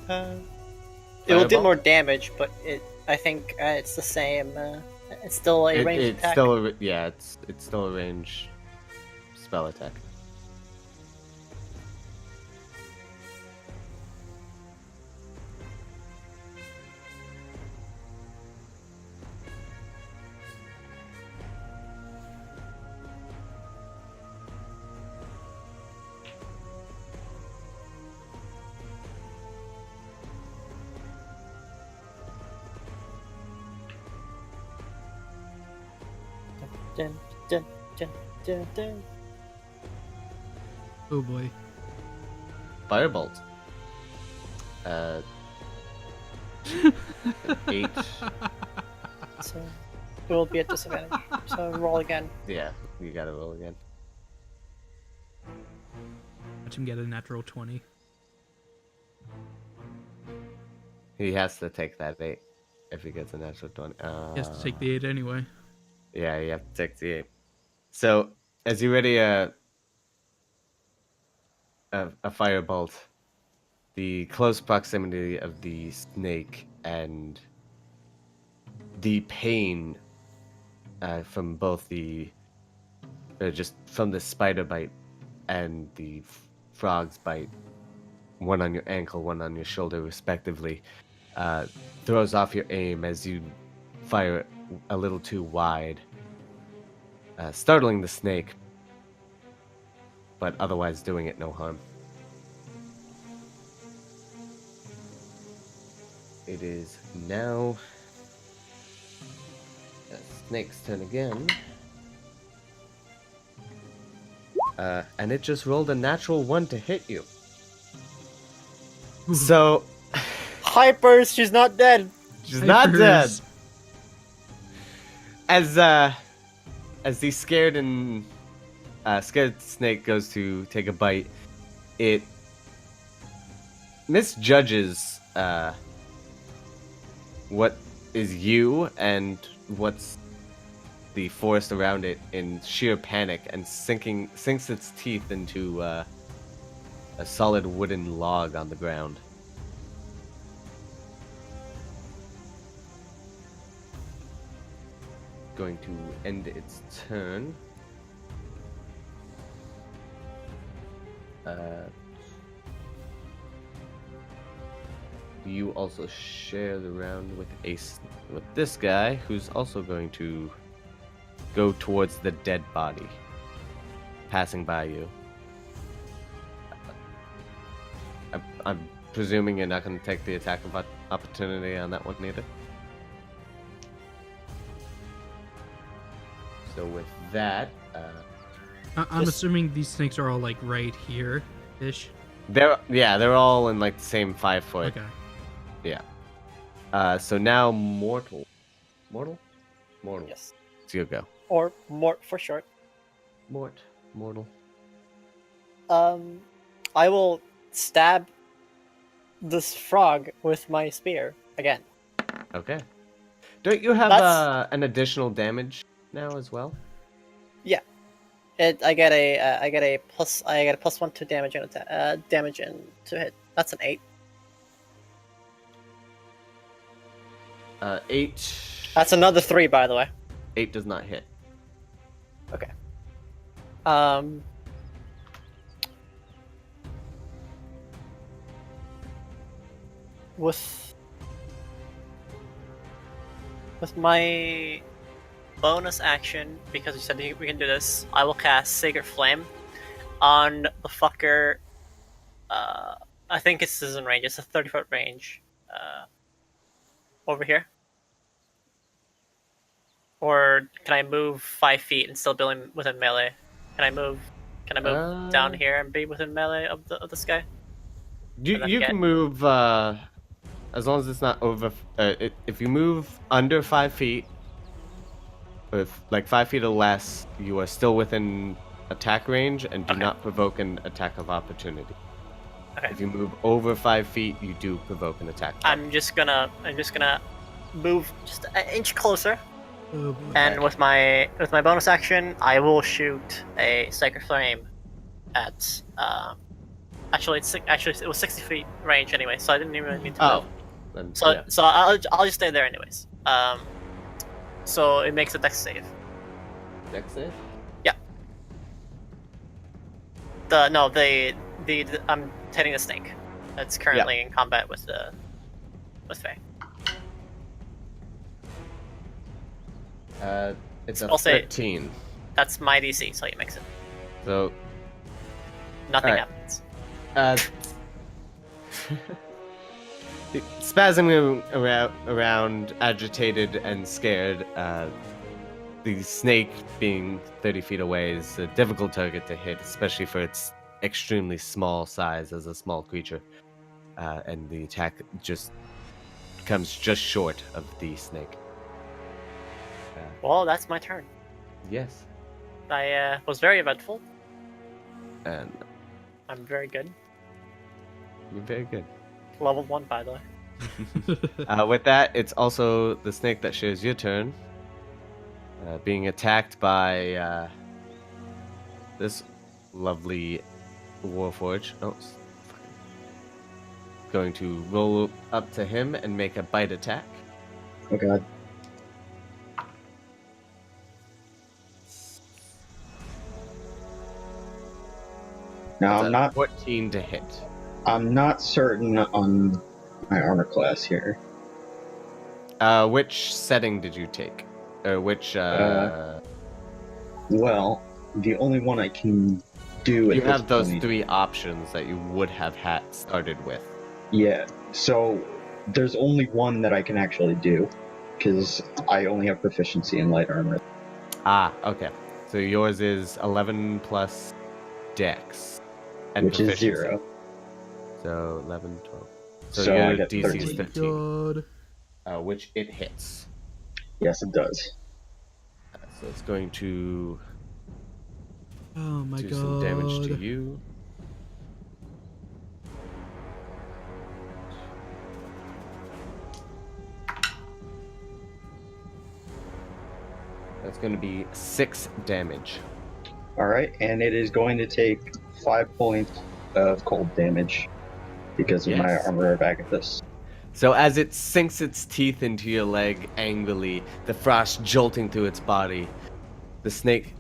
It will do Fireball? more damage, but I think it's the same. It's still a ranged It's attack. still it's still a ranged spell attack. Dun, dun, dun, dun, dun. Oh boy. Firebolt. 8. So it will be at disadvantage. So roll again. Yeah, you gotta roll again. Watch him get a natural 20. He has to take that 8 if he gets a natural 20. He has to take the 8 anyway. Yeah, you have to take the 8. So, as you ready a firebolt, the close proximity of the snake and the pain from both just from the spider bite and the frog's bite, one on your ankle, one on your shoulder, respectively, throws off your aim as you fire a little too wide, startling the snake, but otherwise doing it no harm. It is now the snake's turn again. And it just rolled a natural 1 to hit you. So, Hypers, she's not dead. she's not dead. Hypers. As the scared snake goes to take a bite, it misjudges what is you and what's the forest around it in sheer panic and sinks its teeth into a solid wooden log on the ground. Going to end its turn. You also share the round with with this guy, who's also going to go towards the dead body. passing by you. I'm presuming you're not going to take the attack of opportunity on that one either. So with that, I'm assuming these snakes are all like right here ish. they're all in like the same 5 foot. Okay. Yeah. So now mortal. Yes. It's your go. Or Mort for short. Mortal. I will stab this frog with my spear again. Okay. Don't you have an additional damage now as well? Yeah. I get a +1 to damage and damage and to hit. That's an 8. 8. That's another 3, by the way. 8 does not hit. Okay. With my bonus action, because you said we can do this, I will cast Sacred Flame on the fucker. I think it's in range. It's a 30-foot range. Over here. Or can I move 5 feet and still be within melee? Can I move down here and be within melee of this guy? You can move as long as it's not over. If you move under 5 feet, with like 5 feet or less, you are still within attack range and do not provoke an attack of opportunity. Okay. If you move over 5 feet, you do provoke an attack. I'm just gonna move just an inch closer. Oh, boy. And with my bonus action, I will shoot a Sacred Flame at. Actually, it was 60 feet range anyway, so I didn't even need to move. Then, So yeah. so I'll just stay there anyways. So it makes a dex save. Dex save? Yeah. I'm hitting the snake. That's currently in combat with Faye. It's a I'll say- 13. That's my DC, so you mix it. So Nothing Alright. happens. Spasming around, agitated and scared, the snake being 30 feet away is a difficult target to hit, especially for its extremely small size as a small creature. And the attack just comes just short of the snake. Well, that's my turn. Yes. I was very eventful. And I'm very good. you're very good. Level 1, by the way. With that, it's also the snake that shares your turn. Being attacked by this lovely Warforge. Going to roll up to him and make a bite attack. Oh god. Now That's I'm a not 14 to hit. I'm not certain on my armor class here. Which setting did you take? Or which Well, the only one I can do at you this have those point, 3 options that you would have had started with. yeah. So there's only one that I can actually do because I only have proficiency in light armor. Ah, okay. So yours is 11 plus Dex. And Which is proficiency. 0. So 11, 12. So, So your I get DC is 13. 13. God. Which it hits. Yes, it does. So it's going to Oh my do god. some damage to you. That's going to be 6 damage. Alright, and it is going to take 5 points of cold damage because of my Yes. armor of Agathis. So as it sinks its teeth into your leg angrily, the frost jolting through its body, the snake,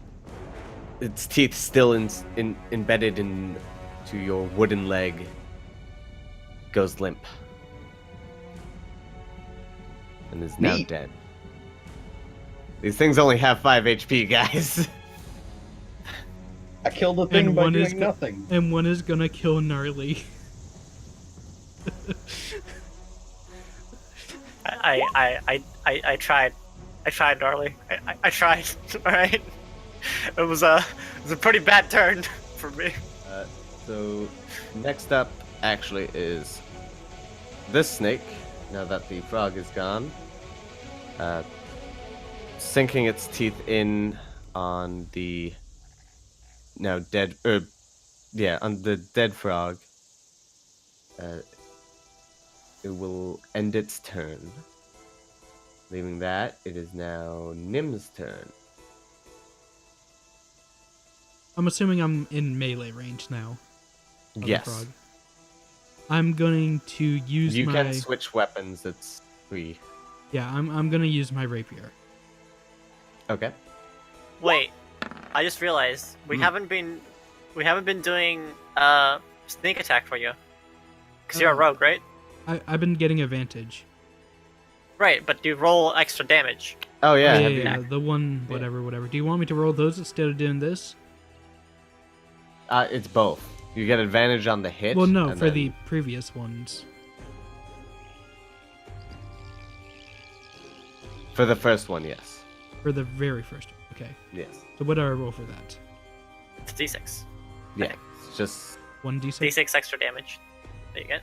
its teeth still embedded into your wooden leg, goes limp. And is now Neat. dead. These things only have 5 HP, guys. I killed the thing And by one is doing nothing. And one is gonna kill Gnarly. I tried. I tried, Darley. I tried. All right. It was a pretty bad turn for me. So next up actually is this snake. Now that the frog is gone, sinking its teeth in on the now dead, on the dead frog. It will end its turn. Leaving that, it is now Nim's turn. I'm assuming I'm in melee range now. of the Yes. frog. I'm going to use You my... can switch weapons, it's free. Yeah, I'm gonna use my rapier. Okay. Wait, I just realized we haven't been doing sneak attack for you. Cause you're a rogue, right? I've been getting advantage. Right, but you roll extra damage. Oh yeah, Yeah, the one, whatever. Do you want me to roll those instead of doing this? It's both. You get advantage on the hit. Well, no, and for then- the previous ones. For the first one, yes. For the very first one. Okay. Yes. So what do I roll for that? It's D6. Yeah. It's just 1d6? D6 extra damage. There you go.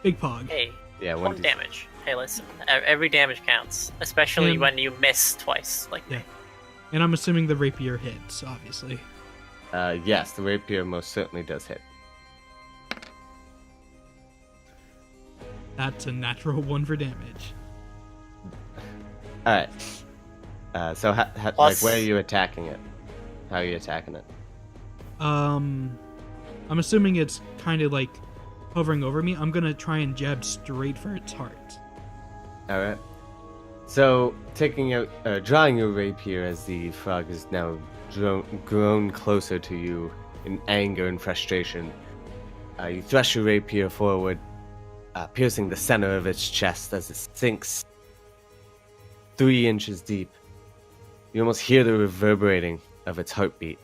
Big Pog. Hey, yeah, one 1d6. damage. Hey, listen, every damage counts, especially And- when you miss twice, like Yeah. me. And I'm assuming the rapier hits, obviously. Yes, the rapier most certainly does hit. That's a natural 1 for damage. All right. So, like, Plus- where are you attacking it? How are you attacking it? I'm assuming it's kind of like hovering over me. I'm gonna try and jab straight for its heart. All right. So, drawing your rapier as the frog is now grown closer to you in anger and frustration. You thrust your rapier forward, piercing the center of its chest as it sinks 3 inches deep. You almost hear the reverberating of its heartbeat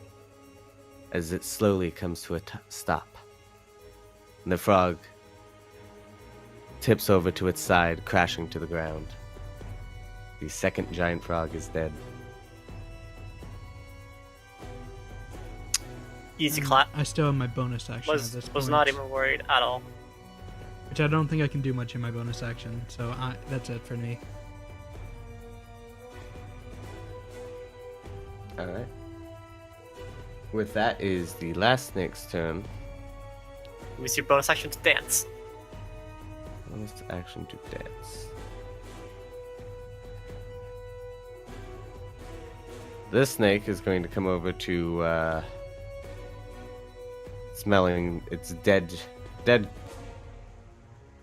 as it slowly comes to a stop. And the frog tips over to its side, crashing to the ground. The second giant frog is dead. Easy clap. I still have my bonus action at this Was point. not even worried at all. Which I don't think I can do much in my bonus action, so that's it for me. Alright. With that is the last snake's turn. Use your bonus action to dance. Bonus action to dance. This snake is going to come over to smelling its dead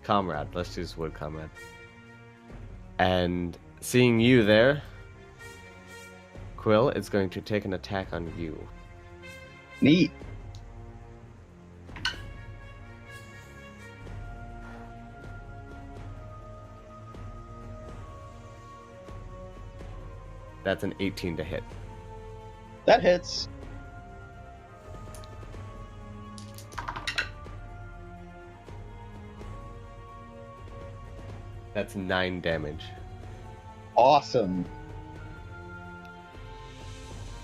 comrade. Let's use the word comrade. And seeing you there, Quill, it's going to take an attack on you. Neat. That's an 18 to hit. That hits. That's 9 damage. Awesome.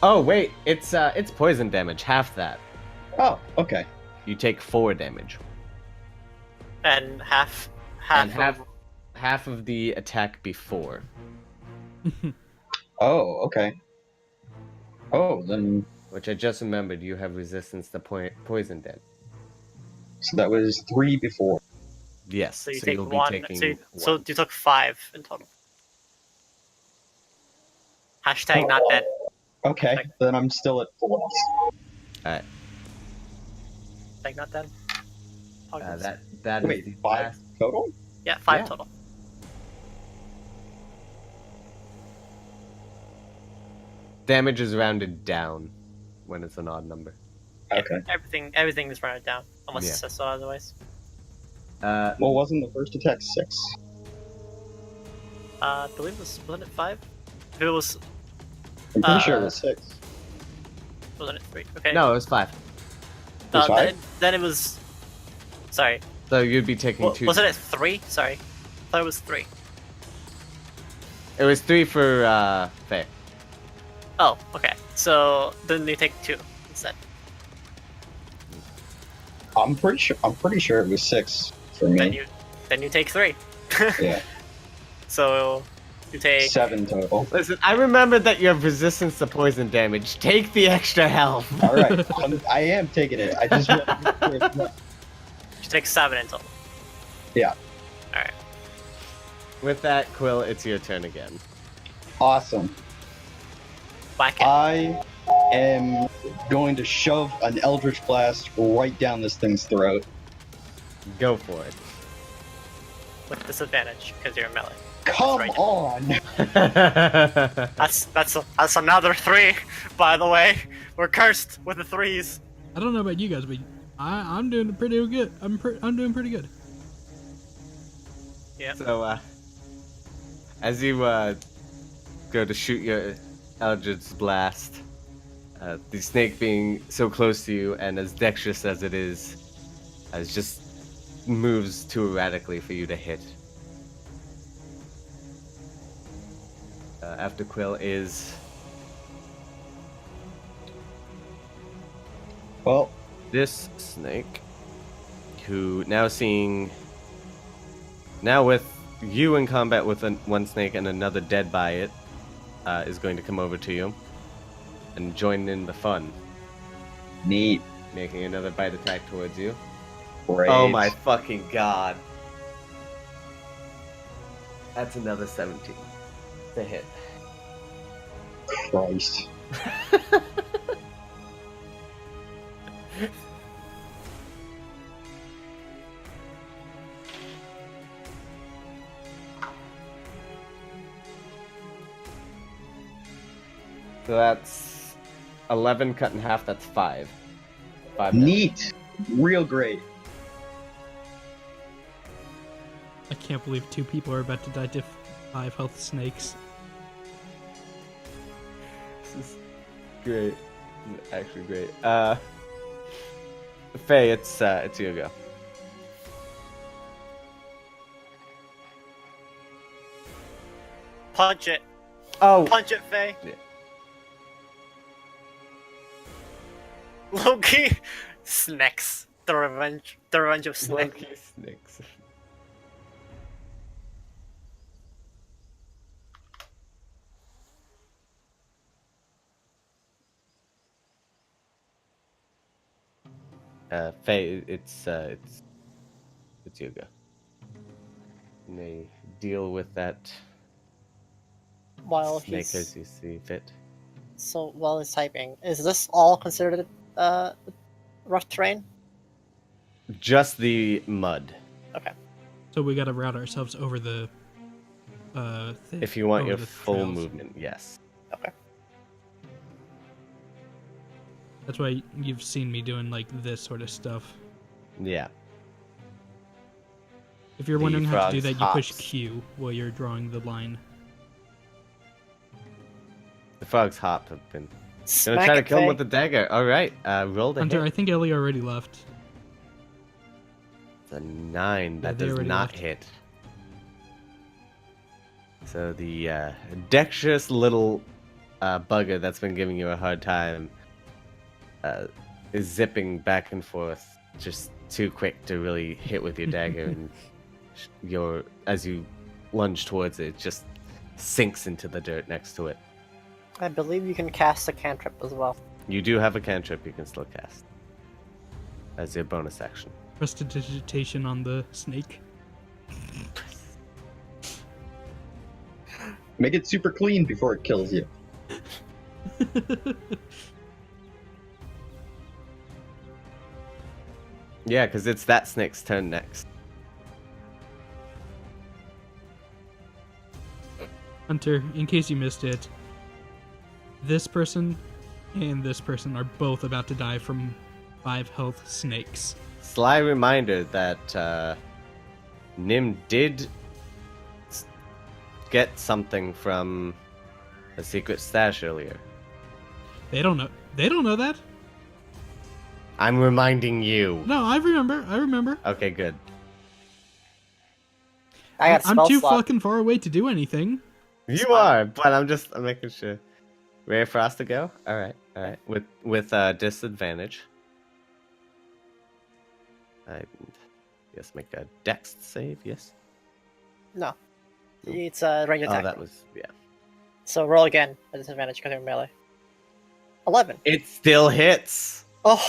Oh wait, it's poison damage, half that. Oh, okay. You take 4 damage. And half And of- half of the attack before. Oh, okay. Oh, then Which I just remembered you have resistance to poison damage. so that was 3 before. Yes, so you so take you'll one. be taking So one. you took 5 in total. Hashtag not dead. Okay, Like- then I'm still at 4. Alright, Hashtag not dead. that is Wait, the 5 last. total? Yeah, 5 Yeah. total. Damage is rounded down when it's an odd number. Okay. Everything is rounded down unless Yeah. it says so otherwise. Well, wasn't the first attack 6? I believe wasn't it 5? If it was, I'm pretty sure it was 6. wasn't it 3? Okay. No, it was 5. It was 5? Then it was. Sorry. So you'd be taking 2. Wasn't it 3? Sorry. I thought it was 3. It was 3 for Faye. Oh, okay. So then you take 2 instead. I'm pretty sure it was 6 for me. Then you take 3. Yeah. So you take 7 total. Listen, I remembered that you have resistance to poison damage. Take the extra health. All right, I am taking it. I just want to make sure it's not- You take 7 in total. Yeah. Alright. With that, Quill, it's your turn again. Awesome. Whack it. I am going to shove an Eldritch Blast right down this thing's throat. Go for it. With disadvantage, because you're melee. Come right. on! That's another 3, by the way. We're cursed with the 3s. I don't know about you guys, but I'm doing pretty good. I'm doing pretty good. Yep. So, as you go to shoot your Eldritch Blast, the snake being so close to you and as dexterous as it is just moves too erratically for you to hit. After Quill is Well, this snake, who now with you in combat with one snake and another dead by it, is going to come over to you and join in the fun, neat. making another bite attack towards you. Great. Oh my fucking god. That's another 17 to hit. Christ. So that's 11 cut in half, that's 5. 5 now. Neat. Real great. I can't believe 2 people are about to die to 5 health snakes. This is great. This is actually great. Faye, it's your go. Punch it. Oh! Punch it, Faye. Yeah. Loki. Snakes. The revenge of snakes. Monkey snakes. Faye, it's your go. You may deal with that While snake he's as you see fit. so while he's typing, is this all considered rough terrain? Just the mud. Okay. So we gotta route ourselves over the thing. If you want over your the full trails. movement, yes. Okay. That's why you've seen me doing like this sort of stuff. Yeah. If you're The wondering how to do frog's that, you push hops. Q while you're drawing the line. The frogs hop have been. Gonna Smack try to it, kill him Faye. with the dagger. Alright, roll the Hunter, I hit. think Ellie already left. It's a 9. That they does already not left. hit. So the dexterous little bugger that's been giving you a hard time is zipping back and forth, just too quick to really hit with your dagger, and as you lunge towards it, it just sinks into the dirt next to it. I believe you can cast a cantrip as well. You do have a cantrip you can still cast as your bonus action. Prestidigitation on the snake. Make it super clean before it kills you. Yeah, because it's that snake's turn next. Hunter, in case you missed it, this person and this person are both about to die from 5 health snakes. Sly reminder that Nim did get something from a secret stash earlier. They don't know. They don't know that. I'm reminding you. No, I remember. Okay, good. I got a I'm spell too slot. fucking far away to do anything. You are, but I'm making sure. Ready for us to go? All right. With disadvantage. Yes, make a dex save. Yes. No. It's a range attack. Oh, that was So roll again at disadvantage because you're melee. 11. It still hits. Oh,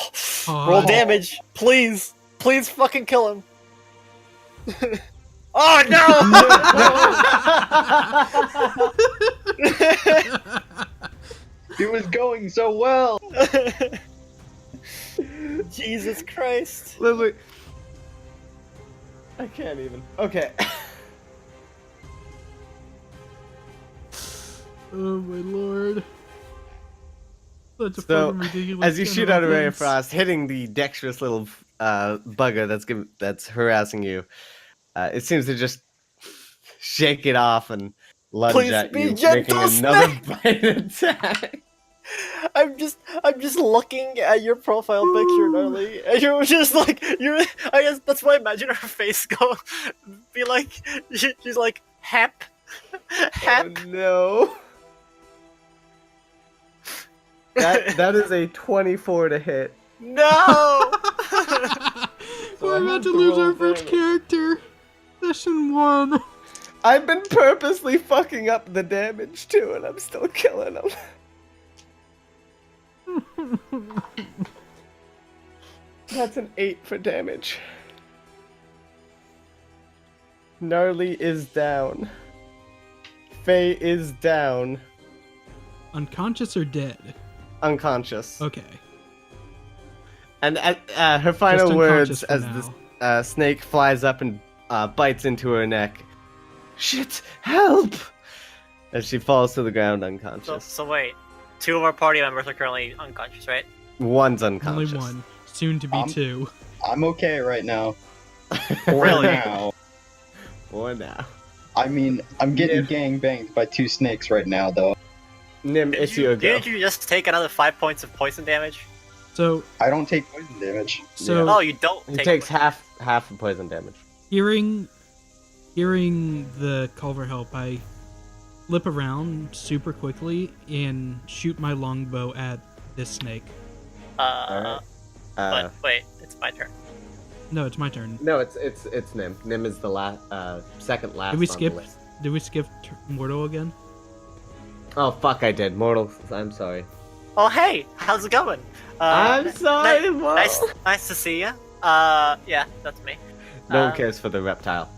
Oh. roll damage, please, please, fucking kill him. Oh It was going so well. no! Jesus Christ! Literally. I can't even. Okay. Oh my lord. Such a So, fucking ridiculous. as you turn shoot of out a ray of events. frost, hitting the dexterous little bugger that's harassing you, it seems to just shake it off and lunge Please at be you, gentle, making another Snake! bite attack. I'm just looking at your profile picture, Gnarly, and you're just like I guess that's why I imagine her face go, be like, she's like hap, hap. Oh, no. That is a 24 to hit. No! We're I about have to to lose roll our first damage. character. Session 1. I've been purposely fucking up the damage too, and I'm still killing him. That's an 8 for damage. Gnarly is down. Faye is down. Unconscious or dead? Unconscious. Okay. And her final Just words unconscious for as now. the snake flies up and bites into her neck. Shit! Help! As she falls to the ground unconscious. So wait, 2 of our party members are currently unconscious, right? One's Only unconscious. one. Soon to be 2. I'm okay right now. For Really? now. For now. I mean, I'm getting Yeah. gang banged by 2 snakes right now, though. Nim, it's your go. Didn't you just take another 5 points of poison damage? So I don't take poison damage. So- Oh, you don't He take takes poison. half the poison damage. hearing the call for help, I flip around super quickly and shoot my longbow at this snake. Alright. But wait, it's my turn. No, it's my turn. No, it's Nim. Nim is the second last. Did we on skip? The list. Did we skip Mortal again? Oh fuck! I did. Mortal. I'm sorry. Oh hey, how's it going? I'm sorry, Mo. Nice to see you. Yeah, that's me. No one cares for the reptile.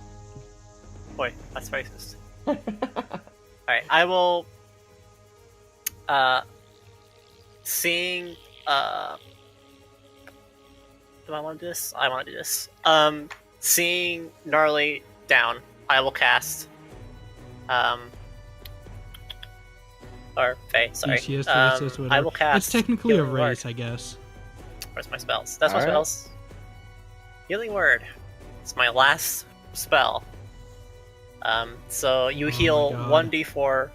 Boy, that's racist. Alright, I will seeing do I want to do this? I want to do this. Seeing Gnarly down, I will cast or Faye, sorry. Yes, whatever. I will cast It's technically a Healing Word. race, I guess. Where's my spells? That's my Alright. spells. Healing Word. It's my last spell. So you Oh heal my God. 1d4.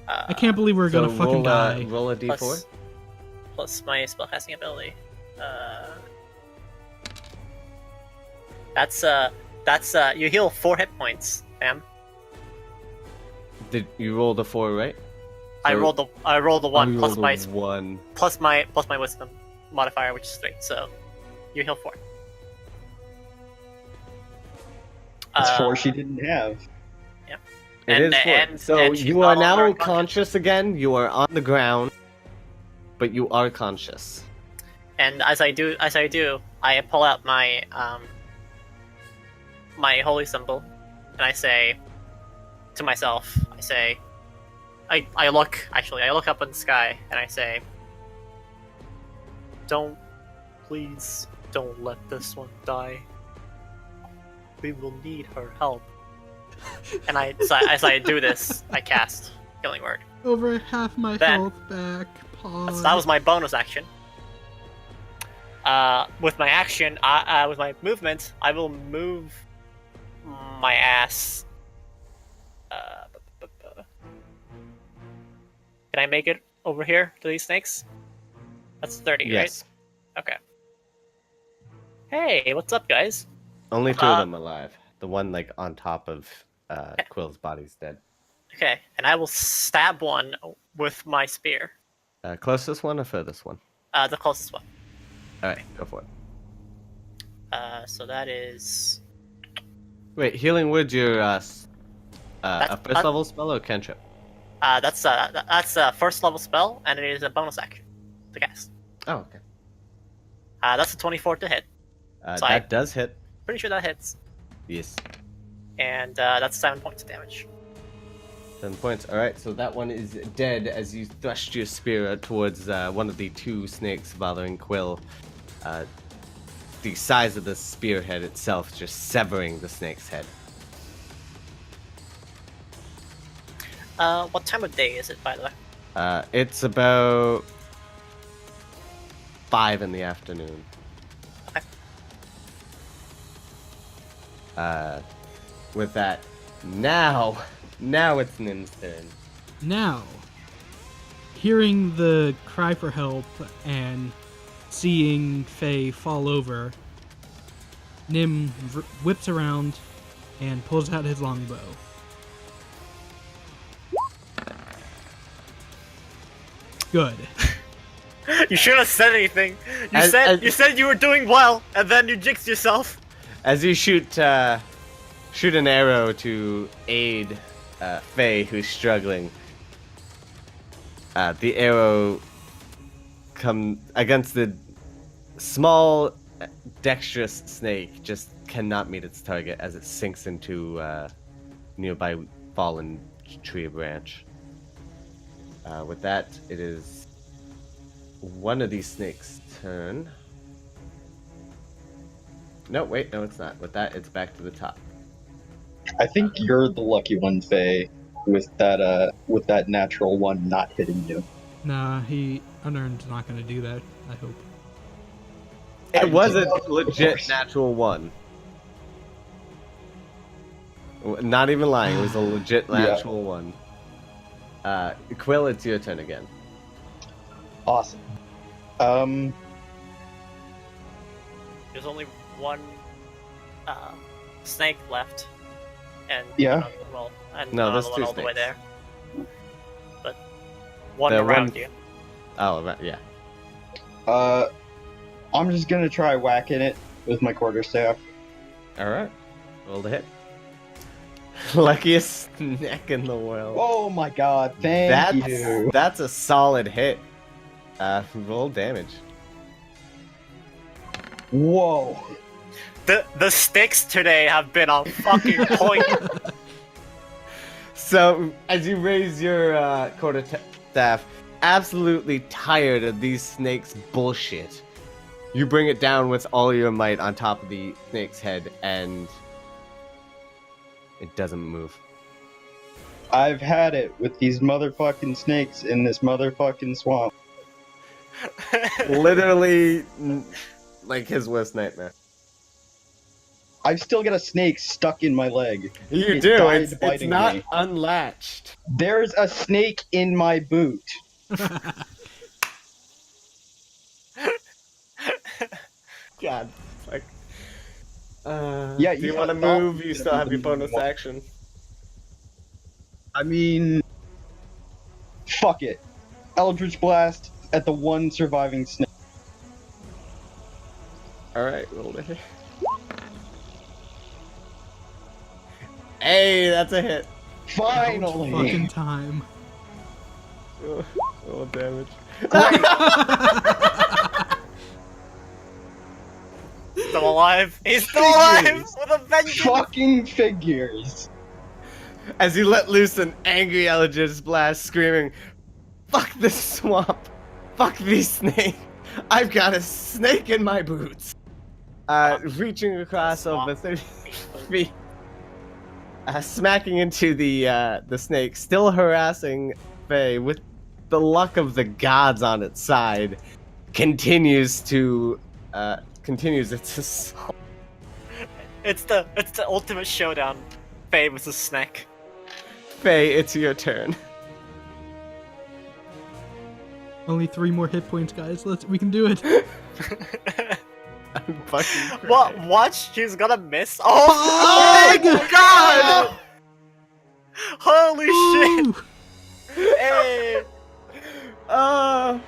I can't believe we're gonna fucking die. Roll a d4. Plus my spellcasting ability. That's you heal 4 hit points, fam. Did you roll the 4 right? I So- rolled the one You plus rolled my a 1. plus my wisdom modifier, which is 3. So you heal 4. That's 4 she didn't have. It And- is 4. and- So and she's you are no now longer conscious again. You are on the ground, but you are conscious. And as I do, I pull out my my holy symbol, and I say to myself, I look up in the sky, and I say, please don't let this one die. We will need her help. And as I do this, I cast Healing Word. Over half my Then- health back. Pause. That was my bonus action. With my action, with my movement, I will move my ass. Can I make it over here to these snakes? That's 30, Yes. right? Okay. Hey, what's up, guys? Only two of them alive. The one like on top of Quill's body's dead. Okay, and I will stab one with my spear. Closest one or furthest one? The closest one. All right, go for it. So that is... Wait, healing word, your a first level spell or cantrip? That's a first level spell, and it is a bonus action to cast. Oh, okay. That's a 24 to hit. So That does hit. Pretty sure that hits. Yes. And that's 7 points of damage. 7 points. All right, so that one is dead as you thrust your spear towards one of the two snakes bothering Quill. The size of the spearhead itself just severing the snake's head. What time of day is it, by the way? It's about 5 in the afternoon. Okay. With that, now it's Nim's turn. Now, hearing the cry for help and seeing Faye fall over, Nim whips around and pulls out his longbow. Good. You shouldn't have said anything. You said you were doing well, and then you jinxed yourself. As you shoot an arrow to aid Faye, who's struggling, the arrow come against the small, dexterous snake. Just cannot meet its target as it sinks into nearby fallen tree branch. With that, it is one of these snakes' turn. No, wait, no, it's not. With that, it's back to the top. I think you're the lucky one, Faye, with that natural one not hitting you. Nah, Unearned's not going to do that, I hope. It was a legit natural one. Not even lying, it was a legit natural one. Quill, it's your turn again. Awesome. There's only one snake left, and Yeah. No, there's another one two all the way snakes. there. But one The around one- you. Oh, right, yeah. I'm just gonna try whacking it with my quarterstaff. Alright. Roll the hit. Luckiest neck in the world. Oh my god, thank you. That's a solid hit. Roll damage. Whoa. The sticks today have been on fucking point. So, as you raise your quarterstaff, absolutely tired of these snakes' bullshit, you bring it down with all your might on top of the snake's head, and it doesn't move. I've had it with these motherfucking snakes in this motherfucking swamp. Literally, like his worst nightmare. I've still got a snake stuck in my leg. You It do. died It's biting not me. unlatched. There's a snake in my boot. God, like. Yeah, do you you want to thought- move? You still have your bonus action. I mean, fuck it. Eldritch Blast at the one surviving snake. Alright, roll the hit. Hey, that's a hit. Finally! Fucking time. Roll damage. Still alive. He's still alive Figures. with a vengeance. Fucking figures. As you let loose an angry Eldritch Blast, screaming, "Fuck this swamp! Fuck these snakes! I've got a snake in my boots!" Reaching across over 30 feet, smacking into the snake, still harassing Faye with the luck of the gods on its side, continues its assault. It's the ultimate showdown. Faye versus Snake. Faye, it's your turn. Only 3 more hit points, guys. We can do it. I'm fucking What? crying. Watch, she's gonna miss. Oh my god! Holy shit! Ooh. Hey! Uh,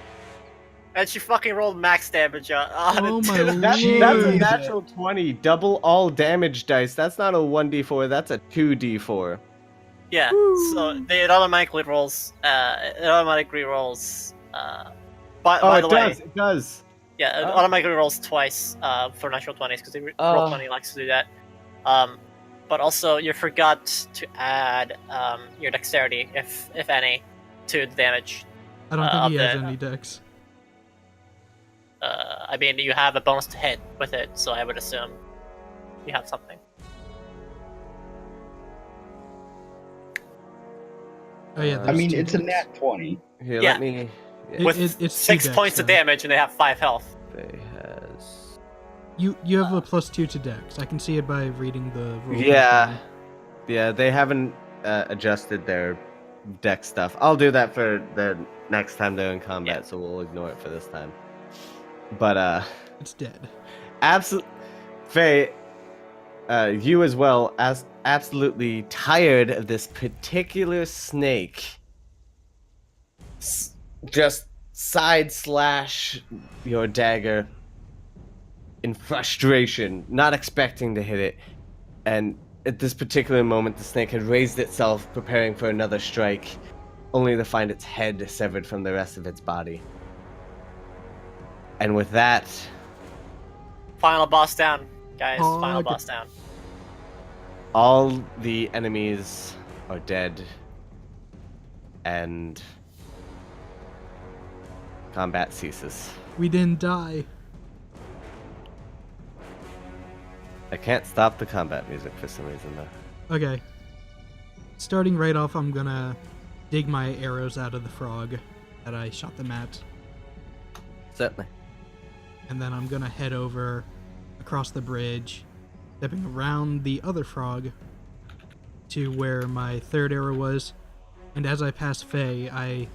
And she fucking rolled max damage on Oh it my too. that's a Lord. natural 20. Double all damage dice. That's not a 1d4, that's a 2d4. Yeah, so it automatically rolls. It automatically rolls. By the way, It does. yeah, it Oh. automatically rolls twice for natural 20s because roll Oh. 20 likes to do that. But also you forgot to add your dexterity, if any, to the damage. I don't think he of has the- any decks. I mean, you have a bonus to hit with it, so I would assume you have something. Oh yeah, I I there's mean, 2 it's a decks. nat 20. Here, Yeah. let me. It- With it's 6 2 decks, points of though. damage, and they have 5 health. Faye has. You have a +2 to dex. I can see it by reading the roll. Yeah. Yeah, they haven't adjusted their deck stuff. I'll do that for the next time they're in combat, Yeah. so we'll ignore it for this time. But, It's dead. Faye, you as well, as absolutely tired of this particular snake. Just side slash your dagger in frustration, not expecting to hit it. And at this particular moment, the snake had raised itself, preparing for another strike, only to find its head severed from the rest of its body. And with that, Final boss down, guys. Oh, Final okay. boss down. all the enemies are dead, and combat ceases. We didn't die. I can't stop the combat music for some reason, though. Okay. Starting right off, I'm gonna dig my arrows out of the frog that I shot them at. Certainly. And then I'm gonna head over across the bridge, stepping around the other frog to where my third arrow was. And as I pass Faye, I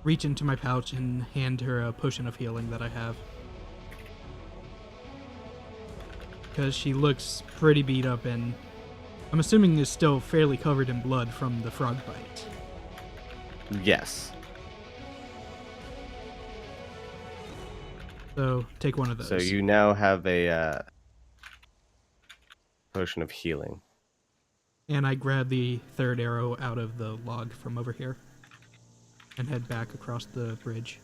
reach into my pouch and hand her a potion of healing that I have. Because she looks pretty beat up and I'm assuming is still fairly covered in blood from the frog bite. Yes. So take one of those. So you now have a potion of healing. And I grab the third arrow out of the log from over here and head back across the bridge.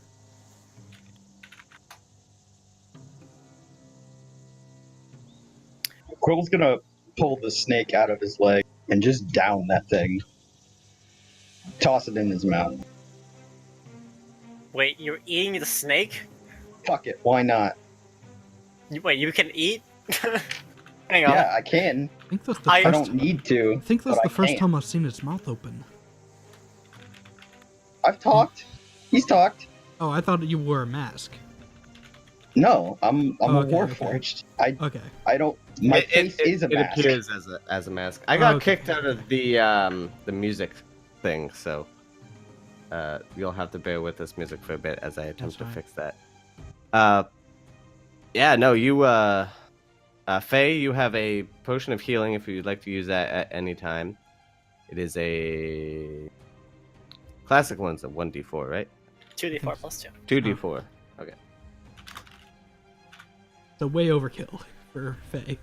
Quill's gonna pull the snake out of his leg and just down that thing. Toss it in his mouth. Wait, you're eating the snake? Fuck it, why not? Wait, you can eat? Hang on. Yeah, I can. I think that's the I I first. don't need to. I think that's but the I first can. time I've seen its mouth open. I've talked. He's talked. Oh, I thought you wore a mask. No, I'm Oh, a okay, warforged. Okay. I don't. My face is a it mask. appears as a mask. I got okay. kicked out of the music thing, so you'll have to bear with this music for a bit as I attempt to fine. fix that. Yeah, no, you Faye, you have a potion of healing if you'd like to use that at any time. It is a classic one's a 1d4, right? 2d4 plus 2. 2d4. Okay. So way overkill for Faye.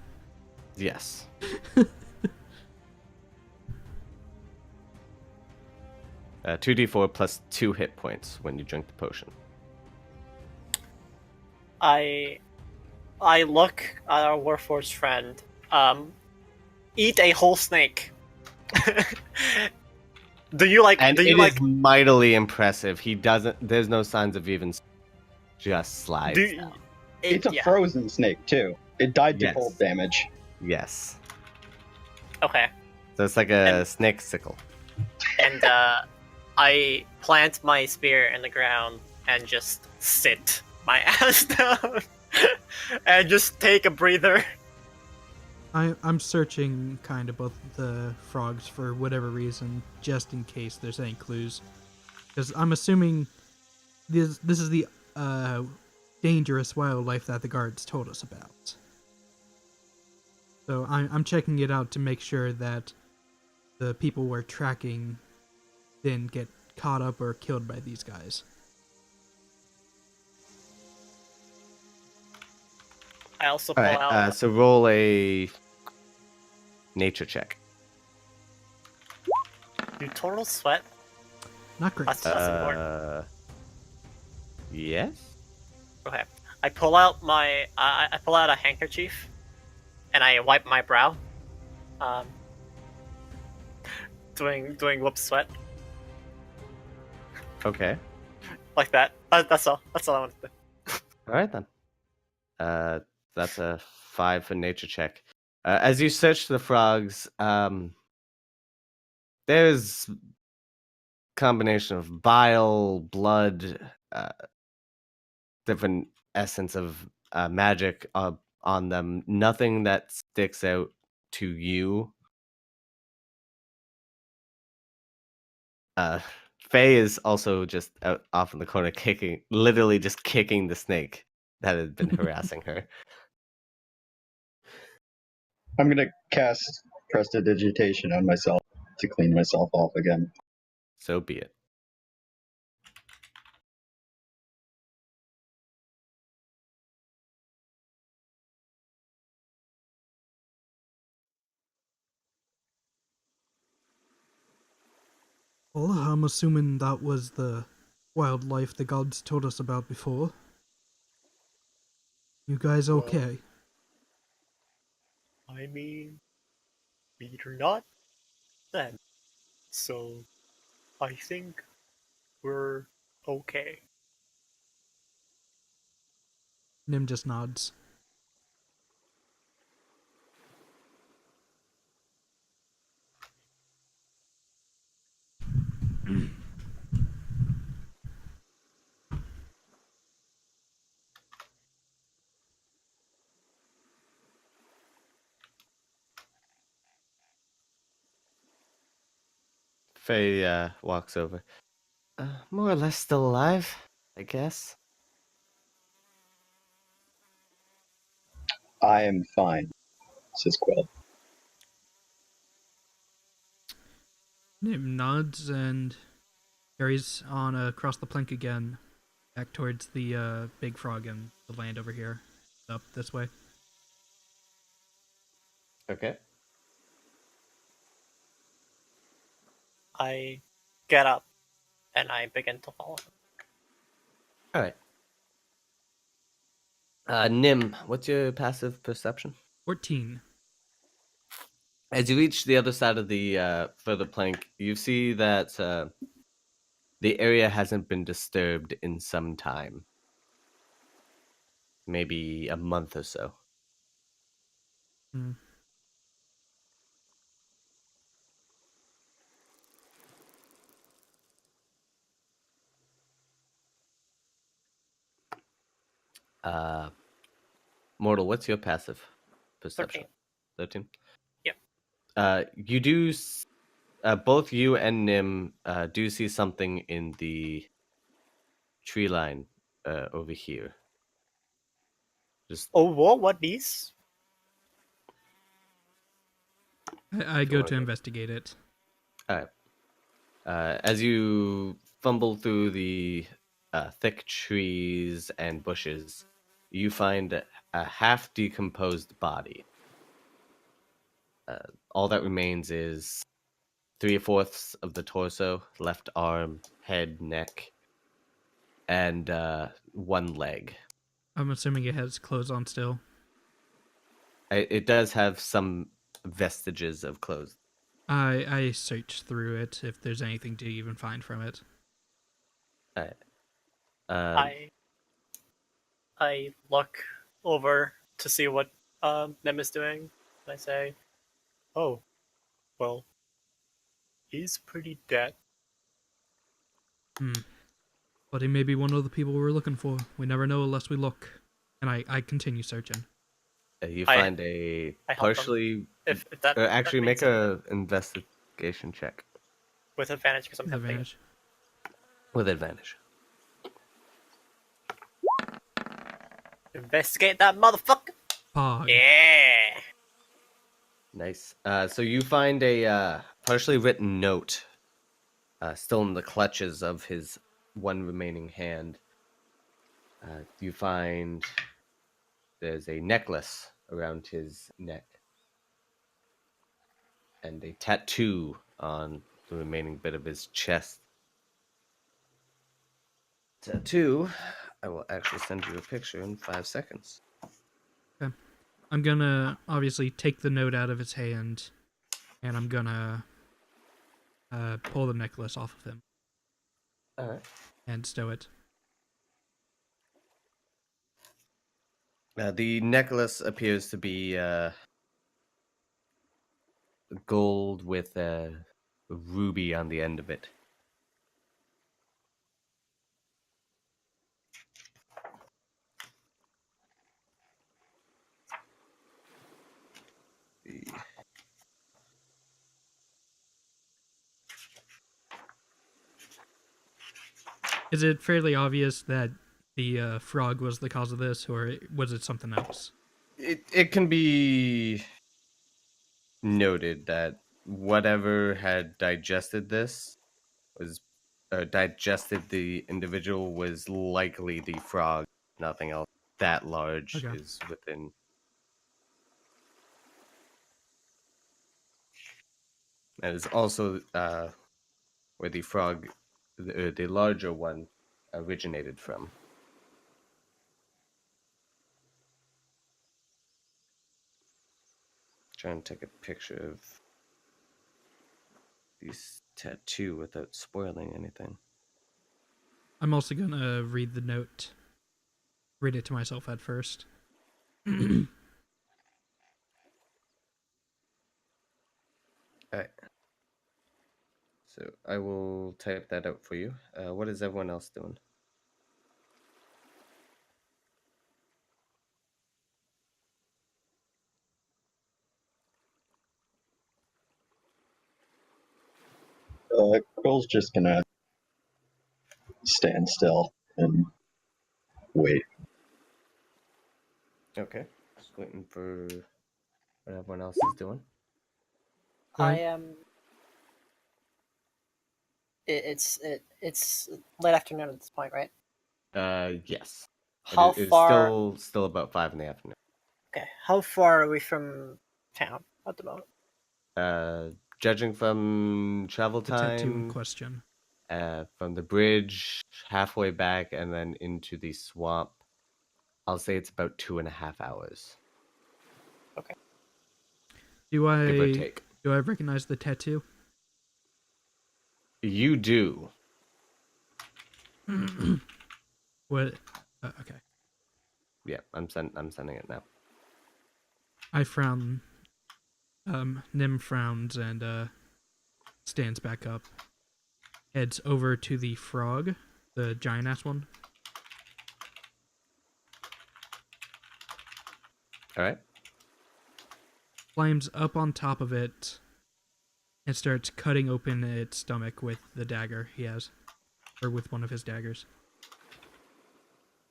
Yes. 2d4 plus 2 hit points when you drink the potion. I look at our Warforged friend. Eat a whole snake. Do you like? And do you it like? is mightily impressive. He doesn't. There's no signs of even. Just slides. Do down. It's a yeah. frozen snake too. It died to Yes. cold damage. Yes. Okay, So it's like a snake sickle. and I plant my spear in the ground and just sit my ass down and just take a breather. I'm searching kind of both the frogs for whatever reason, just in case there's any clues. Because I'm assuming this is the dangerous wildlife that the guards told us about. So I'm checking it out to make sure that the people we're tracking didn't get caught up or killed by these guys. I also All pull right. out. So roll a nature check. Do total sweat? Not great. That's important. Yes. Okay. I pull out my. I pull out a handkerchief, and I wipe my brow. Um, doing whoop sweat Okay. like that. That's all. That's all I want to do. All right then. That's a 5 for nature check. As you search the frogs, there's combination of bile, blood, different essence of magic on them. Nothing that sticks out to you. Faye is also just out off in the corner, literally just kicking the snake that had been harassing her. I'm gonna cast prestidigitation on myself to clean myself off again. So be it. Well, I'm assuming that was the wildlife the gods told us about before. You guys Well, okay? I mean, we're not then, so I think we're okay. Nim just nods. Faye walks over. More or less still alive, I guess. I am fine, says Quill. Nim nods and carries on across the plank again, back towards the big frog and the land over here. Up this way. Okay. I get up and I begin to follow him. All right. Nim, what's your passive perception? 14. As you reach the other side of the further plank, you see that the area hasn't been disturbed in some time. Maybe a month or so. Hmm. Mortal, what's your passive perception? 13. 13? Yep. You do, both you and Nim do see something in the tree line over here. Just Oh, whoa, what these? I go to investigate it. all right. As you fumble through the thick trees and bushes, you find a half decomposed body. All that remains is 3/4 of the torso, left arm, head, neck, and one leg. I'm assuming it has clothes on still. It does have some vestiges of clothes. I search through it if there's anything to even find from it. All right. I look over to see what Nem is doing. And I say, "Oh, well, he's pretty dead." But he may be one of the people we're looking for. We never know unless we look. And I continue searching. You I- find a I help him. partially. If that Actually, that make makes it a investigation check with advantage because I'm With helping. advantage. with advantage. Investigate that motherfucker. Pog. Yeah. Nice. So you find a partially written note, still in the clutches of his one remaining hand. You find there's a necklace around his neck and a tattoo on the remaining bit of his chest. Tattoo. I will actually send you a picture in 5 seconds. Okay. I'm gonna obviously take the note out of his hand, and I'm gonna pull the necklace off of him All right. and stow it. The necklace appears to be gold with a ruby on the end of it. Is it fairly obvious that the frog was the cause of this, or was it something else? It can be noted that whatever had digested this was digested the individual was likely the frog. Nothing else that large Okay. is within. And it's also where the frog, the larger one, originated from. Trying to take a picture of this tattoo without spoiling anything. I'm also gonna read the note. Read it to myself at first. Alright. So I will type that out for you. What is everyone else doing? Quill's just gonna stand still and wait. Okay. Just waiting for what everyone else is doing. Go I ahead. am. It's late afternoon at this point, right? Yes. How It is far? still about 5 in the afternoon. Okay, how far are we from town at the moment? Judging from travel The tattoo in time, question. from the bridge halfway back and then into the swamp, I'll say it's about 2.5 hours, Okay. Do give or I take. recognize the tattoo? You do. What? Okay. Yeah, I'm sending it now. I frown. Nim frowns and stands back up. Heads over to the frog, the giant ass one. All right. Climbs up on top of it and starts cutting open its stomach with the dagger he has, or with one of his daggers.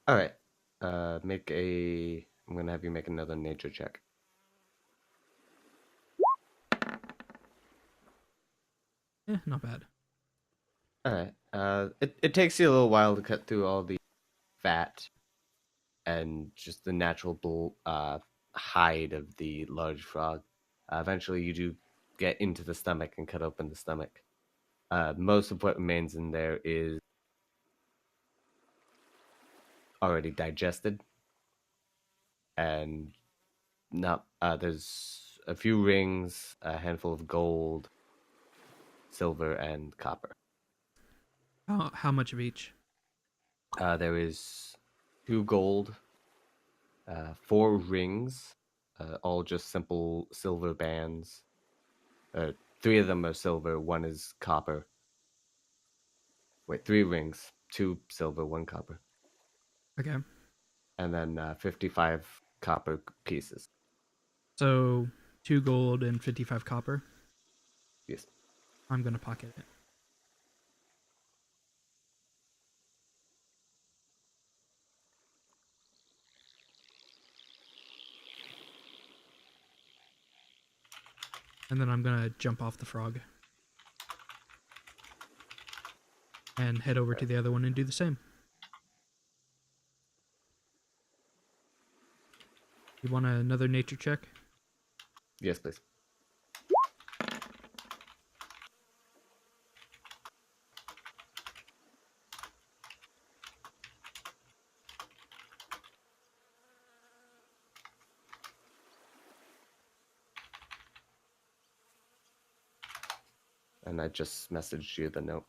All right. I'm gonna have you make another nature check. Not bad. All right. It takes you a little while to cut through all the fat and just the natural hide of the large frog. Eventually, you do get into the stomach and cut open the stomach. Most of what remains in there is already digested, and not. There's a few rings, a handful of gold, silver, and copper. How much of each? There is 2 gold, 4 rings, all just simple silver bands. 3 of them are silver, 1 is copper. Wait, 3 rings, 2 silver, 1 copper. Okay. And then 55 copper pieces. So 2 gold and 55 copper. Yes. I'm gonna pocket it. And then I'm gonna jump off the frog and head over to the other one and do the same. You want another nature check? Yes, please. And I just messaged you the note.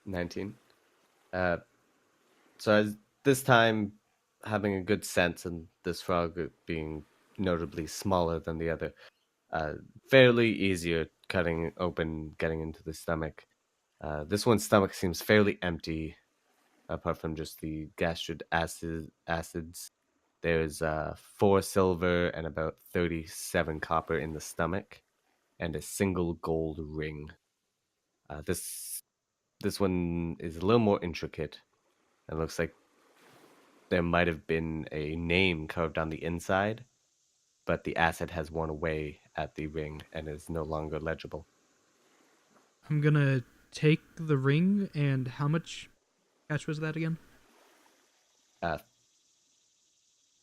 $19. So as this time, having a good sense, and this frog being notably smaller than the other, fairly easier cutting open, getting into the stomach. This one's stomach seems fairly empty, apart from just the gastric acids. There's 4 silver and about 37 copper in the stomach, and a single gold ring. This one is a little more intricate. It looks like there might have been a name carved on the inside, but the acid has worn away at the ring and is no longer legible. I'm gonna take the ring, and how much cash was that again?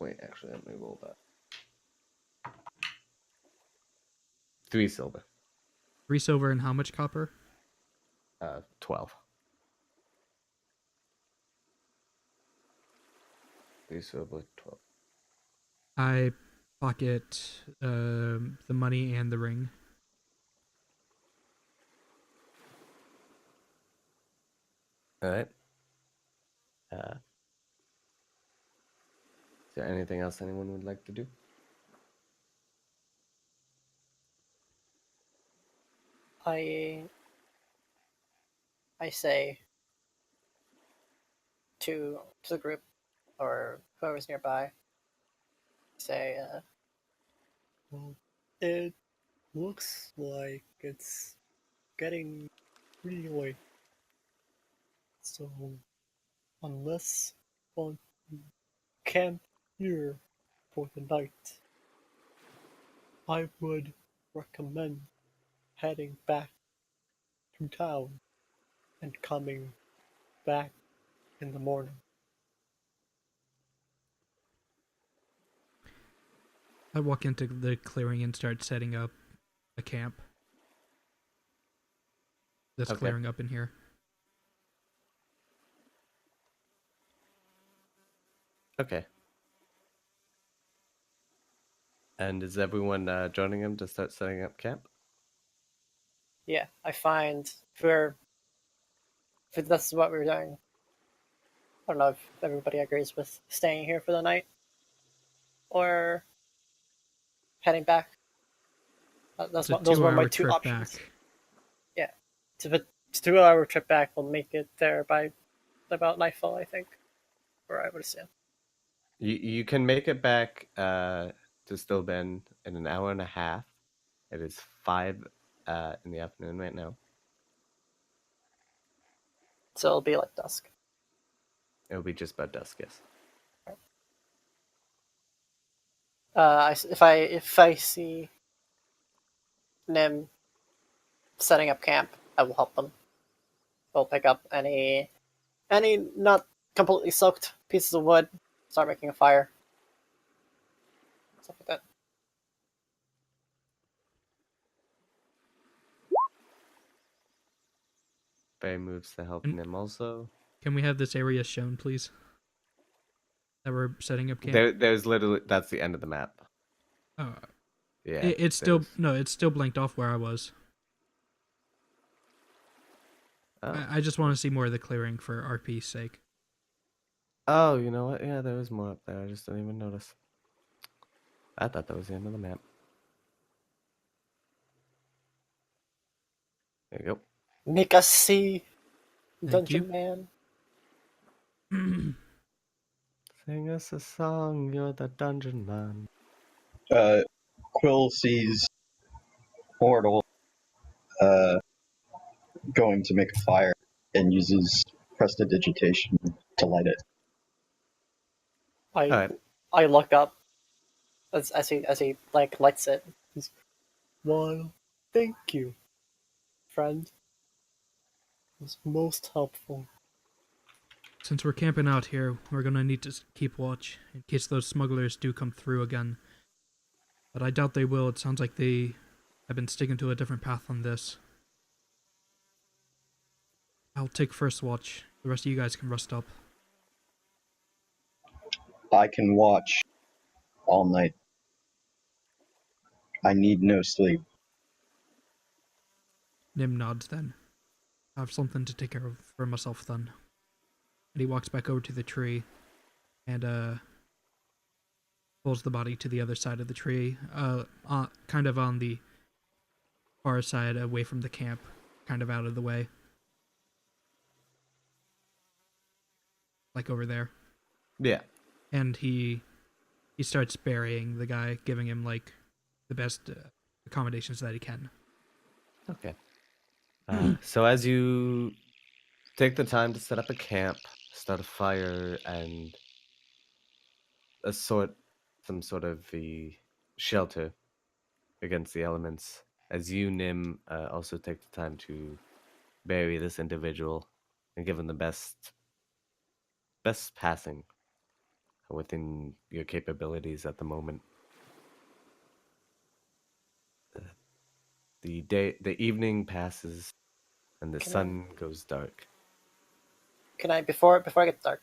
Wait, actually, let me roll that. 3 silver. 3 silver and how much copper? 12. 3 silver, 12. I pocket the money and the ring. All right. Is there anything else anyone would like to do? I say to the group or whoever's nearby, say, well, it looks like it's getting pretty late. So unless one camp here for the night, I would recommend heading back to town and coming back in the morning. I walk into the clearing and start setting up a camp that's Okay. clearing up in here. Okay. And is everyone joining him to start setting up camp? Yeah, I find if that's what we're doing. I don't know if everybody agrees with staying here for the night or heading back. It's a Those were my 2-hour 2 trip options. back. Yeah, it's a 2-hour trip back. We'll make it there by about nightfall, I think, or I would assume. You can make it back to Stillben in an hour and a half. It is 5 in the afternoon right now. So it'll be like dusk. It'll be just about dusk, yes. If I see Nim setting up camp, I will help them. We'll pick up any not completely soaked pieces of wood, start making a fire, stuff like that. Barry moves to help And- Nim also. Can we have this area shown, please? That we're setting up camp. There's literally, that's the end of the map. Oh, Yeah. it's still it's still blanked off where I was. Oh. I just want to see more of the clearing for RP's sake. Oh, you know what? Yeah, there is more up there. I just didn't even notice. I thought that was the end of the map. There you go. Make us see Thank you. Dungeon Man. Sing us a song, you're the dungeon man. Quill sees Mortal going to make a fire and uses prestidigitation to light it. I Alright. I look up as he like lights it. He's, well, thank you, friend. It was most helpful. Since we're camping out here, we're gonna need to keep watch in case those smugglers do come through again. But I doubt they will. It sounds like they have been sticking to a different path on this. I'll take first watch. The rest of you guys can rest up. I can watch all night. I need no sleep. Nim nods then. I have something to take care of for myself then. And he walks back over to the tree and pulls the body to the other side of the tree, kind of on the far side, away from the camp, kind of out of the way. Like over there. Yeah. And he starts burying the guy, giving him like the best accommodations that he can. Okay. So as you take the time to set up a camp, start a fire, and some sort of the shelter against the elements, as you, Nim, also take the time to bury this individual and give him the best passing within your capabilities at the moment. The evening passes and the sun goes dark. Can I before it gets dark?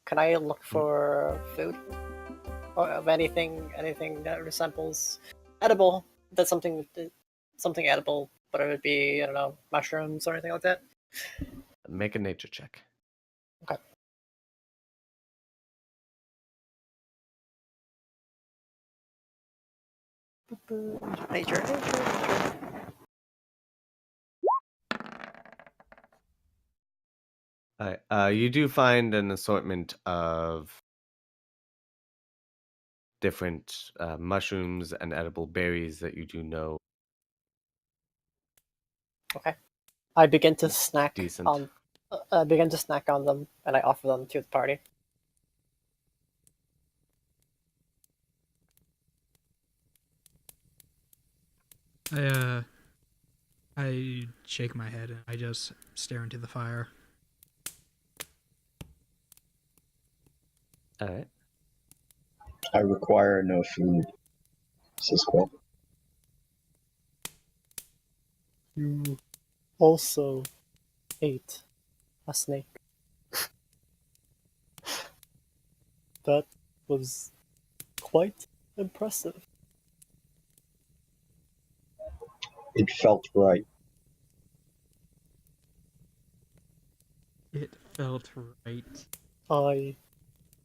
Can I look for food or of anything that resembles edible? That's something edible, but it would be, I don't know, mushrooms or anything like that. Make a nature check. Okay. Nature. You do find an assortment of different mushrooms and edible berries that you do know. Okay. I begin to snack Decent. on them, and I offer them to the party. I shake my head and I just stare into the fire. All right. I require no food, says Quill. You also ate a snake. That was quite impressive. It felt right. It felt right. I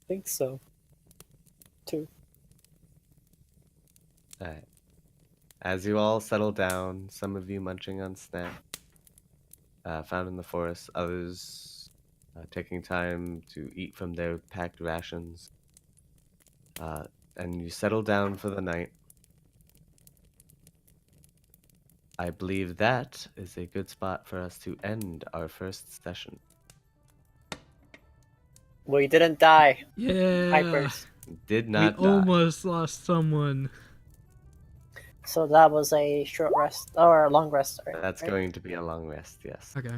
think so, too. All right. As you all settle down, some of you munching on snack found in the forest, others taking time to eat from their packed rations, and you settle down for the night. I believe that is a good spot for us to end our first session. We didn't die. Yeah. Hypers. Did We not die. almost lost someone. So that was a short rest or a long rest. That's right? going to be a long rest, yes. Okay.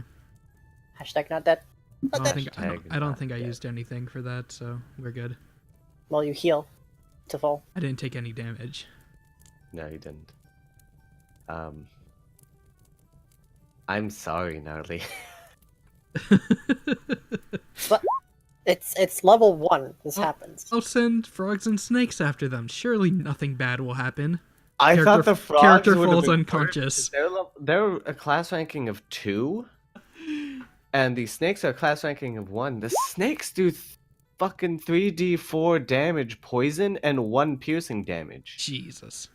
Hashtag not dead. I Not don't dead. think I don't think I used anything for that, so we're good. Well, you heal to full. I didn't take any damage. No, you didn't. I'm sorry, Gnarly. But it's level 1. This Oh. happens. I'll send frogs and snakes after them. Surely nothing bad will happen. I Character- thought the frogs character would have falls been unconscious. worse. They're a class ranking of 2, and the snakes are a class ranking of 1. The snakes do fucking 3d4 damage poison and 1 piercing damage. Jesus.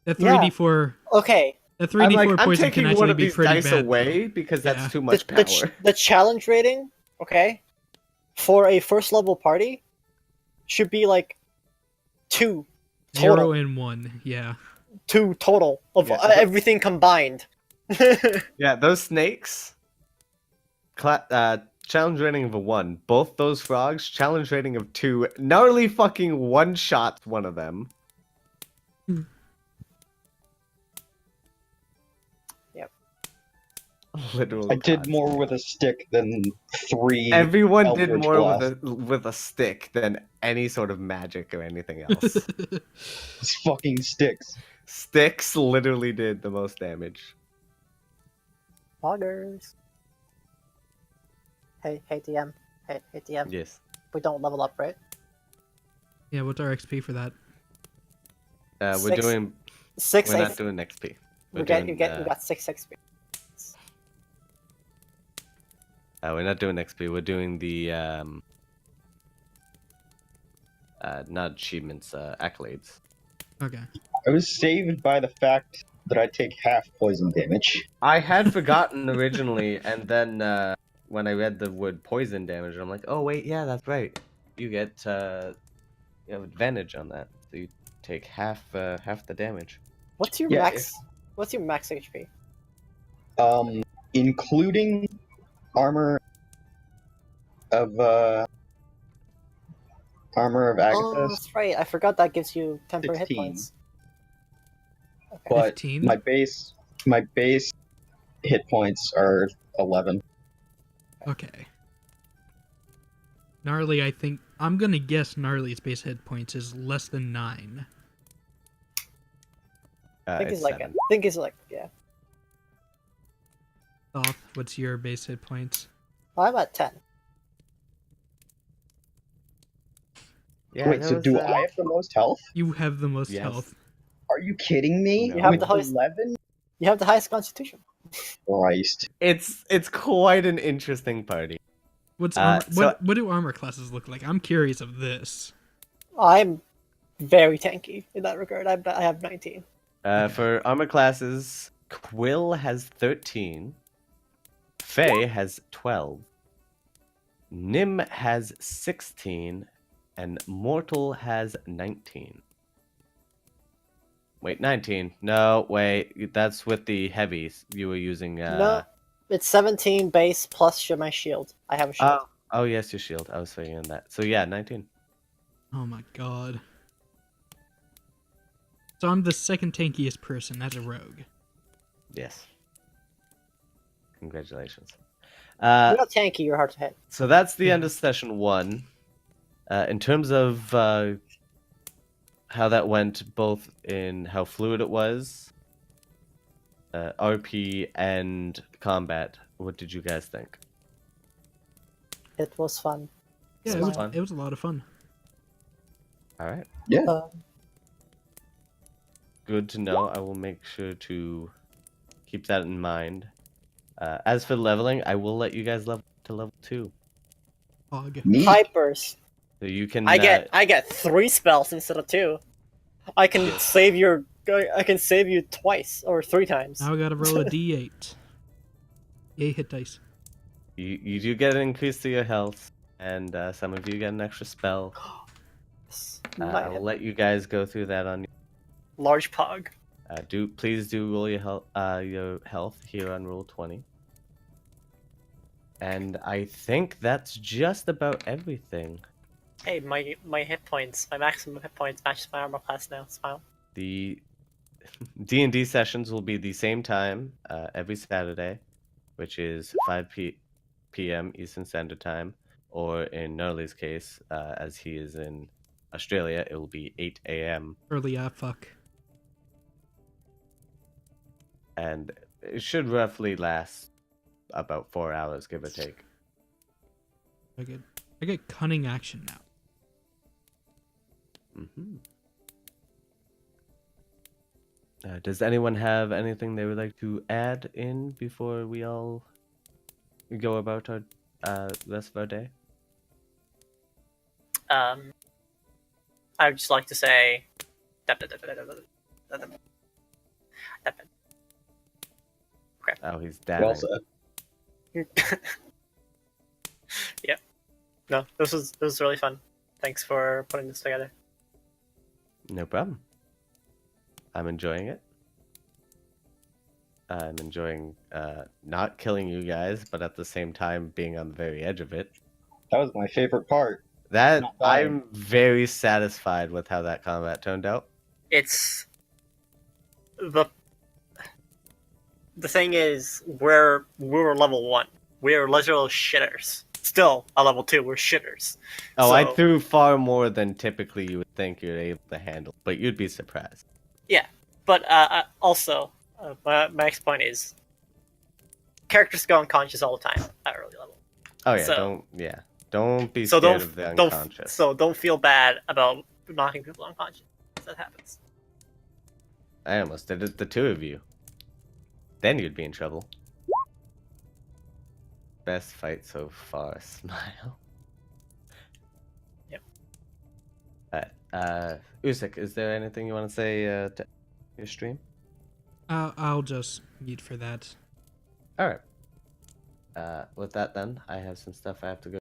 The Yeah. 3d4. Okay, That I'm 3d4 like, I'm poison can taking one actually of be these pretty dice bad. away because Yeah. that's too much power. The challenge rating, okay, for a first level party should be like 2 0 total. and 1. Yeah. 2 total of Yeah, everything combined. Yeah, those snakes. Challenge rating of a 1. Both those frogs, challenge rating of 2. Gnarly fucking one-shot one of them. Yep. Literal. I did gods. more with a stick than 3. Everyone did Eldritch more Blast. with a stick than any sort of magic or anything else. It's fucking sticks. Sticks literally did the most damage. Poggers. Hey DM. Hey DM. Yes. We don't level up, right? Yeah, what's our XP for that? We're Six- doing. 6 We're A. not doing XP. We got 6 XP. We're not doing XP. We're doing the not achievements, accolades. Okay. I was saved by the fact that I take half poison damage. I had forgotten originally, and then when I read the word poison damage, I'm like, oh wait, yeah, that's right. You get you have advantage on that, so you take half the damage. What's your Yeah, max? What's your max HP? Including armor of Oh, Agathis, that's right. I forgot that gives you temporary hit 16. points. Okay. but 15? my base hit points are 11. Okay. Gnarly, I think I'm gonna guess Gnarly's base hit points is less than 9. I think It's it's like 7. yeah. Thoth, what's your base hit points? I'm at 10. Yeah, Wait, there so was, do I have the most health? You have the most Yes. health. Are you kidding me? No. You have With the highest- 11? You have the highest constitution. Christ. It's quite an interesting party. What's Uh, armor, so- what do armor classes look like? I'm curious of this. I'm very tanky in that regard. I have 19. For armor classes, Quill has 13, Faye has 12, Nim has 16, and Mortal has 19. Wait, 19. No, wait, that's with the heavies. You were using. No, it's 17 base plus my shield. I have a shield. Oh, yes, your shield. I was figuring that. So yeah, 19. Oh my god. So I'm the second tankiest person as a rogue. Yes. Congratulations. You're not tanky. You're hard to hit. So that's the Yeah. end of session 1. In terms of how that went, both in how fluid it was, RP, and combat, what did you guys think? It was fun. Yeah, It's it was, fun. it was a lot of fun. All right. Uh, Good to know. I will make sure to keep that in mind. As for leveling, I will let you guys level to level 2. Hog. Neat. Hypers. So you can. I get 3 spells instead of 2. I can save you twice or 3 times. Now I gotta roll a d8. Yay, hit dice. You do get an increase to your health, and some of you get an extra spell. I will let you guys go through that on. Large pog. Please do roll your health here on roll 20. And I think that's just about everything. Hey, my hit points, my maximum hit points matches my armor class now. Smile. The D&D sessions will be the same time every Saturday, which is 5 p.m. Eastern Standard Time, or in Gnarly's case, as he is in Australia, it will be 8 a.m. Early fuck. And it should roughly last about 4 hours, give or take. I get cunning action now. Does anyone have anything they would like to add in before we all go about our rest of our day? I would just like to say, Oh, he's Well dabbing. said. Yeah. No, this was really fun. Thanks for putting this together. No problem. I'm enjoying it. I'm enjoying not killing you guys, but at the same time being on the very edge of it. That was my favorite part. That Not dying. I'm very satisfied with how that combat turned out. It's the thing is we were level 1. We were literal shitters. Still a level 2, we're shitters. Oh, So, I threw far more than typically you would think you're able to handle, but you'd be surprised. yeah, but also my next point is characters go unconscious all the time at early level. Oh yeah, So- don't be So scared of the unconscious. don't feel bad about knocking people unconscious. That happens. I almost did it, the two of you. Then you'd be in trouble. Best fight so far, smile. Yep. Alright, Usik, is there anything you want to say to your stream? I'll just mute for that. Alright. With that then, I have some stuff I have to go